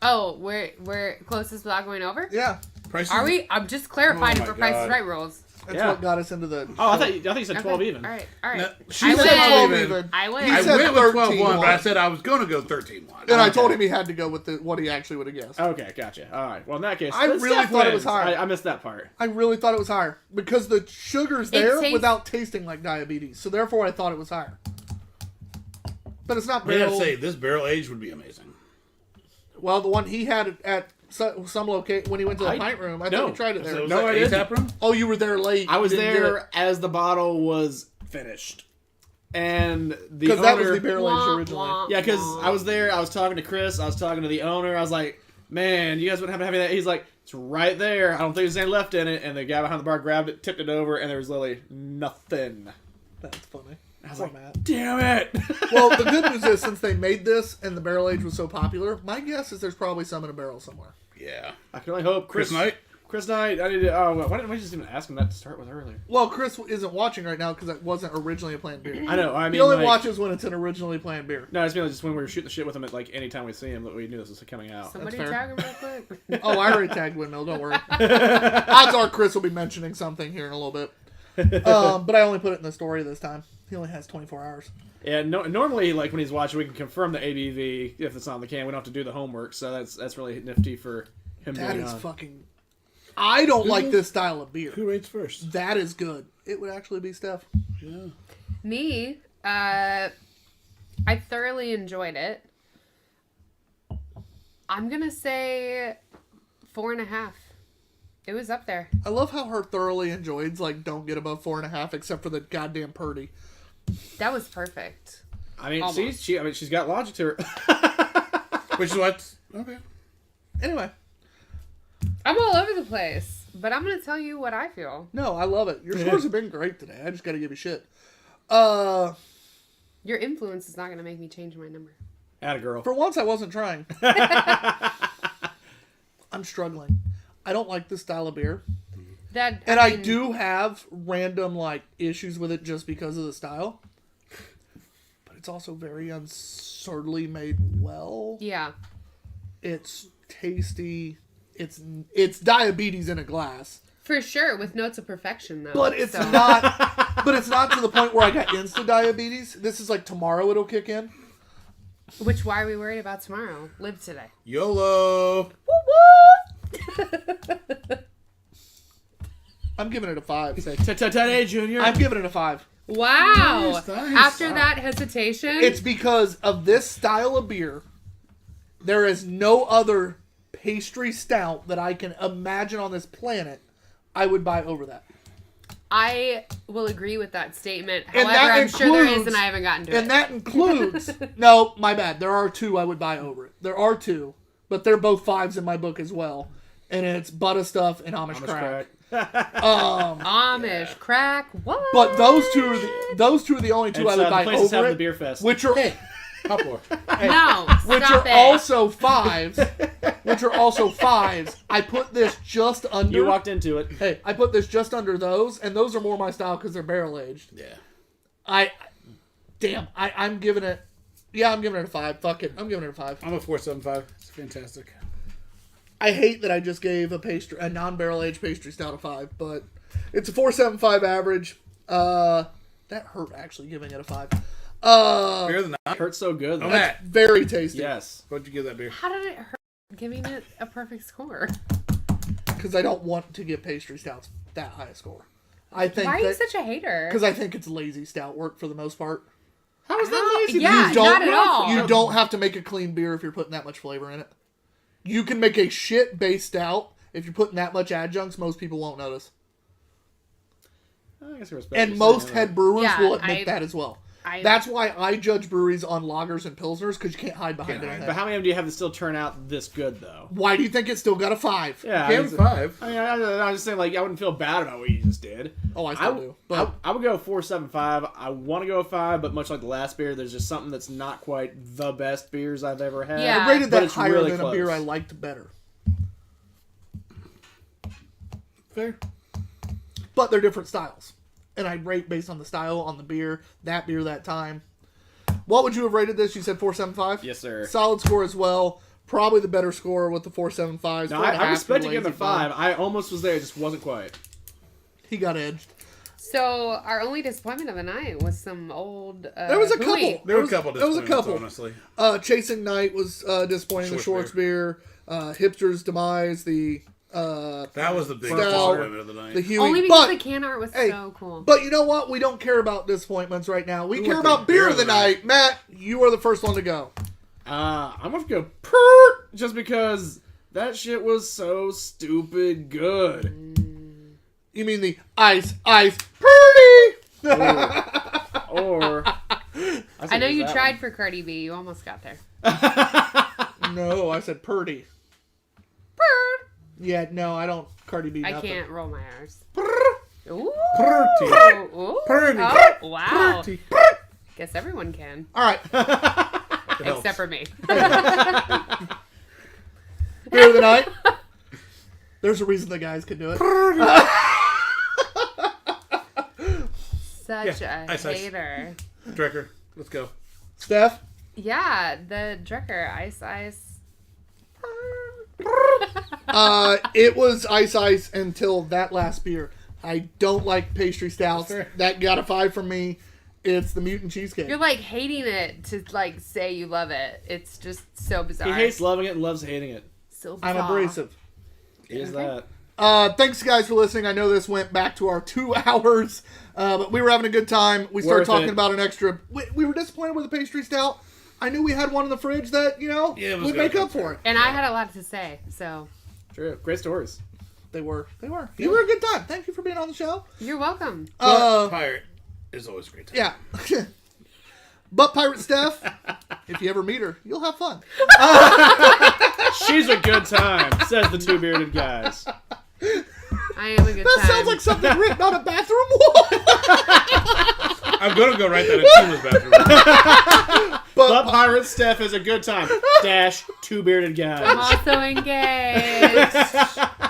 oh, we're closest without going over. Yeah, Price Are is- we? I'm just clarifying Oh my for Price is God. Right rules. that's Yeah. what got us into the. Oh, I thought you said 12 Okay. even. All right, all right. No, I she said win. 12 even. I win. He I said went with 13-1. 12-1, but I said I was going to go 13-1. And I Okay. told him he had to go with what he actually would have guessed. Okay, gotcha. All right. Well, in that case, I then really Steph thought it wins. was higher. I missed that part. I really thought it was higher because the sugar's It there tastes- without tasting like diabetes. So therefore, I thought it was higher. But it's not I gotta barrel. say, this barrel age would be amazing. Well, the one he had at some location when he went to the pint room, I no. thought he tried it So there. was No, that I didn't. A-Tap room? Oh, you were there late. I was You didn't get it. there as the bottle was finished. And the Because owner... that was the barrel aged Wah, originally. wah, Yeah, because wah. I was there, I was talking to Chris, I was talking to the owner, I was like, man, you guys wouldn't happen to have that? He's like, it's right there, I don't think there's any left in it, and the guy behind the bar grabbed it, tipped it over, and there was literally nothing. That's funny. I was Poor like, Matt. damn it! Well, the good news is since they made this and the barrel age was so popular, my guess is there's probably some in a barrel somewhere. Yeah. I can only hope. Chris Knight? Chris Knight, I need to, oh, why didn't we just even ask him that to start with earlier? Well, Chris isn't watching right now because it wasn't originally a planned beer. I know, I mean, He only like, watches when it's an originally planned beer. No, it's mainly just when we were shooting the shit with him at, like, any time we see him that we knew this was coming out. Somebody That's tag him real quick. Oh, I already tagged Windmill. Don't worry. Odds are Chris will be mentioning something here in a little bit. But I only put it in the story this time. He only has 24 hours. Yeah, normally, like, when he's watching, we can confirm the ABV if it's not on the can. We don't have to do the homework, so that's really nifty for him That being is on. fucking... I don't like this style of beer. Who rates first? That is good. It would actually be Steph. Yeah. Me, I thoroughly enjoyed it. I'm gonna say 4.5. It was up there. I love how her thoroughly enjoyeds like don't get above 4.5 except for the goddamn Purdy. That was perfect. I mean, Almost. she's got logic to her. Which is what? Okay. Anyway, I'm all over the place, but I'm gonna tell you what I feel. no, I love it. Your scores have been great today. I just got to give you shit. For Your influence is not gonna make me change my number. Atta girl. once, I wasn't trying. I'm struggling. I don't like this style of beer. And I do have random like issues with it just because of the style. But it's also very absurdly made well. Yeah. It's tasty. It's diabetes in a glass. For sure, with notes of perfection though. But it's so. not but it's not to the point where I got instant diabetes. This is like tomorrow it'll kick in. Which why are we worried about tomorrow? Live today. YOLO. I'm giving it a 5. Say, today, Junior. I'm giving it a 5. Wow. Nice. After that hesitation. It's because of this style of beer. There is no other pastry stout that I can imagine on this planet I would buy over that. I will agree with that statement. And However, that I'm sure there is, includes- and I haven't gotten to it. And that includes... No, my bad. There are 2 I would buy over it. There are 2. But they're both 5s in my book as well. And it's Butter Stuff and Amish Crack. Amish crack. What? But those two are the only 2 It's, I would the buy places over have it. the beer fest. Which are... Poplar. No, Which stop are it. also 5s. Which are also 5s. I put this just under... You walked into it. Hey, I put this just under those, and those are more my style because they're barrel aged. Yeah. I'm giving it... Yeah, I'm giving it a 5. Fuck it. I'm giving it a 5. I'm a 4.75. It's fantastic. I hate that I just gave a non-barrel aged pastry stout a 5, but it's a 4.75 average. That hurt actually giving it a 5. Better than that. Hurts so good. Oh, though. Matt. Very tasty. Yes. What'd you give that beer? How did it hurt giving it a perfect score? Because I don't want to give pastry stouts that high a score. I think Why are you such a hater? because I think it's lazy stout work for the most part. How is that How- lazy? yeah, You don't- not at all. You don't have to make a clean beer if you're putting that much flavor in it. You can make a shit based stout if you're putting that much adjuncts. Most people won't notice, I guess I respect and what you're most saying, head brewers Yeah, will admit that as well. That's why I judge breweries on lagers and pilsners because you can't hide behind anything. But how many of them do you have that still turn out this good, though? Why do you think it still got a 5? Yeah, Give him 5. I mean, I was just saying, like, I wouldn't feel bad about what you just did. Oh, I still do. But I would go 4.75. I want to go 5, but much like the last beer, there's just something that's not quite the best beers I've ever had. Yeah. I rated but that it's higher really than close. a beer I liked better. Fair. But they're different styles. And I rate based on the style, on the beer, that time. What would you have rated this? You said 4.75? Yes, sir. Solid score as well. Probably the better score with the 4.75s. No, I respect you lazy giving a 5. I almost was there, it just wasn't quite. He got edged. So our only disappointment of the night was some old. There was a hooey. couple. There were a couple There was a disappointments, couple. honestly. Chasing Night was disappointing. The Schwartz Schwartz beer. Hipster's Demise. The That was the big Stout, disappointment of the night. the Huey. Only because but, the can art was hey, so cool. But you know what? We don't care about disappointments right now. We care at about the beer of the night. Matt, you are the first one to go. I'm gonna go pert just because that shit was so stupid good. You mean the ice, pretty? Or I know you tried for Cardi B. You almost got there. No, I said pretty. Bird. Yeah, no, I don't. Cardi B. I Nothing. can't roll my R's. Ooh. Pretty. Ooh. Pretty. Oh, wow. Pretty. Guess everyone can. All right. Except for me. Beer of the night. There's a reason the guys can do it. Such Yeah, a ice. hater. Drecker, let's go. Steph? Yeah, the Drecker Ice. It was ice until that last beer. I don't like pastry stouts. Fair. That got a 5 from me. It's the mutant cheesecake. You're like hating it to like say you love it. It's just so bizarre. he hates loving it and loves hating it. So bizarre. I'm abrasive. Is that? Thanks, guys, for listening. I know this went back to our 2 hours, but we were having a good time. We started Worth talking it. about an extra. We were disappointed with the pastry stout. I knew we had one in the fridge that, Yeah, it was would good. make up for it. And I had a lot to say, so True. Great stories. They were. You were a good time. Thank you for being on the show. you're welcome. Pirate is always a great time. Yeah. But Pirate Steph, if you ever meet her, you'll have fun. She's a good time, says the Two Beerded Guys. I am a good That time. sounds like something written on a bathroom wall. I'm gonna go write that in Tima's bathroom. But Pirate Steph is a good time. Dash Two Beerded I'm Guys. also engaged.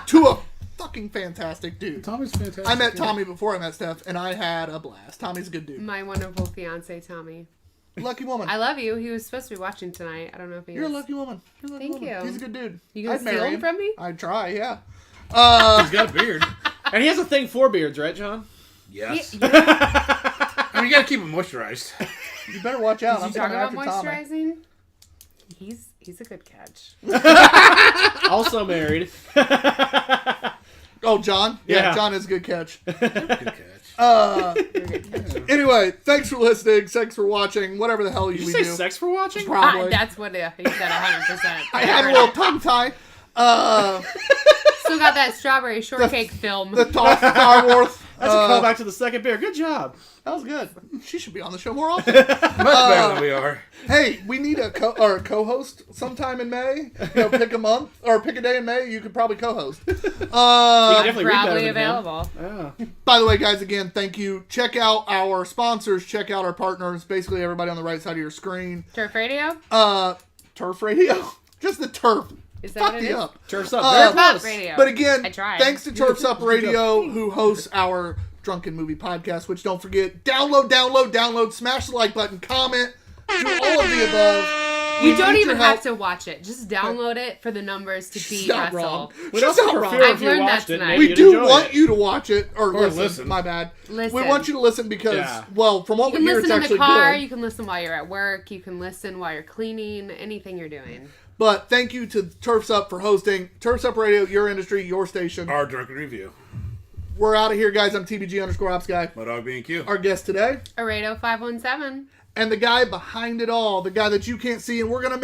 To a fucking fantastic dude. Tommy's fantastic. I met Tommy before I met Steph, and I had a blast. Tommy's a good dude. My wonderful fiance, Tommy. Lucky woman. I love you. He was supposed to be watching tonight. I don't know if he You're a is. lucky woman. Thank you. He's a good dude. You gonna I'd marry steal him from me? I'd try, yeah. He's got a beard. And he has a thing for beards, right, John? Yes. Yeah. I mean, you gotta keep him moisturized. You better watch out. Did I'm you talk coming about after Tommy. moisturizing? He's a good catch. Also married. Oh, John? Yeah, Yeah. John is a good catch. Good catch. You're a good catch. Anyway, thanks for listening. Thanks for watching. Whatever the hell Did you we say do. sex for watching? Probably. That's what he said 100%. I had a little tongue tie. Still got that strawberry shortcake film. The toss of Star Wars. That's a callback to the second beer. Good job. That was good. She should be on the show more often. Much better than we are. Hey, we need a co-host sometime in May. Pick a month or pick a day in May. You could probably co-host. definitely I'm read better proudly than him. available. Yeah. By the way, guys, again, thank you. Check out our sponsors. Check out our partners. Basically, everybody on the right side of your screen. Turf Radio? Turf Radio. Just the turf. Is that Fuck what it me is? up. Turf's up. Uh, Very Turf close. Radio. But again, I tried. thanks to Turf's Up Radio, who hosts our Drunken Movie Podcast, which don't forget, download, smash the like button, comment, do all of the above. You don't need even your have help. to watch it. Just download it for the numbers to She's beat not Russell. wrong. We'd She's also not prefer wrong. if you I've learned watched that it. tonight. Maybe We you'd do enjoy want it. you to watch it, or listen. listen. My bad. Listen. We want you to listen because, Yeah. well, from what You we can hear, it's listen in actually the car. good. You can listen while you're at work. You can listen while you're cleaning. Anything you're doing. But thank you to Turf's Up for hosting. Turf's Up Radio, your industry, your station. Our drunken review. We're out of here, guys. I'm TBG_Ops Guy. My dog being Q. Our guest today, Aredo 517. and the guy behind it all, the guy that you can't see, and we're going to